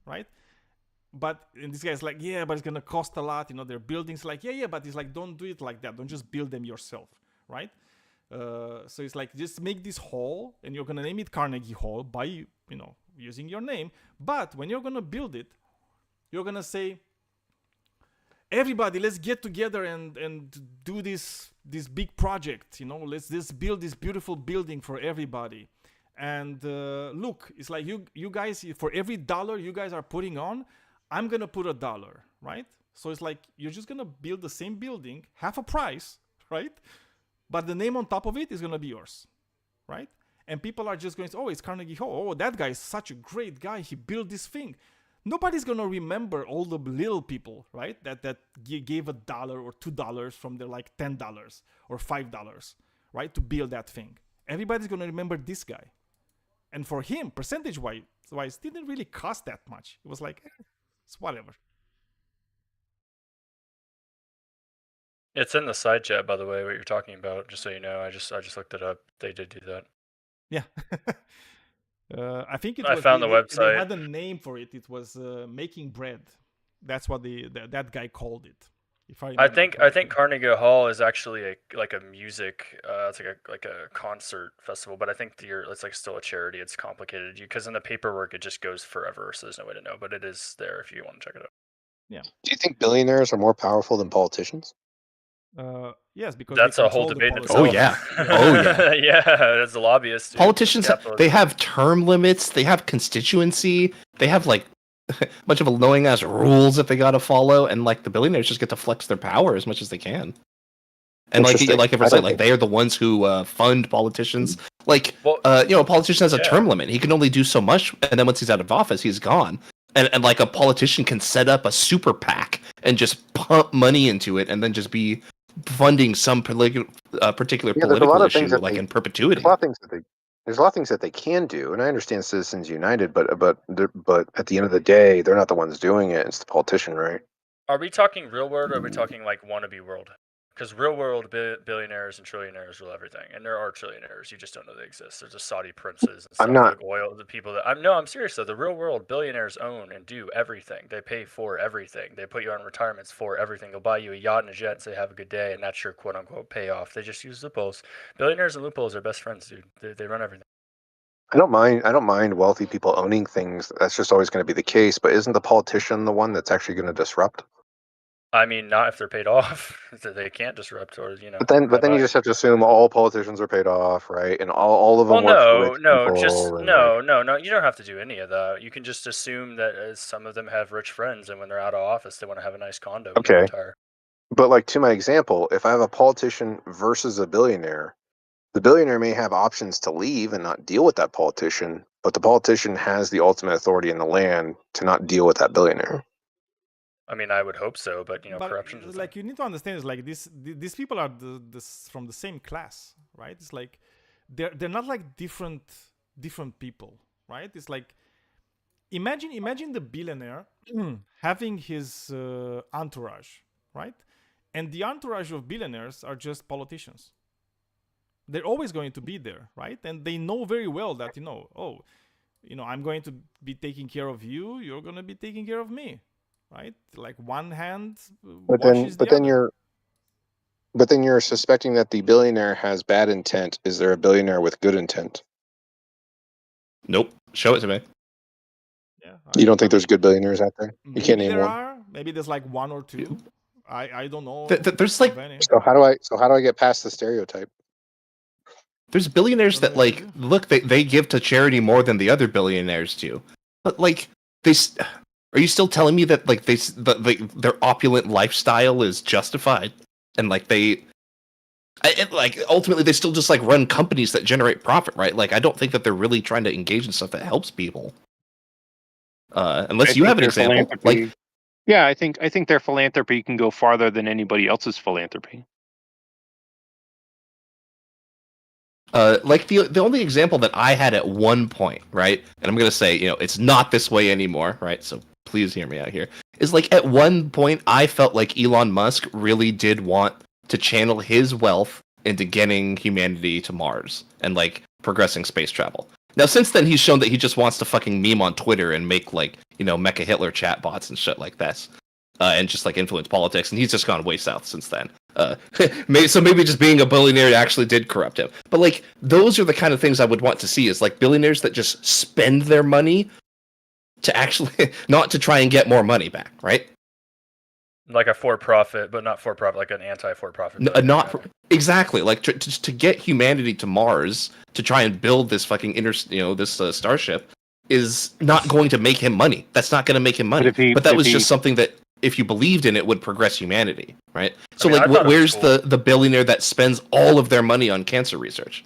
right?" And this guy's like, yeah, but it's gonna cost a lot. Their buildings, like, yeah, but it's like, don't do it like that. Don't just build them yourself, right? So it's like, just make this hall, and you're gonna name it Carnegie Hall by using your name. But when you're gonna build it, you're gonna say, everybody, let's get together and do this big project. Let's just build this beautiful building for everybody. And look, it's like you guys, for every dollar you guys are putting on, I'm going to put $1, right? So it's like, you're just going to build the same building, half a price, right? But the name on top of it is going to be yours, right? And people are just going to say, oh, it's Carnegie Hall. Oh, that guy is such a great guy. He built this thing. nobody's gonna remember all the little people, right? That gave $1 or $2 from their like $10 or $5, right, to build that thing. Everybody's gonna remember this guy, and for him, percentage-wise, it didn't really cost that much. It was like, it's whatever. It's in the side chat, by the way, what you're talking about. Just so you know, I just looked it up. They did do that. Yeah. I think I found the website. They had a name for it. It was making bread. That's what that guy called it. If I think Carnegie Hall is actually like a music. It's like a concert festival, but I think it's like still a charity. It's complicated because in the paperwork it just goes forever, so there's no way to know. But it is there if you want to check it out. Yeah. Do you think billionaires are more powerful than politicians? Yes, because that's a whole debate in itself. Oh yeah, oh yeah, yeah. That's the lobbyists. Dude. Politicians, they have term limits. They have constituency. They have like a bunch of annoying ass rules that they got to follow, and like the billionaires just get to flex their power as much as they can. And like everyone's like they are the ones who fund politicians. Like a politician has a term limit. He can only do so much, and then once he's out of office, he's gone. And like a politician can set up a super PAC and just pump money into it, and then just be funding some particular political issue like in perpetuity. There's a lot of things that they can do, and I understand Citizens United, but at the end of the day, they're not the ones doing it. It's the politician, right? Are we talking real world, or are we talking like wannabe world? Because real world billionaires and trillionaires rule everything, and there are trillionaires. You just don't know they exist. There's just Saudi princes and stuff like oil. The people that I'm serious though. The real world billionaires own and do everything. They pay for everything. They put you on retirements for everything. They'll buy you a yacht and a jet and say have a good day, and that's your quote unquote payoff. They just use loopholes. Billionaires and loopholes are best friends, dude. They run everything. I don't mind wealthy people owning things. That's just always going to be the case. But isn't the politician the one that's actually going to disrupt? I mean, not if they're paid off. They can't disrupt, or But then you just have to assume all politicians are paid off, right? And all of them work for rich people. No. You don't have to do any of that. You can just assume that some of them have rich friends, and when they're out of office, they want to have a nice condo. Okay. Retire. But like to my example, if I have a politician versus a billionaire, the billionaire may have options to leave and not deal with that politician, but the politician has the ultimate authority in the land to not deal with that billionaire. I mean, I would hope so, but corruption. Like you need to understand is like these people are from the same class, right? It's like they're not like different people, right? It's like imagine the billionaire having his entourage, right? And the entourage of billionaires are just politicians. They're always going to be there, right? And they know very well that I'm going to be taking care of you. You're going to be taking care of me. Right, like one hand. But then you're suspecting that the billionaire has bad intent. Is there a billionaire with good intent? Nope. Show it to me. Yeah. You don't think there's good billionaires out there? You can't name one. Maybe there's like one or two. I don't know. There's like. So how do I get past the stereotype? There's billionaires that like look. They give to charity more than the other billionaires do, but like they. Are you still telling me that like their opulent lifestyle is justified, and like ultimately they still just like run companies that generate profit, right? Like I don't think that they're really trying to engage in stuff that helps people, unless you have an example. Like, yeah, I think their philanthropy can go farther than anybody else's philanthropy. Like the only example that I had at one point, right, and I'm gonna say it's not this way anymore, right? So. Please hear me out here. Is like at one point I felt like Elon Musk really did want to channel his wealth into getting humanity to Mars and like progressing space travel. Now since then he's shown that he just wants to fucking meme on Twitter and make like Mecha Hitler chatbots and shit like this, and just like influence politics. And he's just gone way south since then. Maybe just being a billionaire actually did corrupt him. But like those are the kind of things I would want to see is like billionaires that just spend their money. To actually not to try and get more money back, right? Like a for-profit, but not for-profit, like an anti-for-profit. Exactly, like to get humanity to Mars to try and build this fucking this starship is not going to make him money. That's not going to make him money. But that was just something that if you believed in it would progress humanity, right? So where's the billionaire that spends all of their money on cancer research?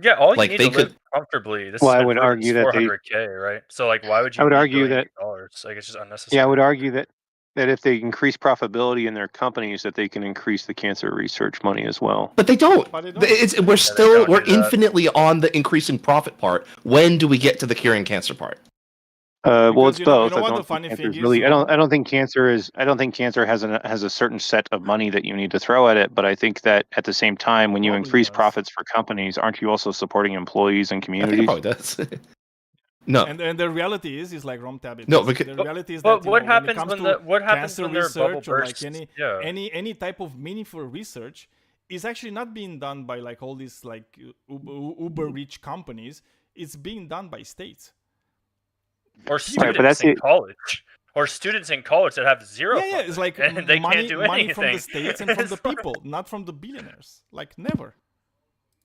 Yeah, all you need to live. comfortably. This Well, has I been would proven argue it's that they. 400K, right? So like, why would I you would need argue billions that. of dollars? Like, it's just unnecessary. Yeah, I would argue that if they increase profitability in their companies, that they can increase the cancer research money as well. But they don't. But they don't. We're infinitely on the increasing profit part. When do we get to the curing cancer part? Well, it's you both. know I what don't the funny think thing cancer's is, really. Ron? I don't think cancer is. I don't think cancer has a certain set of money that you need to throw at it. But I think that at the same time, when you Probably increase does. profits for companies, aren't you also supporting employees and I think communities? it probably does. No. And the reality is like Rom Tab. No, because the reality is but that what when it happens comes when to what happens cancer when there are bubble research or like bursts? any type of meaningful research is actually not being done by like all these like uber rich companies. It's being done by states or students in college. Or students in college that have zero funding, it's like and they can't do money anything. from the states and from the people, not from the billionaires. Like never.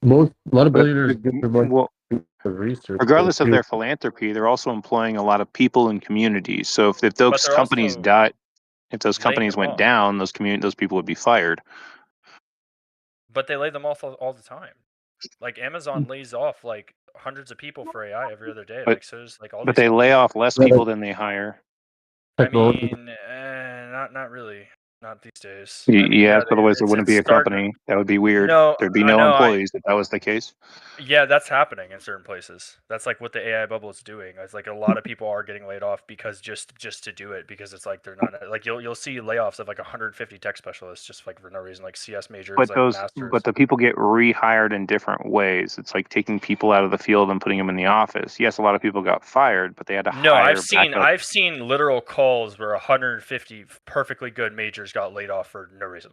A lot of billionaires get their money from research. Regardless of their philanthropy, they're also employing a lot of people in communities. So if those companies died, if those companies went down, those people would be fired. But they lay them off all the time. Like Amazon lays off like hundreds of people for AI every other day. Like so, there's like all. But they lay off less people than they hire. I mean, not really. Not these days. I mean, Yeah, otherwise it wouldn't be a company. That would be weird. There'd be no employees if that was the case. Yeah, that's happening in certain places. That's like what the AI bubble is doing. It's like a lot of people are getting laid off because just to do it, because it's like they're not like you'll see layoffs of like 150 tech specialists just like for no reason, like CS majors, But like masters. but the people get rehired in different ways. It's like taking people out of the field and putting them in the office. Yes, a lot of people got fired, but they had to hire. I've seen literal calls where 150 perfectly good majors got laid off for no reason.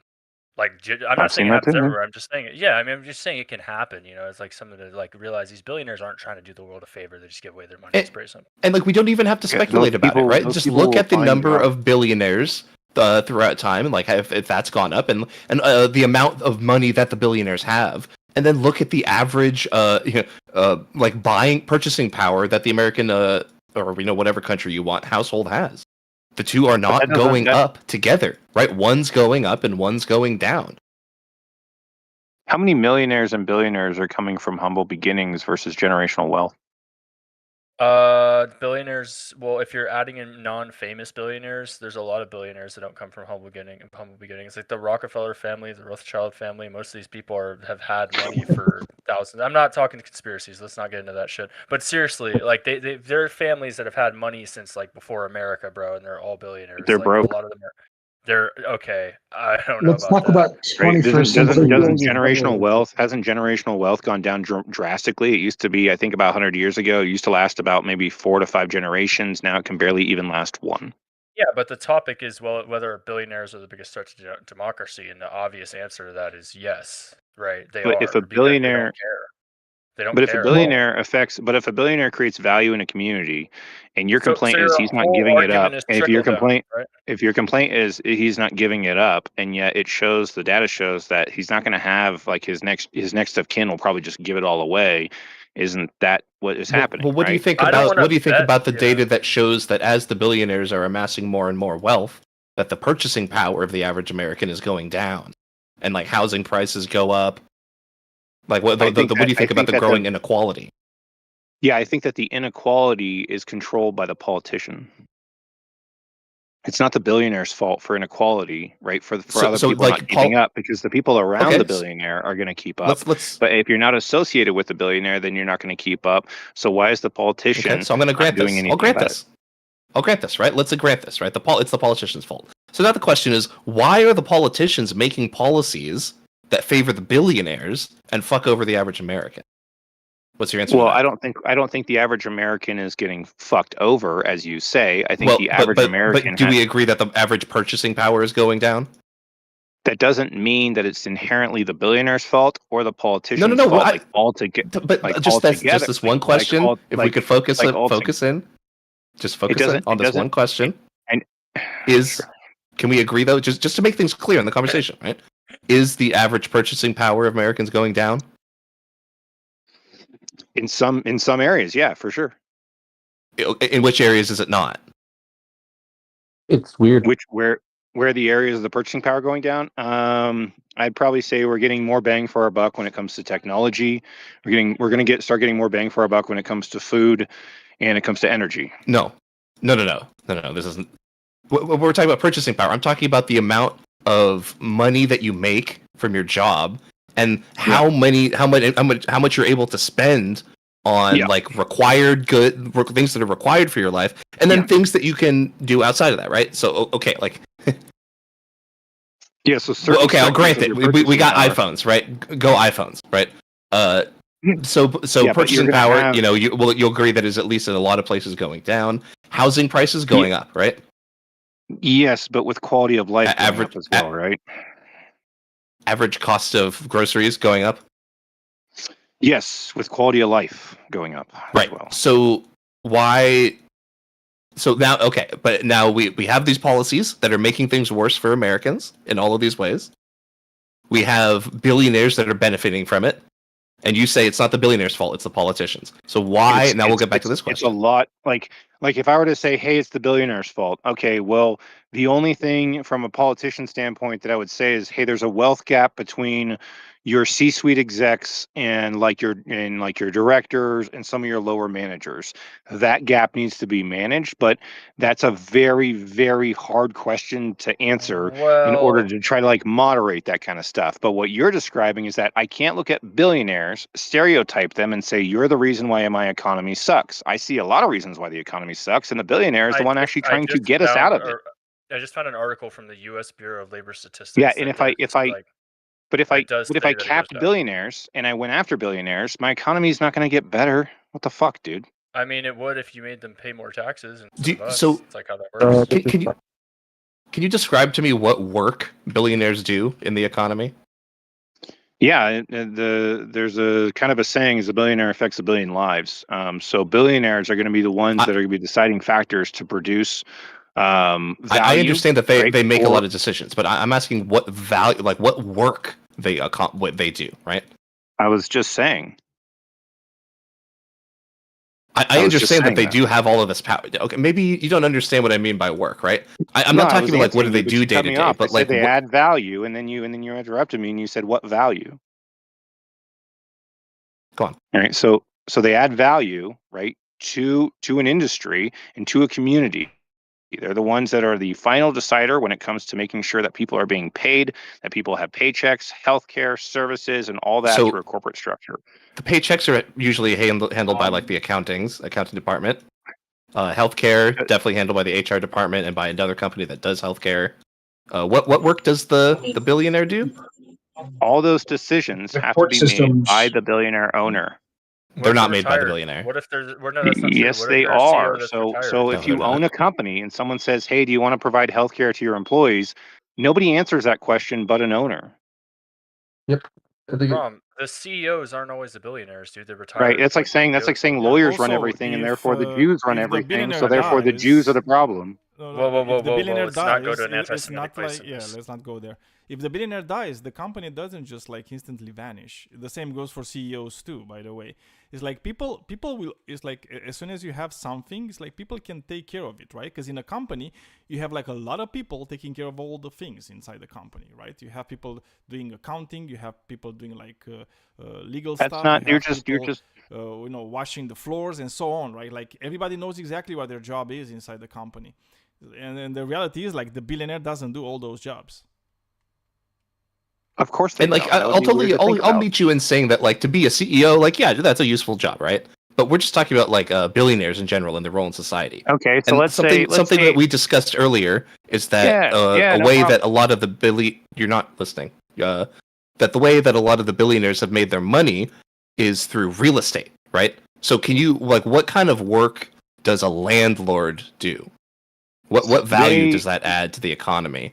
Like, I'm not saying it happens everywhere. I'm just saying it. Yeah, I mean, I'm just saying it can happen. You know, it's like something to like realize these billionaires aren't trying to do the world a favor. They just give away their money. It's pretty simple. And like, we don't even have to speculate about it, right? Just look at the number of billionaires throughout time, and like if that's gone up, and the amount of money that the billionaires have, and then look at the average, like purchasing power that the American or whatever country you want household has. The two are not going up together, right? One's going up and one's going down. How many millionaires and billionaires are coming from humble beginnings versus generational wealth? Billionaires. Well, if you're adding in non-famous billionaires, there's a lot of billionaires that don't come from humble beginnings. Like the Rockefeller family, the Rothschild family. Most of these people have had money for thousands. I'm not talking conspiracies. Let's not get into that shit. But seriously, like they're families that have had money since like before America, bro, and they're all billionaires. They're like, broke. A lot of them are. They're okay. I don't know. Let's talk about 21st century. Doesn't generational wealth hasn't generational wealth gone down drastically? It used to be, I think, about 100 years ago. It used to last about maybe 4 to 5 generations. Now it can barely even last one. Yeah, but the topic is whether billionaires are the biggest threat to democracy, and the obvious answer to that is yes. Right? They are. If a billionaire, they don't care. They don't but care. If a billionaire creates value in a community, and your complaint is he's not giving it up, and if your complaint is he's not giving it up, and yet the data shows that he's not going to have like his next of kin will probably just give it all away. Isn't that what is happening? Well, what do you think about the data that shows that as the billionaires are amassing more and more wealth, that the purchasing power of the average American is going down, and like housing prices go up? Like, what do you think about the growing inequality? Yeah, I think that the inequality is controlled by the politician. It's not the billionaire's fault for inequality, right? For other people not keeping up, because the people around the billionaire are going to keep up. But if you're not associated with the billionaire, then you're not going to keep up. So why is the politician? Okay, so I'm going to grant this. I'll grant this, right? Let's grant this, right? It's the politician's fault. So now the question is, why are the politicians making policies that favor the billionaires and fuck over the average American? What's your answer? Well, I don't think the average American is getting fucked over, as you say. I think the average American. But do we agree that the average purchasing power is going down? That doesn't mean that it's inherently the billionaire's fault or the politician's fault. But altogether. Just this one question. If we could focus in on this one question. Can we agree though? Just to make things clear in the conversation, right? Is the average purchasing power of Americans going down? In some areas, yeah, for sure. In which areas is it not? It's weird. where the areas of the purchasing power going down, I'd probably say we're getting more bang for our buck when it comes to technology. We're going to start getting more bang for our buck when it comes to food, and it comes to energy. No. This isn't. We're talking about purchasing power. I'm talking about the amount of money that you make from your job, and how much you're able to spend on like required things that are required for your life, and then things that you can do outside of that, right? So okay, like so I'll grant it. We got iPhones, right? Go iPhones, right? So purchasing power, you'll agree that is at least in a lot of places going down. Housing prices going up, right? Yes, but with quality of life going up as well, right? Average cost of groceries going up. Yes, with quality of life going up as well. So why? So now, okay, but now we have these policies that are making things worse for Americans in all of these ways. We have billionaires that are benefiting from it, and you say it's not the billionaires' fault; it's the politicians. So why? Now we'll get back to this question. It's a lot like if I were to say, "Hey, it's the billionaires' fault." Okay, well, the only thing from a politician standpoint that I would say is, "Hey, there's a wealth gap between your C-suite execs and your directors and some of your lower managers. That gap needs to be managed." But that's a very, very hard question to answer in order to try to moderate that kind of stuff. But what you're describing is that I can't look at billionaires, stereotype them, and say you're the reason why my economy sucks. I see a lot of reasons why the economy sucks, and the billionaire is the one actually trying to get us out of it. I just found an article from the U.S. Bureau of Labor Statistics. Yeah, and if I capped billionaires and I went after billionaires, my economy is not going to get better. What the fuck, dude? I mean, it would if you made them pay more taxes. So it's like how that works. Can you describe to me what work billionaires do in the economy? Yeah, there's a kind of a saying is a billionaire affects a billion lives. So billionaires are going to be the ones that are going to be deciding factors to produce value. I understand that they make a lot of decisions, but I'm asking what value, what work what they do, right? I was just saying. I understand that they do have all of this power. Okay, maybe you don't understand what I mean by work, right? I'm not talking about what do they do day to day, but they add value, and then you interrupted me and you said what value? Go on. All right, so they add value, right, to an industry and to a community. They're the ones that are the final decider when it comes to making sure that people are being paid, that people have paychecks, healthcare, services, and all that through a corporate structure. The paychecks are usually handled by the accounting department. Healthcare definitely handled by the HR department and by another company that does healthcare. What work does the billionaire do? All those decisions have to be made by the billionaire owner. They're not made by the billionaire. What if there's? No, that's not yes, true. they are. So if you own a company and someone says, "Hey, do you want to provide healthcare to your employees?" Nobody answers that question but an owner. Yep. The CEOs aren't always the billionaires, dude. They're retired. Right. That's like saying lawyers run everything, and therefore the Jews run everything. So therefore the Jews are the problem. Whoa! If the billionaire dies, go to an it's not let's not go there. If the billionaire dies, the company doesn't just instantly vanish. The same goes for CEOs too, by the way. It's like people will, it's like as soon as you have something, it's like people can take care of it, right? Because in a company, you have a lot of people taking care of all the things inside the company, right? You have people doing accounting, you have people doing legal stuff. That's not, you're just washing the floors and so on, right? Like everybody knows exactly what their job is inside the company. And the reality is the billionaire doesn't do all those jobs. Of course they don't. I'll meet you in saying that to be a CEO, that's a useful job, right? But we're just talking about billionaires in general and their role in society. Okay, so let's say that we discussed earlier is that that a lot of the you're not listening. That the way that a lot of the billionaires have made their money is through real estate, right? So can you what kind of work does a landlord do? What value does that add to the economy?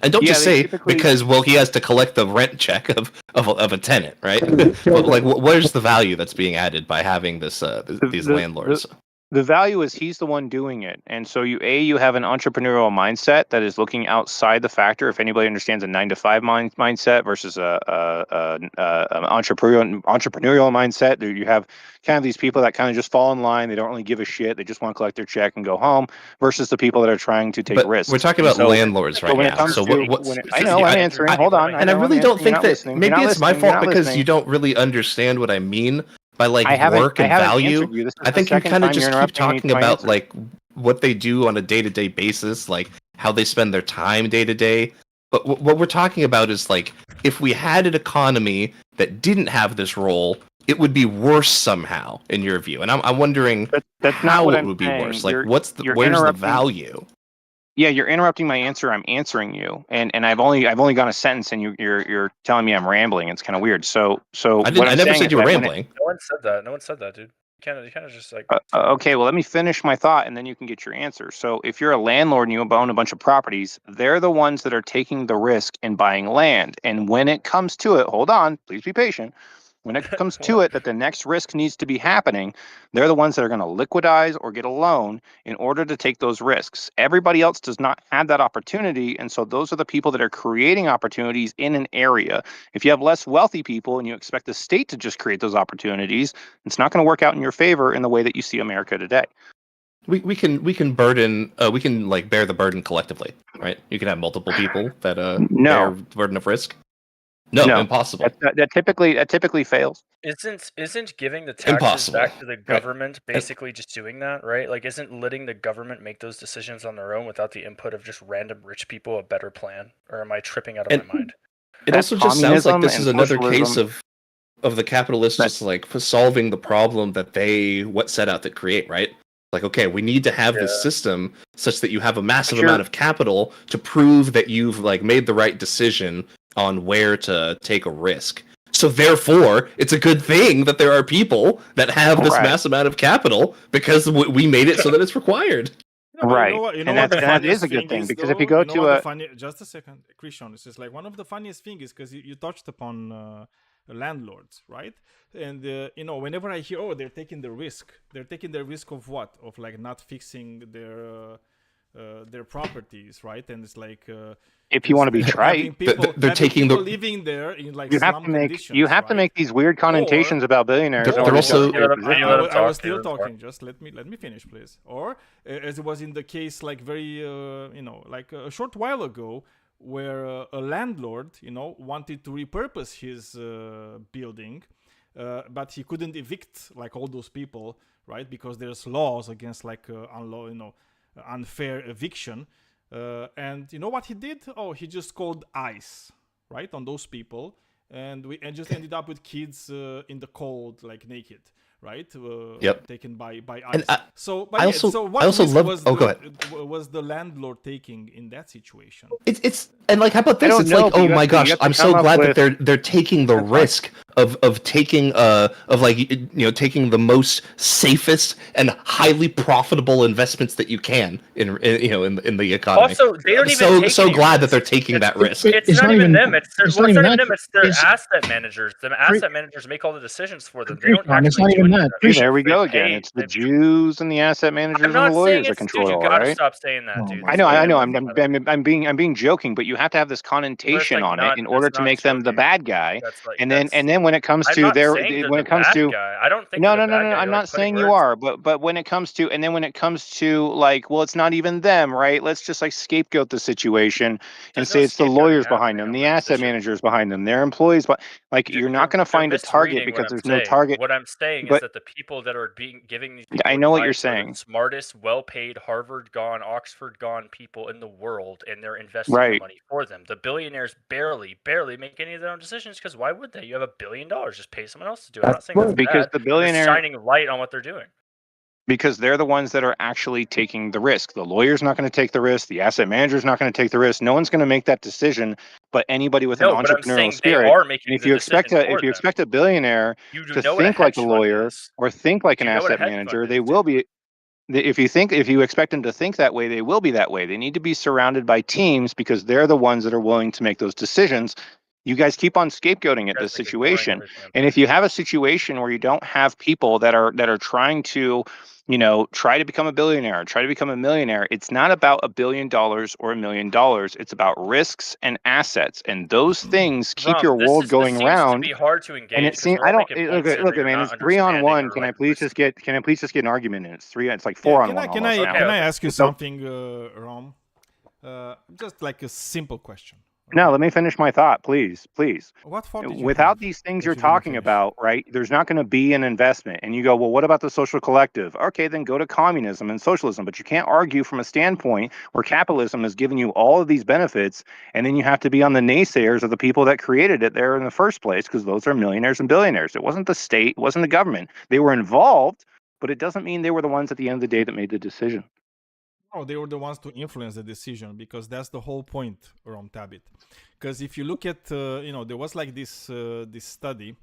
And don't just say because he has to collect the rent check of a tenant, right? But where's the value that's being added by having these landlords? The value is he's the one doing it. And so you have an entrepreneurial mindset that is looking outside the factor. If anybody understands a 9-to-5 mindset versus an entrepreneurial mindset, you have kind of these people that kind of just fall in line. They don't really give a shit. They just want to collect their check and go home versus the people that are trying to take risks. We're talking about landlords right now. I know I'm answering. Hold on. And I really don't think that maybe it's my fault because you don't really understand what I mean by like work and value. I think you kind of just keep talking about like what they do on a day-to-day basis, like how they spend their time day to day. But what we're talking about is like if we had an economy that didn't have this role, it would be worse somehow in your view. And I'm wondering how it would be worse. Like where's the value? Yeah, you're interrupting my answer. I'm answering you, and I've only got a sentence, and you're telling me I'm rambling. It's kind of weird. So I never said you were rambling. No one said that. No one said that, dude. You kind of just like. Okay, well, let me finish my thought, and then you can get your answer. So if you're a landlord and you own a bunch of properties, they're the ones that are taking the risk in buying land. And when it comes to it, hold on, please be patient. When it comes to it, that the next risk needs to be happening, they're the ones that are going to liquidize or get a loan in order to take those risks. Everybody else does not have that opportunity, and so those are the people that are creating opportunities in an area. If you have less wealthy people and you expect the state to just create those opportunities, it's not going to work out in your favor in the way that you see America today. We can burden we can like bear the burden collectively, right? You can have multiple people that bear the burden of risk. No, impossible. That typically fails. Isn't giving the taxes back to the government basically just doing that, right? Like, isn't letting the government make those decisions on their own without the input of just random rich people a better plan? Or am I tripping out of my mind? It also just sounds like this is another case of the capitalists just like solving the problem that they set out to create, right? Like, okay, we need to have this system such that you have a massive amount of capital to prove that you've like made the right decision on where to take a risk. So therefore, it's a good thing that there are people that have this mass amount of capital because we made it so that it's required. No, right, that is a good thing because if you go to just a second, Christian, it's just like one of the funniest things is because you touched upon landlords, right? And whenever I hear, they're taking the risk of what? Of like not fixing their properties, right? And it's like if you want to be trite, they're taking living there in like you have to make these weird connotations about billionaires. They're also. I was still talking. Just let me finish, please. Or as it was in the case, like very like a short while ago, where a landlord wanted to repurpose his building, but he couldn't evict like all those people, right? Because there's laws against like unfair eviction. And you know what he did? He just called ICE, right, on those people, and just ended up with kids in the cold, like naked, right? Taken by ICE. Was the landlord taking in that situation? It's and like how about this? It's like, oh my gosh, I'm so glad that they're taking the risk of taking taking the most safest and highly profitable investments that you can in the economy. Also, they don't even so glad that they're taking that risk. It's not even them. It's not even them. It's their asset managers. The asset managers make all the decisions for them. They don't actually do that. There we go again. It's the Jews and the asset managers and the lawyers that control it all, right? You gotta stop saying that, dude. I know. I'm being joking, but you have to have this connotation on it in order to make them the bad guy. And then when it comes to I don't think no, I'm not saying you are, but when it comes to like, well, it's not even them, right? Let's just like scapegoat the situation and say it's the lawyers behind them, the asset managers behind them, their employees, but like you're not going to find a target because there's no target. What I'm saying is that the people that are giving these people I know what you're saying. The smartest, well-paid, Harvard-gone, Oxford-gone people in the world, and they're investing the money for them. The billionaires barely make any of their own decisions because why would they? You have $1 billion, just pay someone else to do it. I'm not saying that's because bad. The billionaire shining light on what they're doing. Because they're the ones that are actually taking the risk. The lawyer's not going to take the risk. The asset manager's not going to take the risk. No one's going to make that decision, but anybody with an entrepreneurial spirit. If you expect a billionaire to think like a lawyer or think like an asset manager, they will be. If you expect them to think that way, they will be that way. They need to be surrounded by teams because they're the ones that are willing to make those decisions. You guys keep on scapegoating at this situation. And if you have a situation where you don't have people that are trying to, try to become a billionaire, try to become a millionaire, it's not about $1 billion or $1 million. It's about risks and assets. And those things keep your world going around. This seems to be hard to engage. And it seems look, man, it's 3-on-1. Can I please just get an argument in? It's like 4-on-1. Can I ask you something, Rom? Just like a simple question. No, let me finish my thought, please. What fault did you Without have these things that you're you didn't talking finish? about, right, there's not going to be an investment. And you go, well, what about the social collective? Okay, then go to communism and socialism. But you can't argue from a standpoint where capitalism has given you all of these benefits, and then you have to be on the naysayers of the people that created it there in the first place, because those are millionaires and billionaires. It wasn't the state, it wasn't the government. They were involved, but it doesn't mean they were the ones at the end of the day that made the decision. Oh, they were the ones to influence the decision, because that's the whole point around Tabit. Because if you look at, there was like this study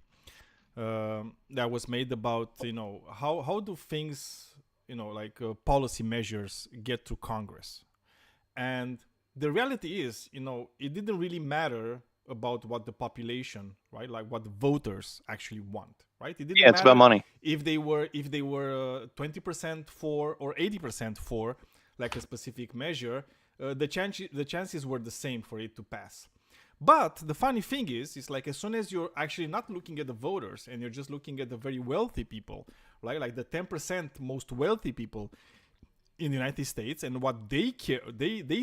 that was made about, how do things, like policy measures get to Congress. And the reality is, it didn't really matter about what the population, right? Like what the voters actually want, right? It didn't it's about money. If they were 20% for or 80% for, like a specific measure, the chances were the same for it to pass. But the funny thing is like as soon as you're actually not looking at the voters and you're just looking at the very wealthy people, right? Like the 10% most wealthy people in the United States and what they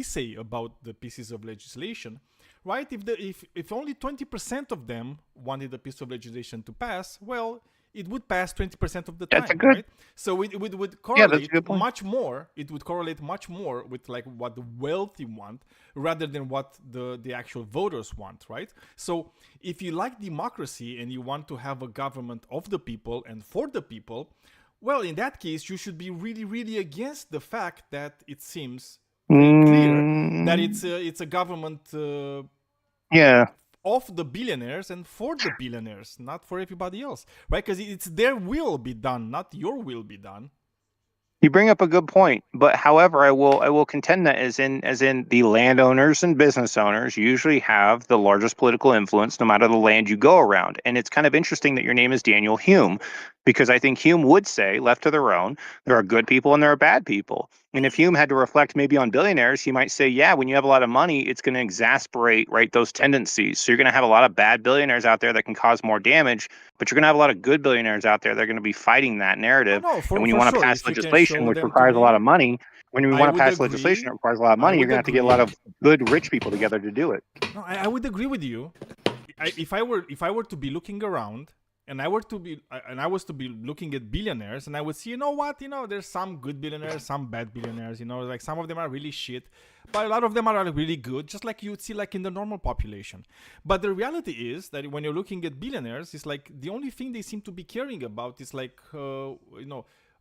say about the pieces of legislation, right? If only 20% of them wanted a piece of legislation to pass, well, it would pass 20% of the time, right? So it would correlate much more. It would correlate much more with like what the wealthy want rather than what the actual voters want, right? So if you like democracy and you want to have a government of the people and for the people, well, in that case, you should be really, really against the fact that it seems very clear that it's a government of the billionaires and for the billionaires, not for everybody else, right? Because it's their will be done, not your will be done. You bring up a good point, but however, I will contend that as in the landowners and business owners usually have the largest political influence, no matter the land you go around. And it's kind of interesting that your name is Daniel Hume, because I think Hume would say, left to their own, there are good people and there are bad people. And if Hume had to reflect maybe on billionaires, he might say, yeah, when you have a lot of money, it's going to exasperate, right, those tendencies. So you're going to have a lot of bad billionaires out there that can cause more damage, but you're going to have a lot of good billionaires out there that are going to be fighting that narrative. And when you want to pass legislation, which requires a lot of money, when you want to pass legislation that requires a lot of money, you're going to have to get a lot of good rich people together to do it. No, I would agree with you. If I were to be looking around, and I was to be looking at billionaires, and I would see, there's some good billionaires, some bad billionaires, like some of them are really shit, but a lot of them are really good, just like you would see like in the normal population. But the reality is that when you're looking at billionaires, it's like the only thing they seem to be caring about is like,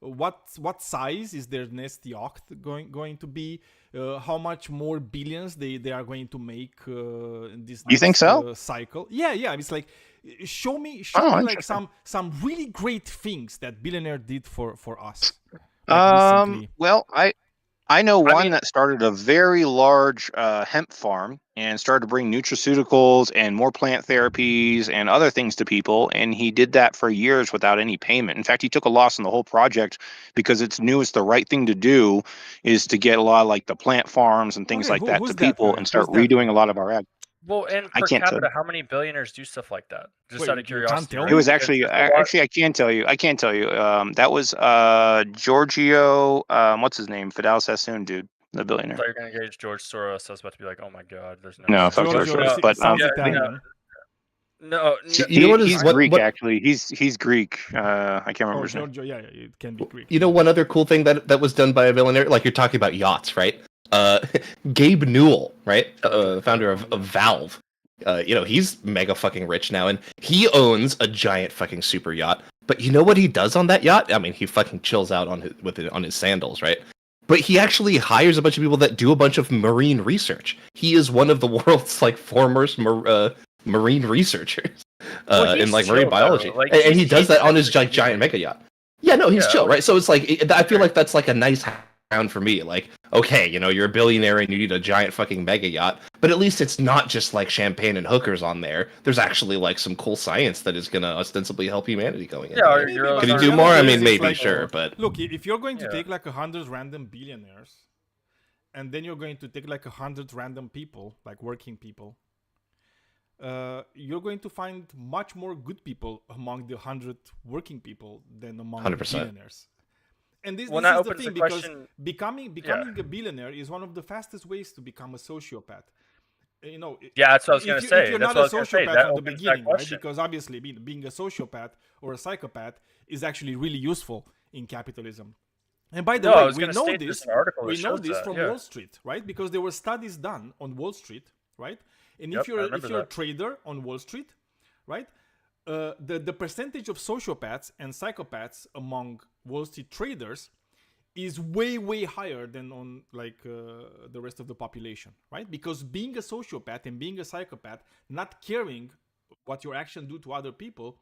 what size is their next yacht going to be, how much more billions they are going to make in this next, you think so? Cycle. Yeah, it's like show me like some really great things that billionaire did for us. Like well, I know one that started a very large hemp farm and started to bring nutraceuticals and more plant therapies and other things to people. And he did that for years without any payment. In fact, he took a loss on the whole project because it's the right thing to do is to get a lot of like the plant farms and things like that to people and start redoing a lot of our ag. Well, and per capita, how many billionaires do stuff like that? Just out of curiosity. It was actually I can tell you. That was Giorgio. What's his name? Fidel Sassoon, dude, the billionaire. I thought you were gonna engage George Soros. I was about to be like, oh my god, there's no. No, fuck George Soros. But no, he's Greek actually. He's Greek. I can't remember his name. Yeah, it can be Greek. One other cool thing that was done by a billionaire, like you're talking about yachts, right? Gabe Newell, right? The founder of Valve. He's mega fucking rich now, and he owns a giant fucking super yacht. But you know what he does on that yacht? I mean, he fucking chills out on his sandals, right? But he actually hires a bunch of people that do a bunch of marine research. He is one of the world's like foremost marine researchers in like marine biology, and he does that on his giant mega yacht. Yeah, no, he's chill, right? So it's like I feel like that's like a nice ground for me. Like, okay, you're a billionaire and you need a giant fucking mega yacht, but at least it's not just like champagne and hookers on there. There's actually like some cool science that is going to ostensibly help humanity going into it. Can you do more? I mean, maybe, sure, but look, if you're going to take like 100 random billionaires, and then you're going to take like 100 random people, like working people, you're going to find much more good people among the 100 working people than among 100%. the billionaires. And this is the thing, because becoming a billionaire is one of the fastest ways to become a sociopath. Yeah, that's what I was going to say. If you're not a sociopath from the beginning, right? Because obviously being a sociopath or a psychopath is actually really useful in capitalism. And by the way, we know this from Wall Street, right? Because there were studies done on Wall Street, right? And if you're a trader on Wall Street, right? The percentage of sociopaths and psychopaths among Wall Street traders is way higher than on like the rest of the population, right? Because being a sociopath and being a psychopath, not caring what your actions do to other people,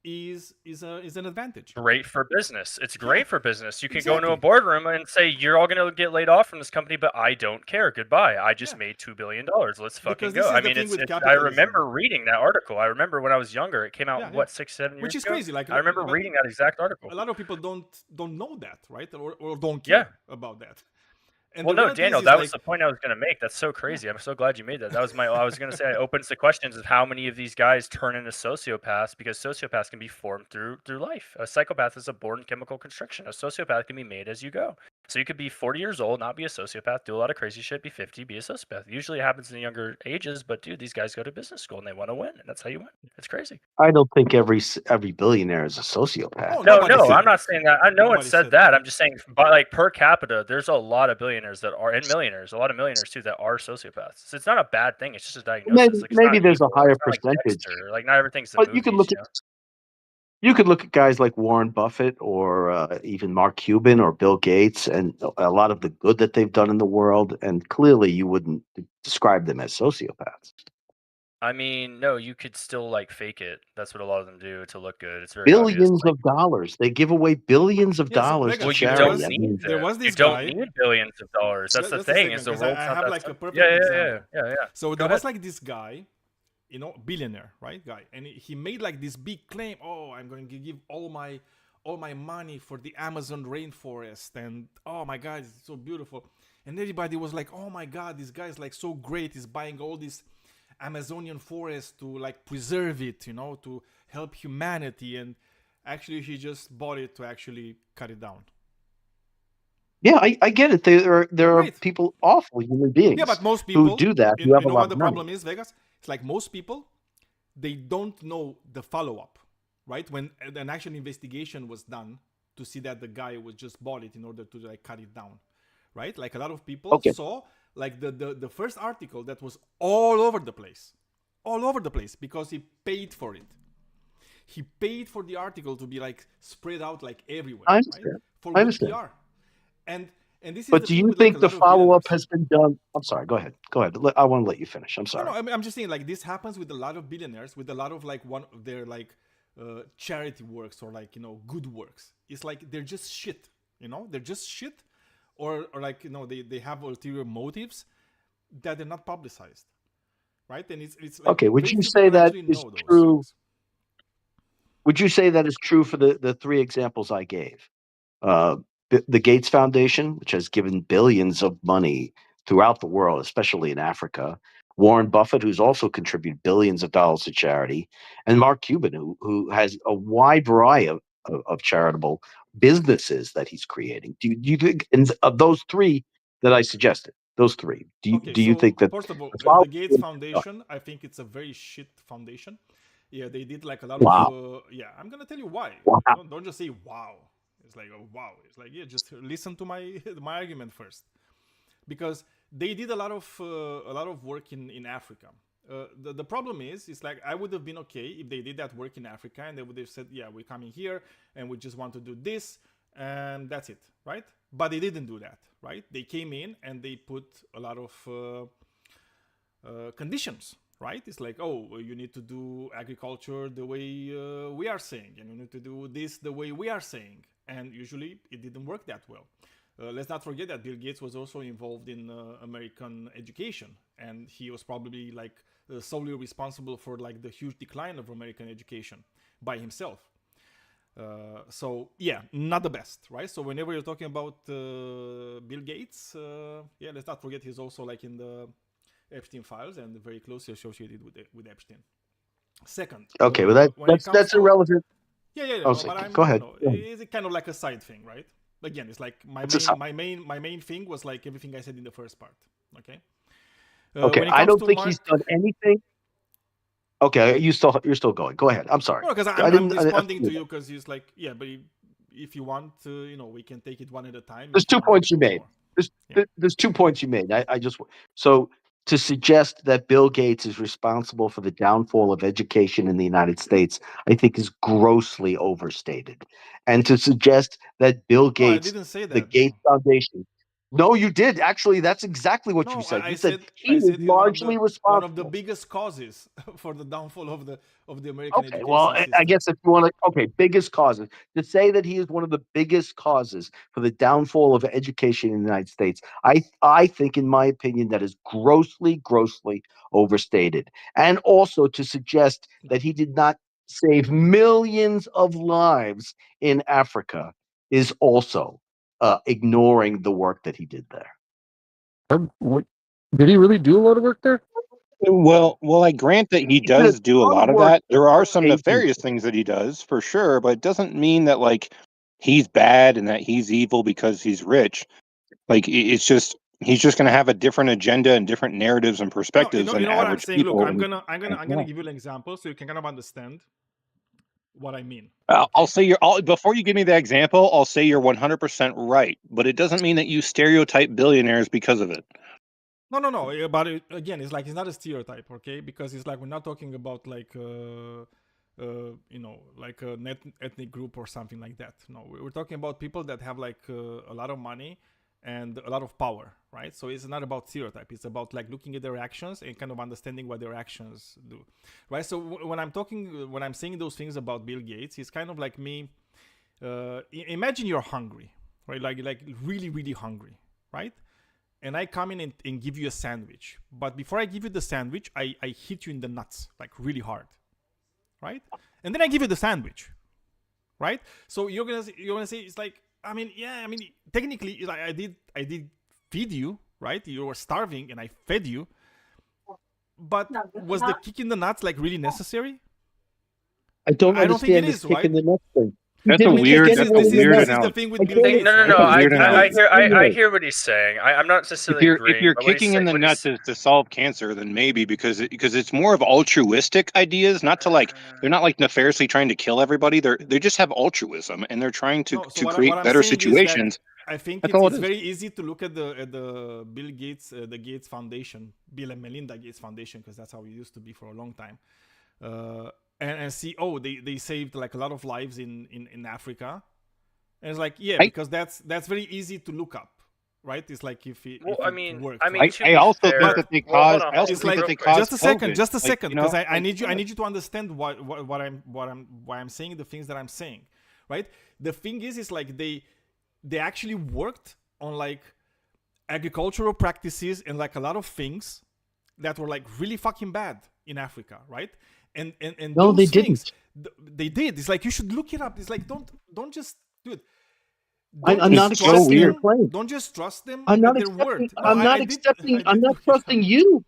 is an advantage. Great for business. It's great for business. You can go into a boardroom and say, you're all going to get laid off from this company, but I don't care. Goodbye. I just made $2 billion. Let's fucking go. I mean, I remember reading that article. I remember when I was younger, it came out, 6, 7 years Which is ago? crazy. Like, I remember reading that exact article. A lot of people don't know that, right? Or don't care about that. And well, no, Daniel, that was the point I was going to make. That's so crazy. I'm so glad you made that. That was I was going to say, it opens the questions of how many of these guys turn into sociopaths, because sociopaths can be formed through life. A psychopath is a born chemical construction. A sociopath can be made as you go. So you could be 40 years old, not be a sociopath, do a lot of crazy shit, be 50, be a sociopath. Usually it happens in the younger ages, but dude, these guys go to business school and they want to win, and that's how you win. It's crazy. I don't think every billionaire is a sociopath. Oh, no, I'm not saying that. No one said that. I'm just saying, but like per capita, there's a lot of billionaires that are, and millionaires, a lot of millionaires too, that are sociopaths. So it's not a bad thing. It's just a diagnosis. Maybe there's a higher percentage. Like not everything's the but movies, you could look at guys like Warren Buffett or even Mark Cuban or Bill Gates, and a lot of the good that they've done in the world, and clearly you wouldn't describe them as sociopaths. I mean, no, you could still like fake it. That's what a lot of them do to look good. It's very billions of dollars. They give away billions of dollars to charity. There was this you guy. don't need billions of dollars. That's the thing. Is the world's I have like a perfect example. Yeah. So there was like this guy, billionaire, right, guy, and he made like this big claim. Oh, I'm going to give all my money for the Amazon rainforest, and oh my God, it's so beautiful. And everybody was like, oh my God, this guy is like so great. He's buying all this Amazonian forest to like preserve it, to help humanity, and actually he just bought it to actually cut it down. Yeah, I get it. There are people, awful human beings. Yeah, but most people who do that. You know what the problem is, Vegas? It's like most people, they don't know the follow-up, right? When an actual investigation was done to see that the guy was just bought it in order to like cut it down, right? Like a lot of people saw like the first article that was all over the place because he paid for it. He paid for the article to be like spread out like everywhere. I understand. Right? For I understand. PR. And this is. But do you think the follow-up has been done? I'm sorry. Go ahead. I want to let you finish. I'm sorry. No, I'm just saying like this happens with a lot of billionaires, with a lot of like one of their like charity works or like good works. It's like they're just shit. They're just shit. Or like they have ulterior motives that they're not publicized, right? And it's like, okay. Would you say that is true? Things. Would you say that is true for the three examples I gave? The Gates Foundation, which has given billions of money throughout the world, especially in Africa. Warren Buffett, who's also contributed billions of dollars to charity, and Mark Cuban, who has a wide variety of charitable businesses that he's creating. Do you think, of those three that I suggested, do you think that? First of all, the Gates Foundation, I think it's a very shit foundation. Yeah, they did like a lot of. I'm gonna tell you why. Wow. Don't just say wow. It's like wow. It's like just listen to my argument first, because they did a lot of work in Africa. The problem is, it's like I would have been okay if they did that work in Africa and they would have said, yeah, we're coming here and we just want to do this and that's it, right? But they didn't do that, right? They came in and they put a lot of conditions, right? It's like, oh, you need to do agriculture the way we are saying, and you need to do this the way we are saying. And usually it didn't work that well. let's not forget that Bill Gates was also involved in American education, and he was probably like solely responsible for like the huge decline of American education by himself. So yeah, not the best, right? So whenever you're talking about Bill Gates, yeah, let's not forget he's also like in the Epstein files and very closely associated with Epstein. Second, okay, well that's irrelevant. Yeah. Oh, No, but go ahead. It's kind of like a side thing, right? Again, it's like my main thing was like everything I said in the first part. Okay. Okay, I don't think he's done anything. Okay, you're still going. Go ahead. I'm sorry. Because I'm responding to you because he's like, yeah, but if you want, we can take it one at a time. There's 2 points you made. There's 2 points you made. I just so to suggest that Bill Gates is responsible for the downfall of education in the United States, I think is grossly overstated. And to suggest that Bill Gates, I didn't say that. The Gates Foundation. No, you did. Actually, that's exactly what you said. You said he was largely responsible. One of the biggest causes for the downfall of the American education system. I guess if you want to, biggest causes. To say that he is one of the biggest causes for the downfall of education in the United States, I think, in my opinion, that is grossly overstated. And also to suggest that he did not save millions of lives in Africa is also ignoring the work that he did there. Did he really do a lot of work there? Well, I grant that he does do a lot of that. There are some nefarious things that he does, for sure, but it doesn't mean that like he's bad and that he's evil because he's rich. Like it's just he's just going to have a different agenda and different narratives and perspectives than average people. Look, I'm gonna give you an example so you can kind of understand what I mean. I'll say before you give me the example, I'll say you're 100% right, but it doesn't mean that you stereotype billionaires because of it. No. But again, it's like it's not a stereotype, okay? Because it's like we're not talking about like like a ethnic group or something like that. No, we're talking about people that have like a lot of money and a lot of power, right? So it's not about stereotype. It's about like looking at their actions and kind of understanding what their actions do, right? So when I'm saying those things about Bill Gates, it's kind of like me. Imagine you're hungry, right? Like really, really hungry, right? And I come in and give you a sandwich. But before I give you the sandwich, I hit you in the nuts, like really hard, right? And then I give you the sandwich, right? So you're gonna say it's like, technically, like I did feed you, right? You were starving and I fed you. But was the kick in the nuts like really necessary? I don't understand this kick in the nuts thing. That's a weird analogy. No. I hear what he's saying. I'm not necessarily if you're kicking in the nuts is to solve cancer, then maybe because it's more of altruistic ideas, not to like they're not like nefariously trying to kill everybody. They just have altruism and they're trying to create better situations. I think it's very easy to look at the Bill Gates, the Gates Foundation, Bill and Melinda Gates Foundation, because that's how it used to be for a long time. And see, they saved like a lot of lives in Africa, and it's like because that's very easy to look up, right? It's like if it works. I also think that they caused. Just a second, because I need you to understand why I'm saying the things that I'm saying, right? The thing is like they actually worked on like agricultural practices and like a lot of things that were like really fucking bad in Africa, right? And no, they didn't. They did. It's like you should look it up. It's like don't just do it. I'm not accepting your claim. Don't just trust them. I'm not accepting. I'm not accepting. I'm not trusting you.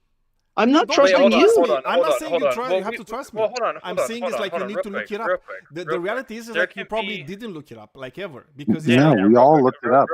I'm not trusting you. I'm not saying you have to trust me. I'm saying it's like you need to look it up. The reality is like you probably didn't look it up like ever because we all looked it up.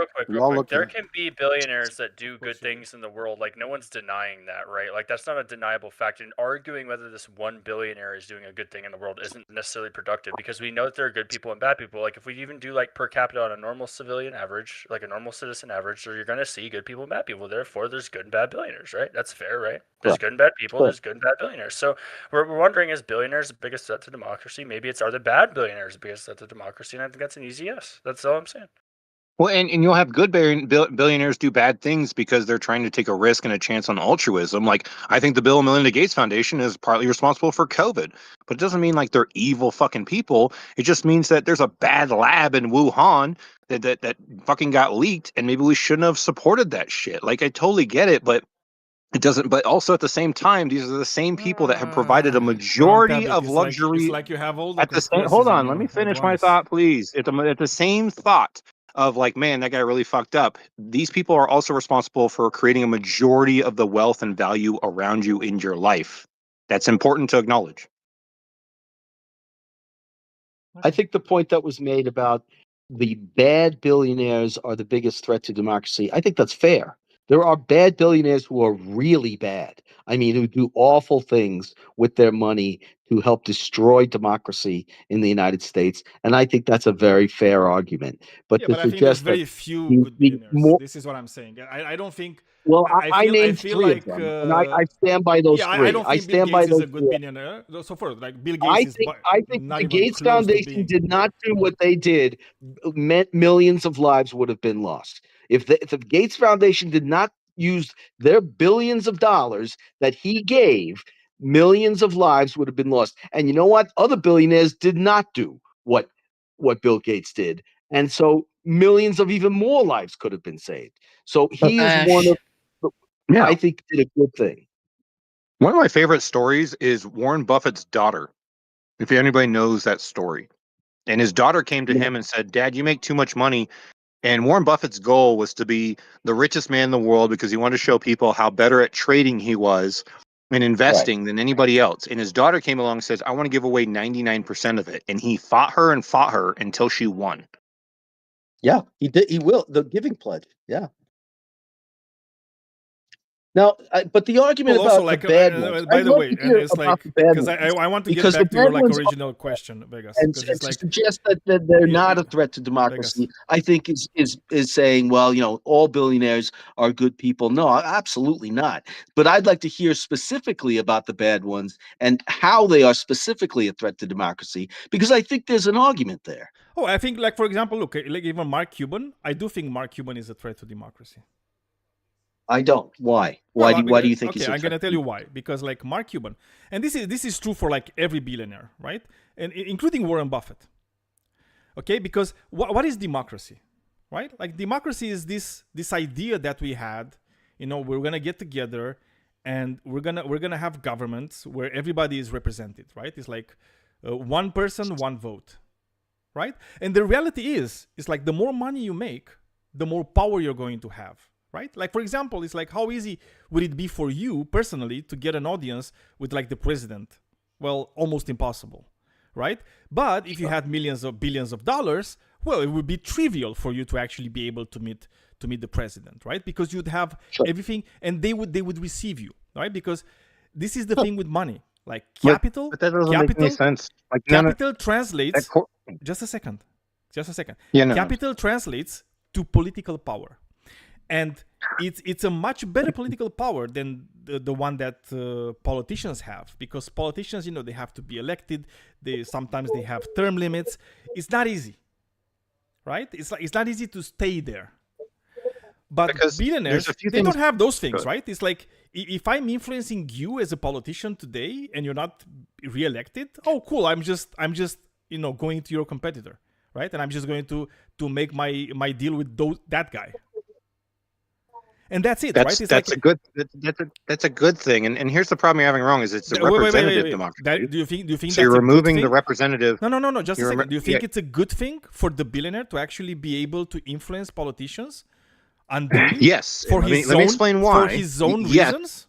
There can be billionaires that do good things in the world. Like no one's denying that, right? Like that's not a deniable fact. And arguing whether this one billionaire is doing a good thing in the world isn't necessarily productive because we know that there are good people and bad people. Like if we even do like per capita on a normal civilian average, like a normal citizen average, so you're going to see good people and bad people. Therefore, there's good and bad billionaires, right? That's fair, right? There's good and bad people, there's good and bad billionaires. So we're wondering, is billionaires the biggest threat to democracy? Maybe are the bad billionaires the biggest threat to democracy? And I think that's an easy yes. That's all I'm saying. Well, and you'll have good billionaires do bad things because they're trying to take a risk and a chance on altruism. Like, I think the Bill and Melinda Gates Foundation is partly responsible for COVID, but it doesn't mean like they're evil fucking people. It just means that there's a bad lab in Wuhan that fucking got leaked, and maybe we shouldn't have supported that shit. Like, I totally get it, but it doesn't. But also at the same time, these are the same people that have provided a majority of luxury. It's like you have all the At the same, hold on, let me finish my thought, please. At the same thought of like, man, that guy really fucked up. These people are also responsible for creating a majority of the wealth and value around you in your life. That's important to acknowledge. I think the point that was made about the bad billionaires are the biggest threat to democracy, I think that's fair. There are bad billionaires who are really bad. I mean, who do awful things with their money to help destroy democracy in the United States. And I think that's a very fair argument. But to I think suggest there's very few good billionaires. This is what I'm saying. I don't think. Well, I named three of them, and I stand by those three. I don't think Bill Gates is a good billionaire. So far, like Bill Gates I think the Gates Foundation did not do what they did, meant millions of lives would have been lost. If the Gates Foundation did not use their billions of dollars that he gave, millions of lives would have been lost. And you know what? Other billionaires did not do what Bill Gates did. And so millions of even more lives could have been saved. So he is one of I think did a good thing. One of my favorite stories is Warren Buffett's daughter. If anybody knows that story. And his daughter came to him and said, "Dad, you make too much money." And Warren Buffett's goal was to be the richest man in the world because he wanted to show people how better at trading he was and investing than anybody else. And his daughter came along and says, "I want to give away 99% of it." And he fought her until she won. Yeah, he did. He will. The giving pledge. Yeah. Now, but the argument about the bad ones. By the way, and it's like because I want to get back to your original question, Vegas, and to suggest that they're not a threat to democracy, I think is saying, well, all billionaires are good people. No, absolutely not. But I'd like to hear specifically about the bad ones and how they are specifically a threat to democracy, because I think there's an argument there. Oh, I think, like, for example, look, like even Mark Cuban. I do think Mark Cuban is a threat to democracy. I don't. Why? Why do you think? Okay, I'm gonna tell you why. Because like Mark Cuban, and this is true for like every billionaire, right? And including Warren Buffett. Okay, because what is democracy, right? Like democracy is this idea that we had. We're gonna get together, and we're gonna have governments where everybody is represented, right? It's like one person, one vote, right? And the reality is like the more money you make, the more power you're going to have. Right? Like, for example, it's like, how easy would it be for you personally to get an audience with like the president? Well, almost impossible, right? But if you had millions of billions of dollars, well, it would be trivial for you to actually be able to meet the president, right? Because you'd have everything, and they would receive you, right? Because this is the thing with money, like capital. But that doesn't make any sense. Like capital translates. Just a second. Yeah, no, capital translates to political power. And it's a much better political power than the one that politicians have, because politicians, they have to be elected. Sometimes they have term limits. It's not easy, right? It's not easy to stay there. But because billionaires, they don't have those things, right? It's like if I'm influencing you as a politician today and you're not reelected, oh cool, I'm just going to your competitor, right? And I'm just going to make my deal with that guy. And that's it, right? That's a good thing. And here's the problem you're having wrong is it's a representative democracy. Do you think so that's you're removing the representative? No. Just a second. Do you think it's a good thing for the billionaire to actually be able to influence politicians? Yes. Let me explain why. For his own reasons?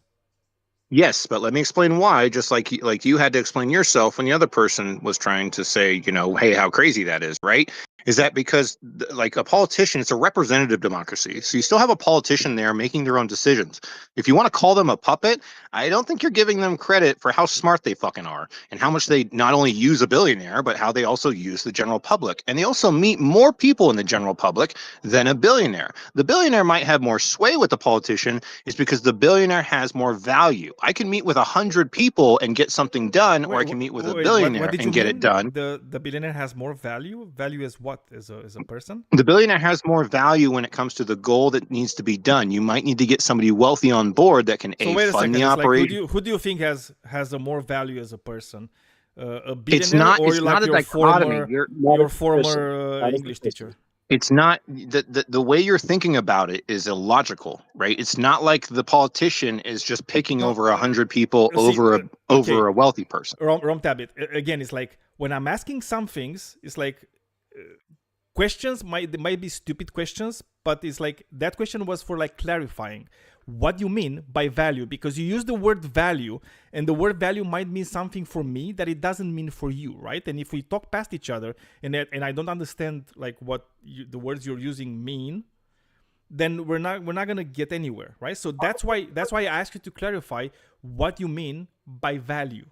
Yes, but let me explain why. Just like you had to explain yourself when the other person was trying to say, hey, how crazy that is, right? Is that because, like a politician, it's a representative democracy. So you still have a politician there making their own decisions. If you want to call them a puppet, I don't think you're giving them credit for how smart they fucking are and how much they not only use a billionaire, but how they also use the general public. And they also meet more people in the general public than a billionaire. The billionaire might have more sway with the politician is because the billionaire has more value. I can meet with 100 people and get something done, or I can meet with a billionaire and get it done. The billionaire has more value? Value as what? what as a person? The billionaire has more value when it comes to the goal that needs to be done. You might need to get somebody wealthy on board that can wait a fund second. the It's like, operation. who do you think has a more value as a person? A billionaire It's not. or It's like not a your dichotomy. your former English teacher? It's not the way you're thinking about it is illogical, right? It's not like the politician is just picking over 100 people over a wealthy person. Wrong tablet. Again, it's like when I'm asking some things, it's like questions might be stupid questions, but it's like that question was for like clarifying what you mean by value, because you use the word value and the word value might mean something for me that it doesn't mean for you, right? And if we talk past each other and I don't understand like what the words you're using mean, then we're not gonna get anywhere, right? So that's why I asked you to clarify what you mean by value.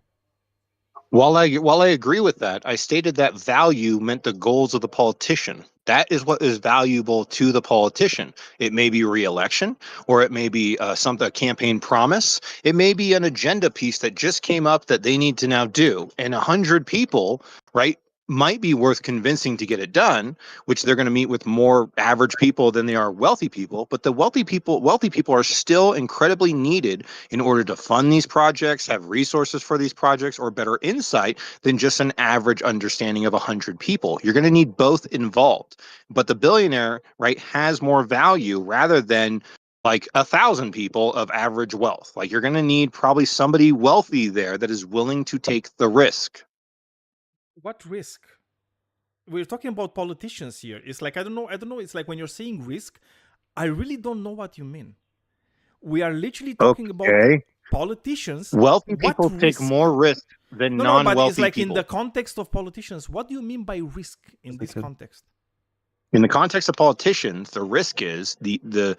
While I agree with that, I stated that value meant the goals of the politician. That is what is valuable to the politician. It may be re-election, or it may be a campaign promise. It may be an agenda piece that just came up that they need to now do. And 100 people, right, might be worth convincing to get it done, which they're going to meet with more average people than they are wealthy people. But the wealthy people are still incredibly needed in order to fund these projects, have resources for these projects, or better insight than just an average understanding of 100 people. You're going to need both involved. But the billionaire, right, has more value rather than like 1,000 people of average wealth. Like you're going to need probably somebody wealthy there that is willing to take the risk. What risk? We're talking about politicians here. It's like I don't know. It's like when you're saying risk, I really don't know what you mean. We are literally talking about politicians. Wealthy people take more risk than non-wealthy but it's like people. In the context of politicians, what do you mean by risk in this context? In the context of politicians, the risk is the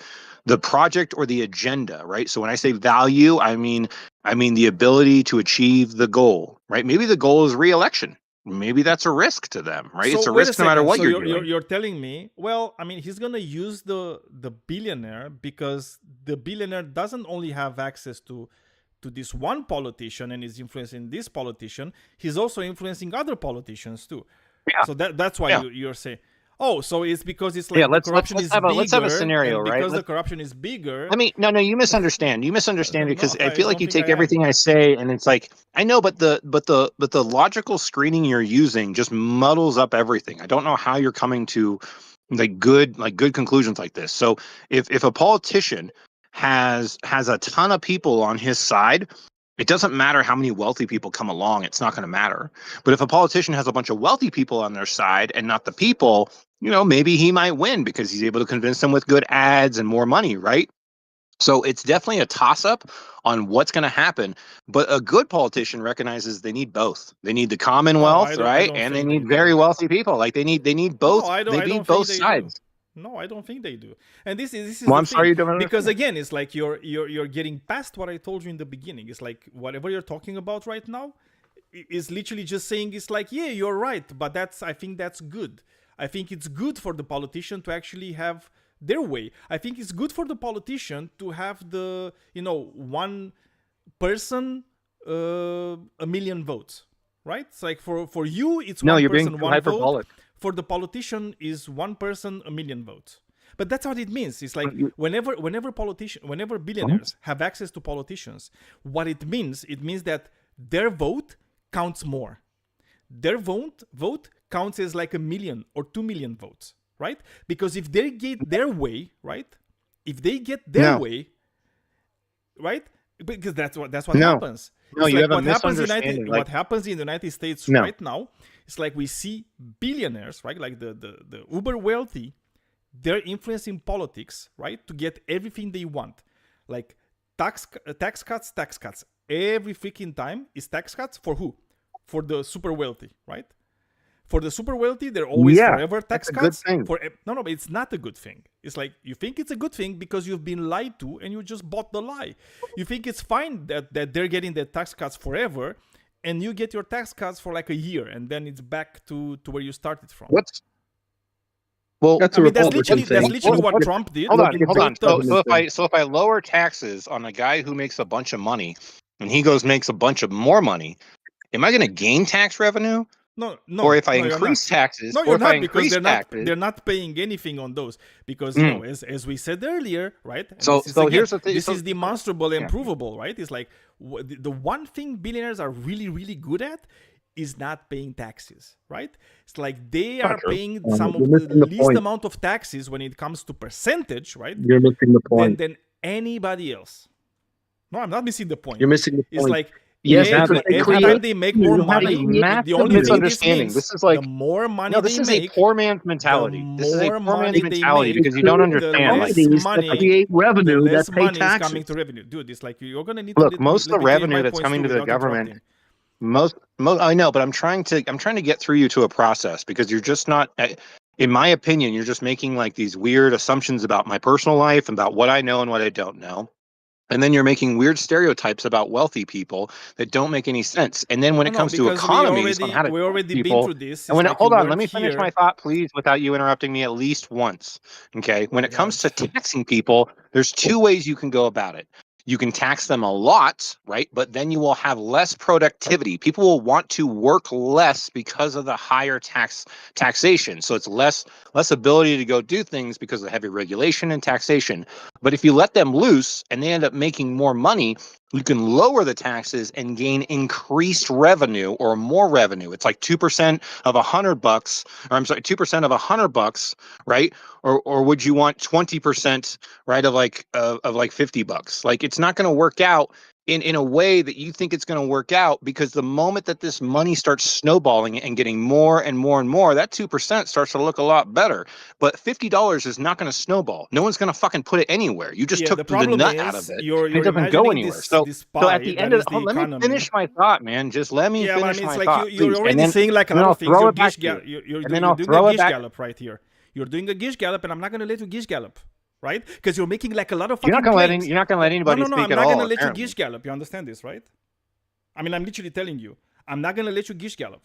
project or the agenda, right? So when I say value, I mean the ability to achieve the goal, right? Maybe the goal is re-election. Maybe that's a risk to them, right? So it's a risk no matter what you're doing. You're telling me, well, I mean, he's going to use the billionaire because the billionaire doesn't only have access to this one politician and is influencing this politician, he's also influencing other politicians too. Yeah. So that's why you're saying, oh, so it's because it's like the corruption is bigger. Let's have a scenario, right? Because the corruption is bigger. I mean, no, you misunderstand. You misunderstand because I feel like you take everything I say and it's like I know, but the logical screening you're using just muddles up everything. I don't know how you're coming to good conclusions like this. So if a politician has a ton of people on his side, it doesn't matter how many wealthy people come along, it's not going to matter. But if a politician has a bunch of wealthy people on their side and not the people, maybe he might win because he's able to convince them with good ads and more money, right? So it's definitely a toss-up on what's going to happen. But a good politician recognizes they need both. They need the Commonwealth, right? And they need very wealthy people. Like they need both. They need both sides. No, I don't think they do. And this is well, I'm sorry you don't because again, it's like you're getting past what I told you in the beginning. It's like whatever you're talking about right now is literally just saying it's like, yeah, you're right, but I think that's good. I think it's good for the politician to actually have their way. I think it's good for the politician to have the, one person, 1 million votes, right? It's like for you, it's one person, one vote. For the politician is one person, 1 million votes. But that's what it means. It's like whenever billionaires have access to politicians, what it means that their vote counts more. Their vote counts as like 1 million or 2 million votes, right? Because if they get their way, right? If they get their way, right? Because that's what happens. No, it's you like have a misunderstanding. What happens in the United States right now, it's like we see billionaires, right? Like the uber wealthy, they're influencing politics, right? To get everything they want. Like tax cuts. Every freaking time is tax cuts for who? For the super wealthy, right? For the super wealthy, they're always forever tax cuts. No, but it's not a good thing. It's like you think it's a good thing because you've been lied to and you just bought the lie. You think it's fine that they're getting their tax cuts forever, and you get your tax cuts for like a year, and then it's back to where you started from. That's literally what Trump did. Hold on. So if I lower taxes on a guy who makes a bunch of money, and he makes a bunch of more money, am I going to gain tax revenue? Or if I increase taxes, no, or you're if not, I because increase taxes, they're not paying anything on those, because as we said earlier, right? And so here's the thing. This is demonstrable and provable, right? It's like the one thing billionaires are really, really good at is not paying taxes, right? It's like they are paying some of the least amount of taxes when it comes to percentage, right? You're missing the point. Than anybody else. No, I'm not missing the point. You're missing the point. It's like every time they make more money, the only misunderstanding. This is like the more money this is a poor man's mentality. This is a poor man's mentality because you don't understand. Less money create revenue. Less that pay money taxes. is coming to revenue, dude. It's like you're gonna need look. to Most of the revenue that's coming to the government. Most I know, but I'm trying to get through you to a process because you're just not. In my opinion, you're just making like these weird assumptions about my personal life, about what I know and what I don't know. And then you're making weird stereotypes about wealthy people that don't make any sense. And then when it comes to economies, on how to we already people, been through this. And when like hold on, let me finish my thought, please, without you interrupting me at least once. Okay. When it comes to taxing people, there's two ways you can go about it. You can tax them a lot, right? But then you will have less productivity. People will want to work less because of the higher taxation. So it's less ability to go do things because of heavy regulation and taxation. But if you let them loose and they end up making more money, you can lower the taxes and gain increased revenue or more revenue. It's like 2% of $100, or I'm sorry, 2% of $100, right? Or would you want 20%, right, of like $50? Like it's not going to work out in a way that you think it's going to work out, because the moment that this money starts snowballing and getting more and more and more, that 2% starts to look a lot better. But $50 is not going to snowball. No one's going to fucking put it anywhere. You just took the nut out of it. It doesn't go anywhere. So at the end of let me finish my thought, man. Just let me finish my thought. You're already saying like a lot of things. You're doing a Gish Gallop right here. You're doing a Gish Gallop, and I'm not going to let you Gish Gallop. Right? Because you're making like a lot of fucking you're not gonna let anybody speak at all. I'm not gonna let you Gish Gallop. You understand this, right? I mean, I'm literally telling you, I'm not gonna let you Gish Gallop.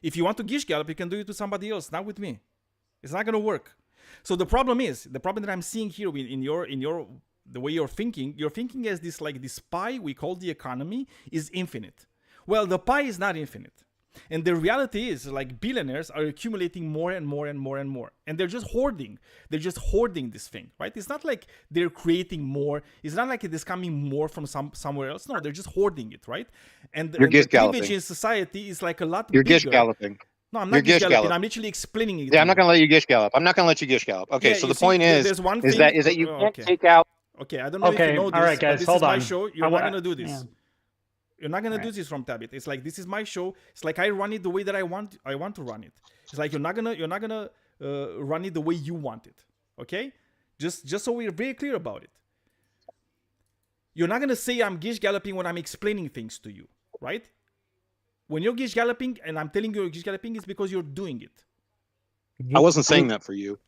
If you want to Gish Gallop, you can do it to somebody else, not with me. It's not gonna work. So the problem that I'm seeing here in your the way you're thinking as this like this pie we call the economy is infinite. Well, the pie is not infinite. And the reality is, like, billionaires are accumulating more and more and more and more. And they're just hoarding. They're just hoarding this thing, right? It's not like they're creating more. It's not like it is coming more from somewhere else. No, they're just hoarding it, right? And the cleavage in society is like a lot bigger. You're Gish Galloping. No, I'm not Gish Galloping. I'm literally explaining it. Yeah, I'm not going to let you Gish Gallop. I'm not going to let you Gish Gallop. Okay, so the point is that you can't take out... Okay, I don't know if you know this, all right, guys, this hold is on. my show. You're not going to do this. Yeah. You're not gonna do this from Tabit. It's like this is my show. It's like I run it the way that I want to run it. It's like you're not gonna run it the way you want it. Okay? Just so we're very clear about it. You're not gonna say I'm Gish Galloping when I'm explaining things to you, right? When you're Gish Galloping and I'm telling you you're Gish Galloping, it's because you're doing it. I wasn't saying that for you.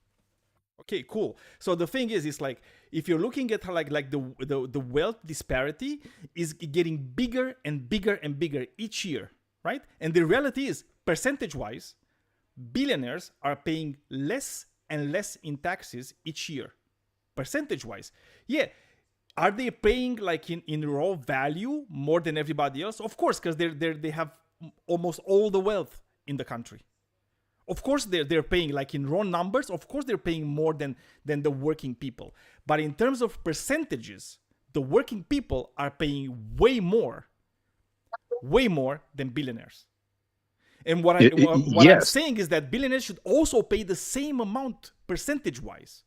Okay, cool. So the thing is, it's like if you're looking at how like the wealth disparity is getting bigger and bigger and bigger each year, right? And the reality is, percentage-wise, billionaires are paying less and less in taxes each year, percentage-wise. Yeah, are they paying like in raw value more than everybody else? Of course, because they have almost all the wealth in the country. Of course, they're paying, like in raw numbers, of course they're paying more than the working people. But in terms of percentages, the working people are paying way more than billionaires. And what I'm saying is that billionaires should also pay the same amount percentage-wise.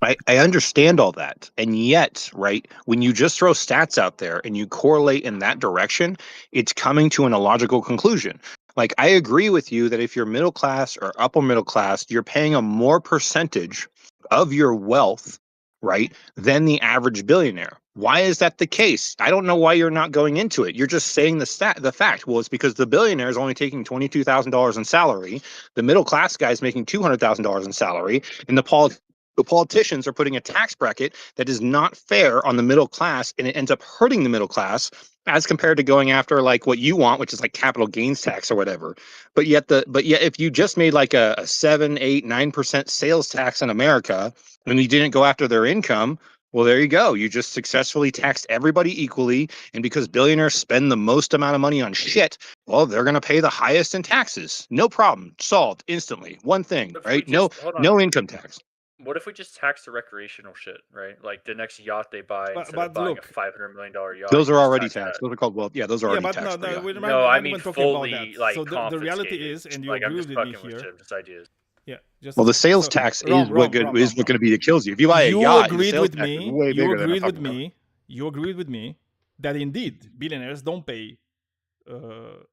I understand all that. And yet, right, when you just throw stats out there and you correlate in that direction, it's coming to an illogical conclusion. Like, I agree with you that if you're middle class or upper middle class, you're paying a more percentage of your wealth, right, than the average billionaire. Why is that the case? I don't know why you're not going into it. You're just saying the fact. Well, it's because the billionaire is only taking $22,000 in salary. The middle class guy is making $200,000 in salary. And the politicians are putting a tax bracket that is not fair on the middle class, and it ends up hurting the middle class as compared to going after like what you want, which is like capital gains tax or whatever. But yet if you just made like a 7, 8, 9% sales tax in America and you didn't go after their income, Well, there you go. You just successfully taxed everybody equally. And because billionaires spend the most amount of money on shit, well, they're going to pay the highest in taxes. No problem. Solved instantly. One thing, right? No income tax. What if we just tax the recreational shit, right? Like the next yacht they buy, instead of buying a $500 million yacht. Those are already taxed. Those are called, those are already taxed. No, I mean fully, like, so the reality is, and you agree with me here. Just ideas. Yeah. The sales tax is what going to be that kills you. If you buy a yacht, agreed with me. You agreed with me that indeed billionaires don't pay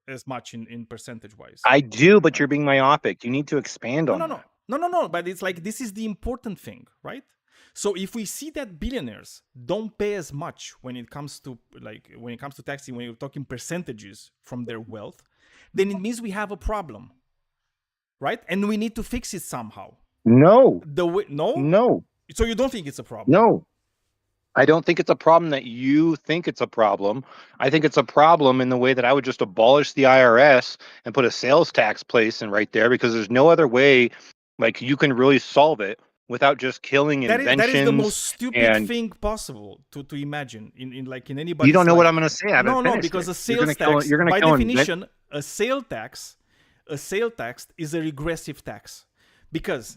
as much in percentage wise. I do, but you're being myopic. You need to expand on that. No. But it's like, this is the important thing, right? So if we see that billionaires don't pay as much when it comes to taxing, when you're talking percentages from their wealth, then it means we have a problem, right? And we need to fix it somehow. No. No. So you don't think it's a problem? No. I don't think it's a problem that you think it's a problem. I think it's a problem in the way that I would just abolish the IRS and put a sales tax place in right there, because there's no other way like you can really solve it without just killing inventions. That is the most stupid thing possible to imagine in anybody. You don't know what I'm going to say. No, because a sales tax, by definition, a sale tax is a regressive tax, because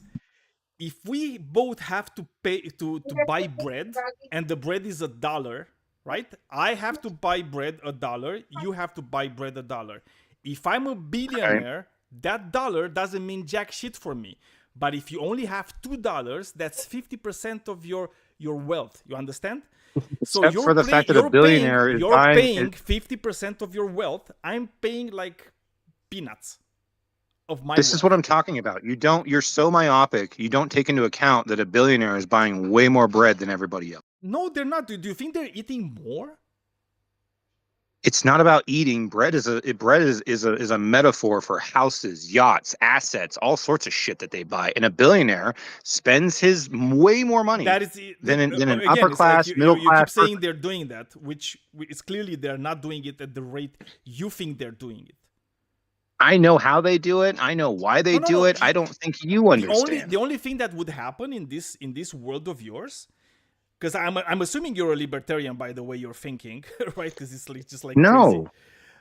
if we both have to pay to buy bread, and the bread is $1, right? I have to buy bread $1. You have to buy bread $1. If I'm a billionaire, that $1 doesn't mean jack shit for me. But if you only have $2, that's 50% of your wealth. You understand? So Except for the fact that a billionaire is paying 50% of your wealth. I'm paying like peanuts. This is what I'm talking about. You're so myopic. You don't take into account that a billionaire is buying way more bread than everybody else. No, they're not. Do you think they're eating more? It's not about eating. Bread is a metaphor for houses, yachts, assets, all sorts of shit that they buy. And a billionaire spends his way more money than an upper class, middle class. You keep saying they're doing that, which it's clearly they're not doing it at the rate you think they're doing it. I know how they do it. I know why they do it. I don't think you understand. The only thing that would happen in this world of yours, because I'm assuming you're a libertarian by the way you're thinking, right? Because it's just like no.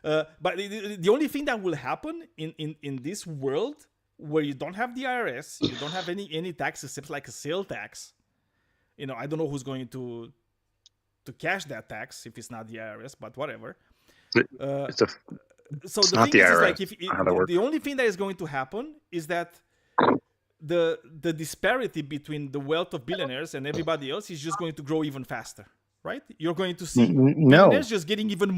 Crazy. But the only thing that will happen in this world where you don't have the IRS, you don't have any tax except like a sale tax. I don't know who's going to cash that tax if it's not the IRS, but whatever. So the thing is like the only thing that is going to happen is that the disparity between the wealth of billionaires and everybody else is just going to grow even faster, right? You're going to see billionaires just getting even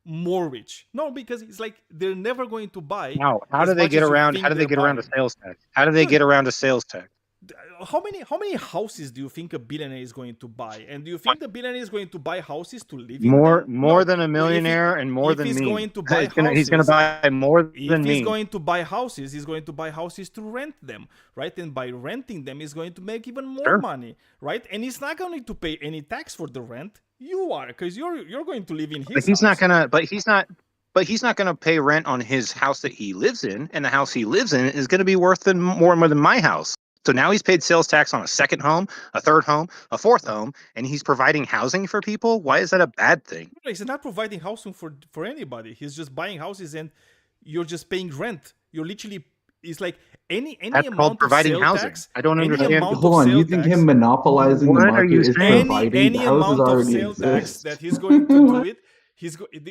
more rich. No, because it's like they're never going to buy. Now, how do they get around a sales tax? How do they get around a sales tax? How many houses do you think a billionaire is going to buy? And do you think the billionaire is going to buy houses to live in? More than a millionaire and more than me. He's going to buy houses. He's going to buy more than me. If he's going to buy houses, he's going to buy houses to rent them, right? And by renting them, he's going to make even more money, right? And he's not going to pay any tax for the rent. You are, because you're going to live in his. But he's not gonna. But he's not going to pay rent on his house that he lives in, and the house he lives in is going to be worth more than my house. So now he's paid sales tax on a second home, a third home, a fourth home, and he's providing housing for people. Why is that a bad thing? He's not providing housing for anybody. He's just buying houses and you're just paying rent. You're literally, it's like any That's amount called providing of housing. Tax, I don't understand. Hold on, you think him monopolizing the market is providing? Any amount of sale tax that he's going to do it,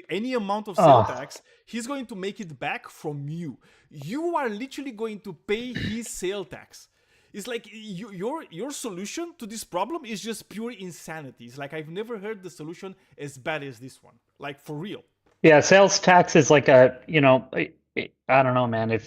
any amount of sale tax, he's going to make it back from you. You are literally going to pay his sale tax. It's like your solution to this problem is just pure insanity. It's like I've never heard the solution as bad as this one. Like for real. Yeah, sales tax is like I don't know, man. We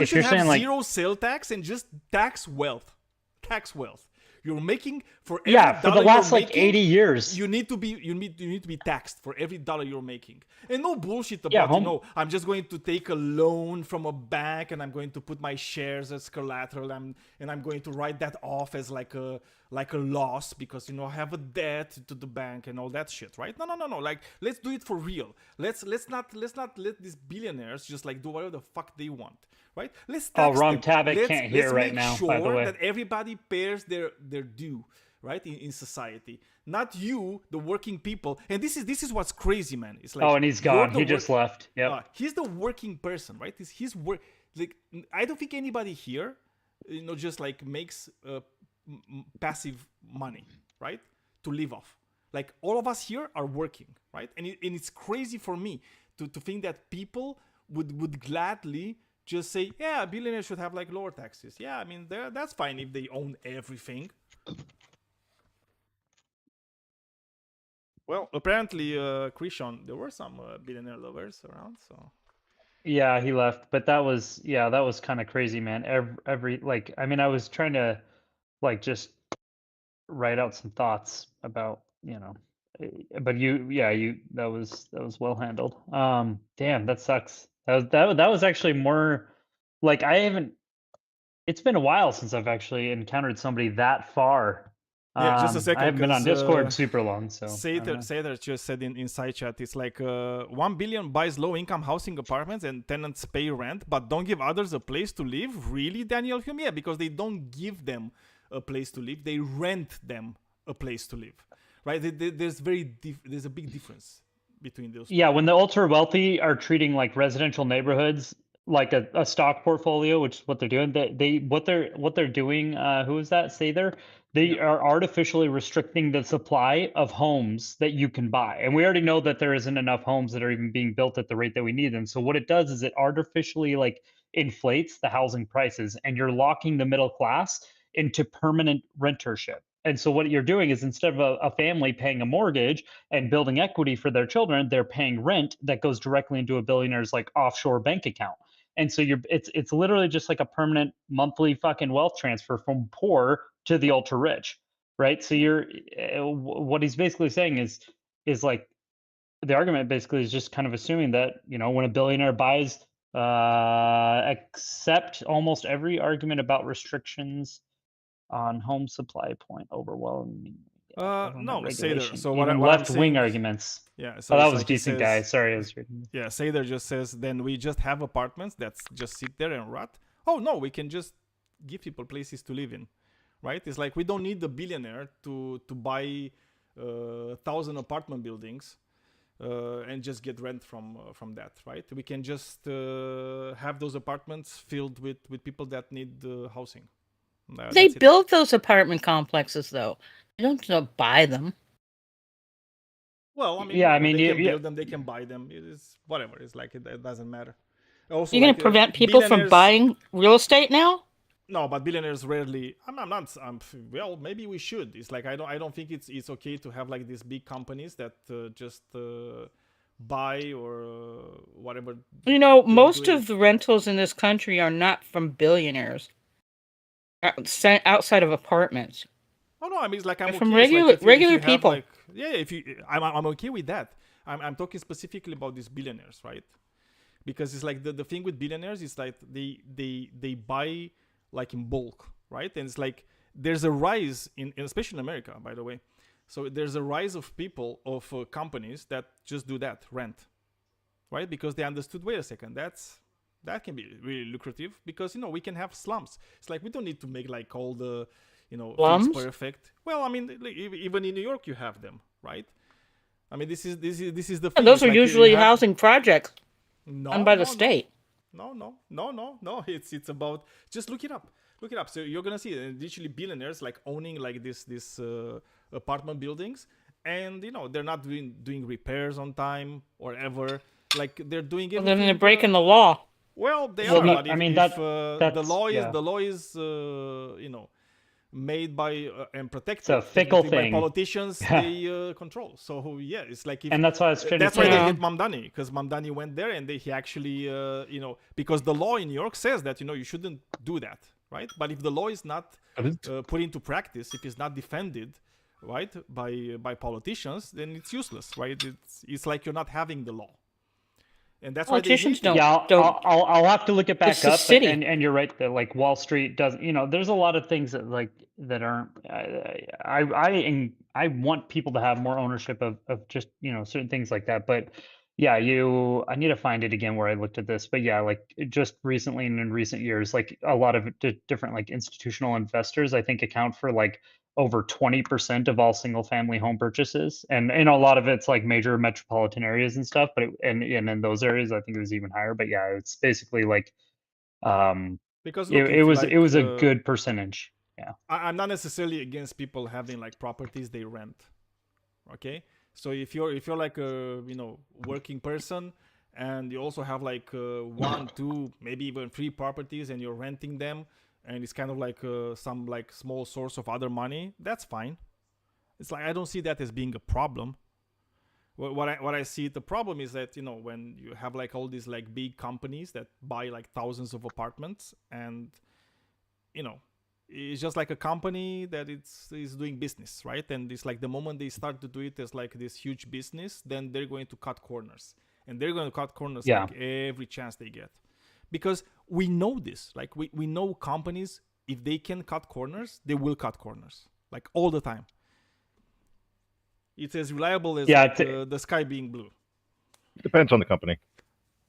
should have zero sale tax and just tax wealth. Tax wealth. You're making for every for the last like 80 years. You need to be taxed for every dollar you're making. And no bullshit about I'm just going to take a loan from a bank and I'm going to put my shares as collateral and I'm going to write that off as like a loss because I have a debt to the bank and all that shit, right? No. Like let's do it for real. Let's not let these billionaires just like do whatever the fuck they want. Right? Let's tax Ron them. Tabak can't hear right now. Let's make sure that everybody pays their their due, right, in society. Not you, the working people. And this is what's crazy, man. It's like, and he's gone. He just left. Yep. He's the working person, right? He's work. Like, I don't think anybody here, just like makes passive money, right, to live off. Like, all of us here are working, right? And it's crazy for me to think that people would gladly just say, yeah, billionaires should have like lower taxes. Yeah, I mean, that's fine if they own everything. Well, apparently, Krishan, there were some billionaire lovers around, so. Yeah, he left, but that was kind of crazy, man. Every like, I mean, I was trying to like just write out some thoughts about, but that was well handled. Damn, that sucks. That was actually more like it's been a while since I've actually encountered somebody that far. Yeah, just a second. I haven't been on Discord super long, so. Sater just said in side chat, it's like 1 billion buys low-income housing apartments and tenants pay rent, but don't give others a place to live. Really, Daniel Hume? Yeah, because they don't give them a place to live; they rent them a place to live, right? There's a big difference between those. Yeah, when the ultra wealthy are treating like residential neighborhoods like a stock portfolio, which is what they're doing. What they're doing. Who is that? Sather. They are artificially restricting the supply of homes that you can buy. And we already know that there isn't enough homes that are even being built at the rate that we need them. So what it does is it artificially like inflates the housing prices, and you're locking the middle class into permanent rentership. And so what you're doing is, instead of a family paying a mortgage and building equity for their children, they're paying rent that goes directly into a billionaire's like offshore bank account. And so it's literally just like a permanent monthly fucking wealth transfer from poor to the ultra rich, right? So what he's basically saying is like, the argument basically is just kind of assuming that, when a billionaire buys, accept almost every argument about restrictions on home supply point overwhelming. No, Sather. So even what left I'm wing saying, arguments. Yeah, so that it's was like a decent guy. Sorry, I was reading. Yeah, Sather just says, then we just have apartments that just sit there and rot. Oh no, we can just give people places to live in, right? It's like we don't need the billionaire to buy 1,000 apartment buildings and just get rent from that, right? We can just have those apartments filled with people that need housing. They build those apartment complexes, though. They don't buy them. Well, I mean, they can build them, they can buy them. It is whatever. It's like it doesn't matter. Also, you're going to prevent people from buying real estate now? No, but billionaires rarely. I'm not. Well, maybe we should. It's like I don't think it's okay to have like these big companies that just buy or whatever. Most of the rentals in this country are not from billionaires. Outside of apartments. Oh no, I mean, it's like I'm from okay. regular people. Like, I'm okay with that. I'm talking specifically about these billionaires, right? Because it's like the thing with billionaires is like they buy like in bulk, right? And it's like there's a rise in especially in America, by the way. So there's a rise of people of companies that just do that, rent, right? Because they understood. Wait a second, that can be really lucrative because we can have slums. It's like we don't need to make like all the things perfect. Well, I mean, even in New York you have them, right? I mean, this is the thing. Those are usually housing projects done by the state. No. It's about, just look it up. So you're gonna see literally billionaires like owning like this apartment buildings, and they're not doing repairs on time or ever. Like they're doing it. Well, then they're breaking the law. Well, they are. But the law is made by and protected it's a fickle thing by politicians. They control. So yeah, it's like and that's why they hit Mamdani, because Mamdani went there and he actually because the law in New York says that you shouldn't do that, right? But if the law is not put into practice, if it's not defended, right, by politicians, then it's useless, right? It's like you're not having the law. And that's politicians why don't. I'll have to look it back up. And you're right that like Wall Street doesn't. There's a lot of things that aren't. I want people to have more ownership of just certain things like that. But yeah, I need to find it again where I looked at this. But yeah, like just recently and in recent years, like a lot of different like institutional investors, I think account for like over 20% of all single family home purchases. And a lot of it's like major metropolitan areas and stuff, but and in those areas, I think it was even higher. But yeah, it's basically like, because look, it was a good percentage. Yeah. I'm not necessarily against people having like properties they rent. Okay. So if you're like a, working person, and you also have like 1, 2, maybe even 3 properties, and you're renting them, and it's kind of like some like small source of other money, that's fine. It's like, I don't see that as being a problem. What I see the problem is that, when you have like all these like big companies that buy like thousands of apartments, and it's just like a company that is doing business, right? And it's like the moment they start to do it as like this huge business, then they're going to cut corners, and they're going to cut corners like every chance they get, because we know this. Like we know companies, if they can cut corners, they will cut corners, like all the time. It's as reliable as the sky being blue. Depends on the company.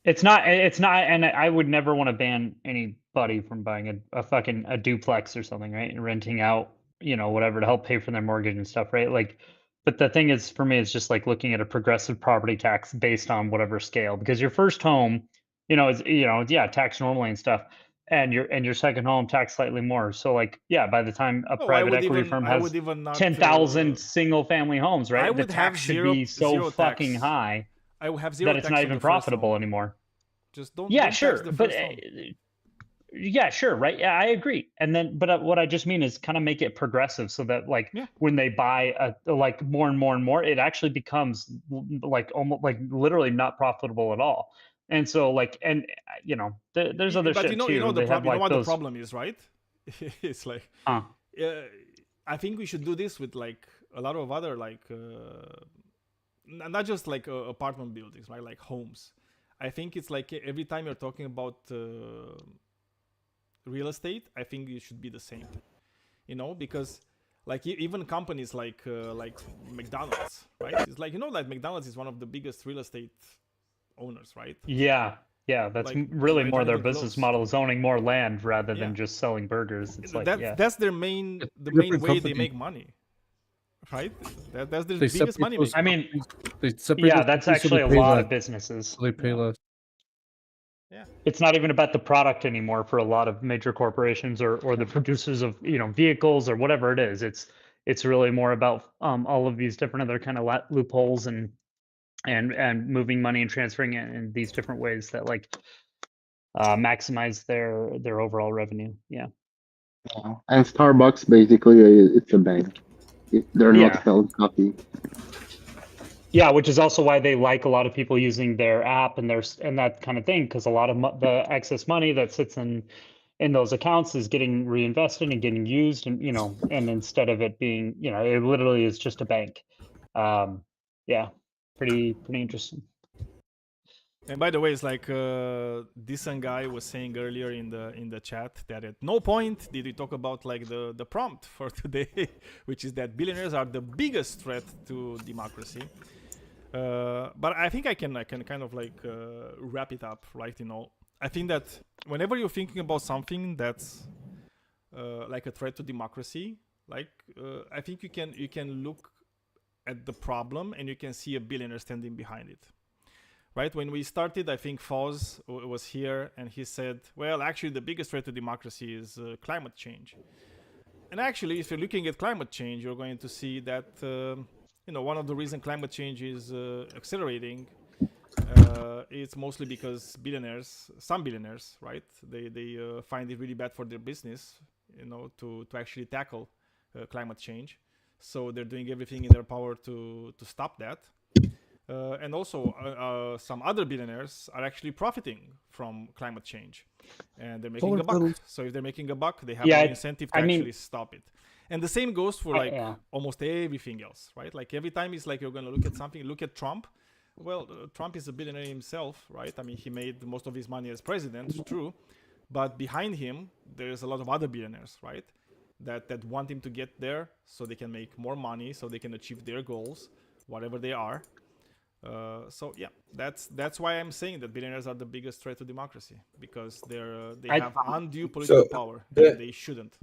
It's not, and I would never want to ban anybody from buying a duplex or something, right? And renting out, whatever to help pay for their mortgage and stuff, right? Like, but the thing is, for me, it's just like looking at a progressive property tax based on whatever scale, because your first home, is, taxed normally and stuff, and your second home taxed slightly more. So like, by the time a private equity firm has 10,000 single family homes, right? The tax should be so fucking high. I will have zero that it's not even profitable anymore. Just don't. Yeah, don't sure, tax the but first home. yeah, sure, right? Yeah, I agree. And then, but what I just mean is kind of make it progressive, so that like when they buy like more and more and more, it actually becomes like almost like literally not profitable at all. And so like, and there's other but shit too. You know they have like what those... the problem is, right? It's like, I think we should do this with like a lot of other like. Not just like apartment buildings, right? Like homes. I think it's like every time you're talking about real estate, I think it should be the same, because like even companies like McDonald's, right? It's like, like McDonald's is one of the biggest real estate owners, right? Yeah, that's like, really more their business model is owning more land rather than just selling burgers. It's like that's their main way they make money. Right, that's the biggest money maker. I mean, that's actually a lot of businesses. So they pay less. Yeah, it's not even about the product anymore for a lot of major corporations or the producers of vehicles or whatever it is. It's really more about all of these different other kind of loopholes and moving money and transferring it in these different ways that like maximize their overall revenue. Yeah. And Starbucks basically it's a bank. They're not selling coffee. Yeah, which is also why they like a lot of people using their app and that kind of thing, because a lot of the excess money that sits in those accounts is getting reinvested and getting used, and and instead of it being, it literally is just a bank. Yeah, pretty interesting. And by the way, it's like this guy was saying earlier in the chat that at no point did we talk about like the prompt for today, which is that billionaires are the biggest threat to democracy. But I think I can kind of like wrap it up, right? I think that whenever you're thinking about something that's like a threat to democracy, like I think you can look at the problem and you can see a billionaire standing behind it. Right, when we started, I think Foz was here and he said, well, actually the biggest threat to democracy is climate change. And actually, if you're looking at climate change, you're going to see that one of the reasons climate change is accelerating, it's mostly because some billionaires, right, they find it really bad for their business, to actually tackle climate change. So they're doing everything in their power to stop that. And also, some other billionaires are actually profiting from climate change, and they're making a buck. So if they're making a buck, they have no incentive to actually stop it. And the same goes for almost everything else, right? Like every time it's like you're going to look at something, look at Trump. Well, Trump is a billionaire himself, right? I mean, he made most of his money as president, true. But behind him, there's a lot of other billionaires, right? That want him to get there so they can make more money, so they can achieve their goals, whatever they are. So yeah, that's why I'm saying that billionaires are the biggest threat to democracy, because they have undue political power. They shouldn't.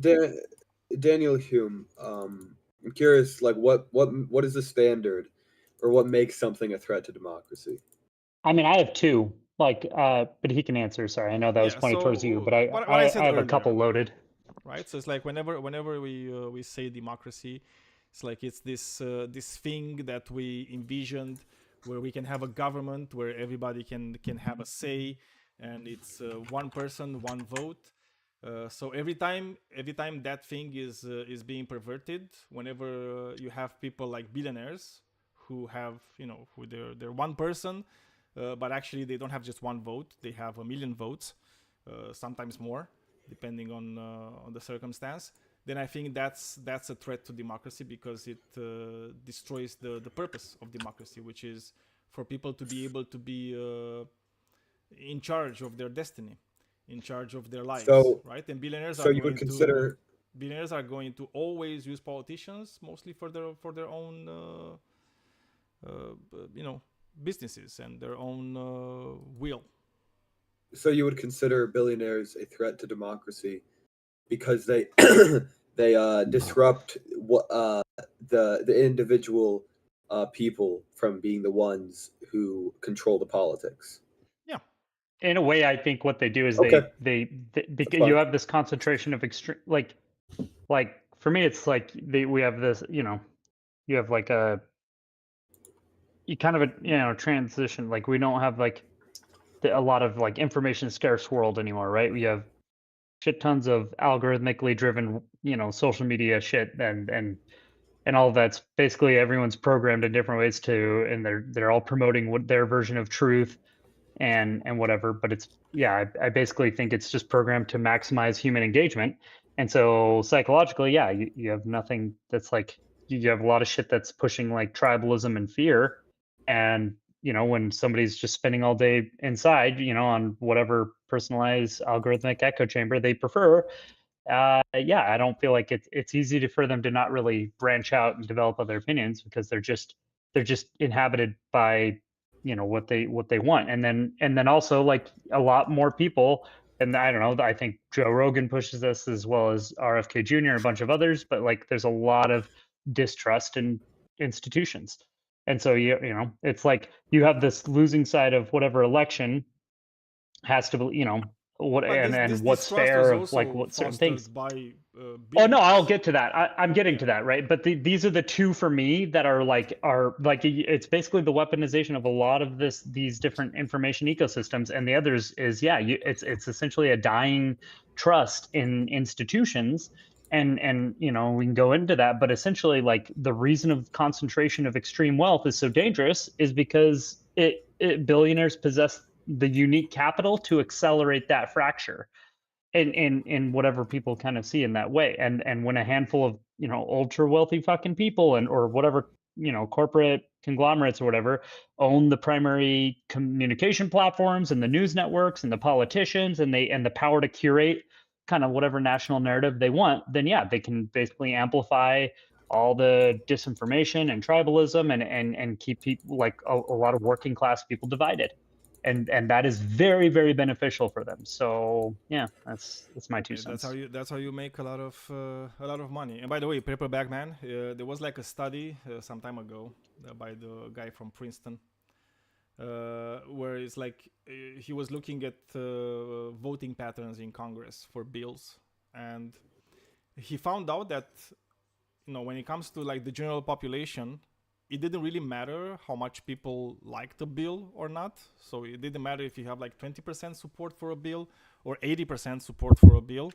Daniel Hume, I'm curious, like what is the standard, or what makes something a threat to democracy? I mean, I have two, like, but he can answer. Sorry, I know that was pointed towards you, but what I said I have earlier, a couple loaded. Right, so it's like whenever we say democracy, it's like it's this thing that we envisioned, where we can have a government where everybody can have a say, and it's one person, one vote. So every time that thing is being perverted, whenever you have people like billionaires who have, who they're one person, but actually they don't have just one vote, they have a million votes, sometimes more, depending on the circumstance. Then I think that's a threat to democracy, because it destroys the purpose of democracy, which is for people to be able to be in charge of their destiny, in charge of their lives, right? And billionaires are going to billionaires are going to always use politicians mostly for their own businesses and their own will. So you would consider billionaires a threat to democracy because they they disrupt what the individual people from being the ones who control the politics. Yeah. In a way, I think what they do is they you have this concentration of extreme, like for me, it's like we have this, you have like you kind of a transition, like we don't have like a lot of like information scarce world anymore, right? We have shit tons of algorithmically driven, social media shit, and all of that's basically everyone's programmed in different ways and they're all promoting what their version of truth and whatever. But it's, I basically think it's just programmed to maximize human engagement. And so psychologically, you have nothing that's like, you have a lot of shit that's pushing like tribalism and fear. And when somebody's just spending all day inside, on whatever personalized algorithmic echo chamber they prefer, I don't feel like it's easy for them to not really branch out and develop other opinions, because they're just inhabited by what they want. And then also, like, a lot more people, and I don't know, I think Joe Rogan pushes this, as well as RFK Jr. and a bunch of others, but like there's a lot of distrust in institutions. And so it's like you have this losing side of whatever election has to be, what, and what's fair of like what certain things. By, oh no, I'll get to that. I'm getting to that, right? But these are the two for me that are like it's basically the weaponization of a lot of these different information ecosystems, and the others is it's essentially a dying trust in institutions. And we can go into that, but essentially, like, the reason of concentration of extreme wealth is so dangerous is because billionaires possess the unique capital to accelerate that fracture in whatever people kind of see in that way. And when a handful of ultra wealthy fucking people or whatever corporate conglomerates or whatever own the primary communication platforms and the news networks and the politicians and the power to curate kind of whatever national narrative they want, then they can basically amplify all the disinformation and tribalism and keep people, like a lot of working class people, divided. And that is very, very beneficial for them. So that's my 2 cents. That's how you make a lot of money. And by the way, Paperback Man, there was like a study some time ago by the guy from Princeton, where it's like he was looking at voting patterns in Congress for bills, and he found out that when it comes to like the general population, it didn't really matter how much people liked a bill or not. So it didn't matter if you have like 20% support for a bill or 80% support for a bill.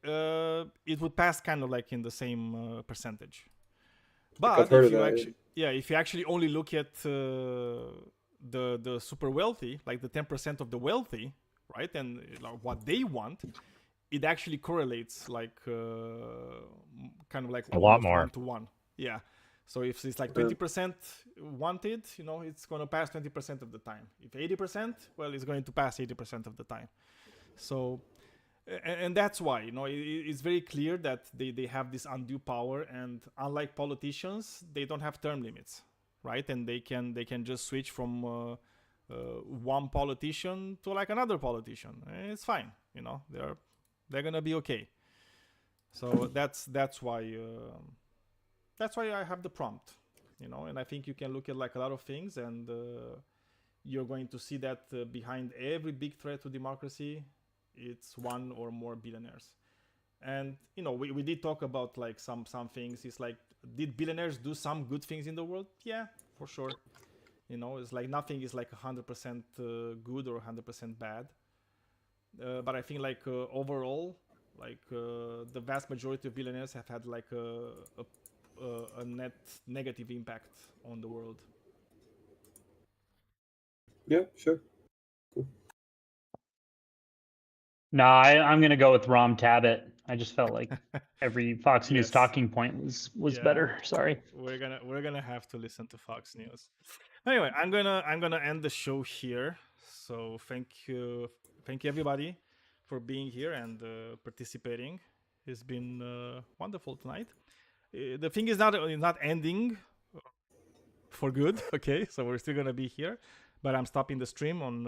It would pass kind of like in the same percentage. But if you actually only look at the super wealthy, like the 10% of the wealthy, right, and what they want, it actually correlates like kind of like a lot more 1-to-1. Yeah. So if it's like 20% wanted, it's going to pass 20% of the time. If 80%, well, it's going to pass 80% of the time. So, and that's why, it's very clear that they have this undue power, and unlike politicians, they don't have term limits, right? And they can just switch from one politician to like another politician. It's fine, they're going to be okay. So that's why I have the prompt, and I think you can look at like a lot of things, and you're going to see that behind every big threat to democracy, it's one or more billionaires. And we did talk about like some things. It's like, did billionaires do some good things in the world? Yeah, for sure. It's like nothing is like 100% good or 100% bad. But I think like overall, like the vast majority of billionaires have had like a net negative impact on the world. Yeah, sure. Cool. No, I'm going to go with Rom Tabbitt. I just felt like every Fox News talking point was better. Sorry. We're gonna have to listen to Fox News. Anyway, I'm gonna end the show here. So thank you everybody for being here and participating. It's been wonderful tonight. The thing is not ending for good. Okay, so we're still gonna be here, but I'm stopping the stream on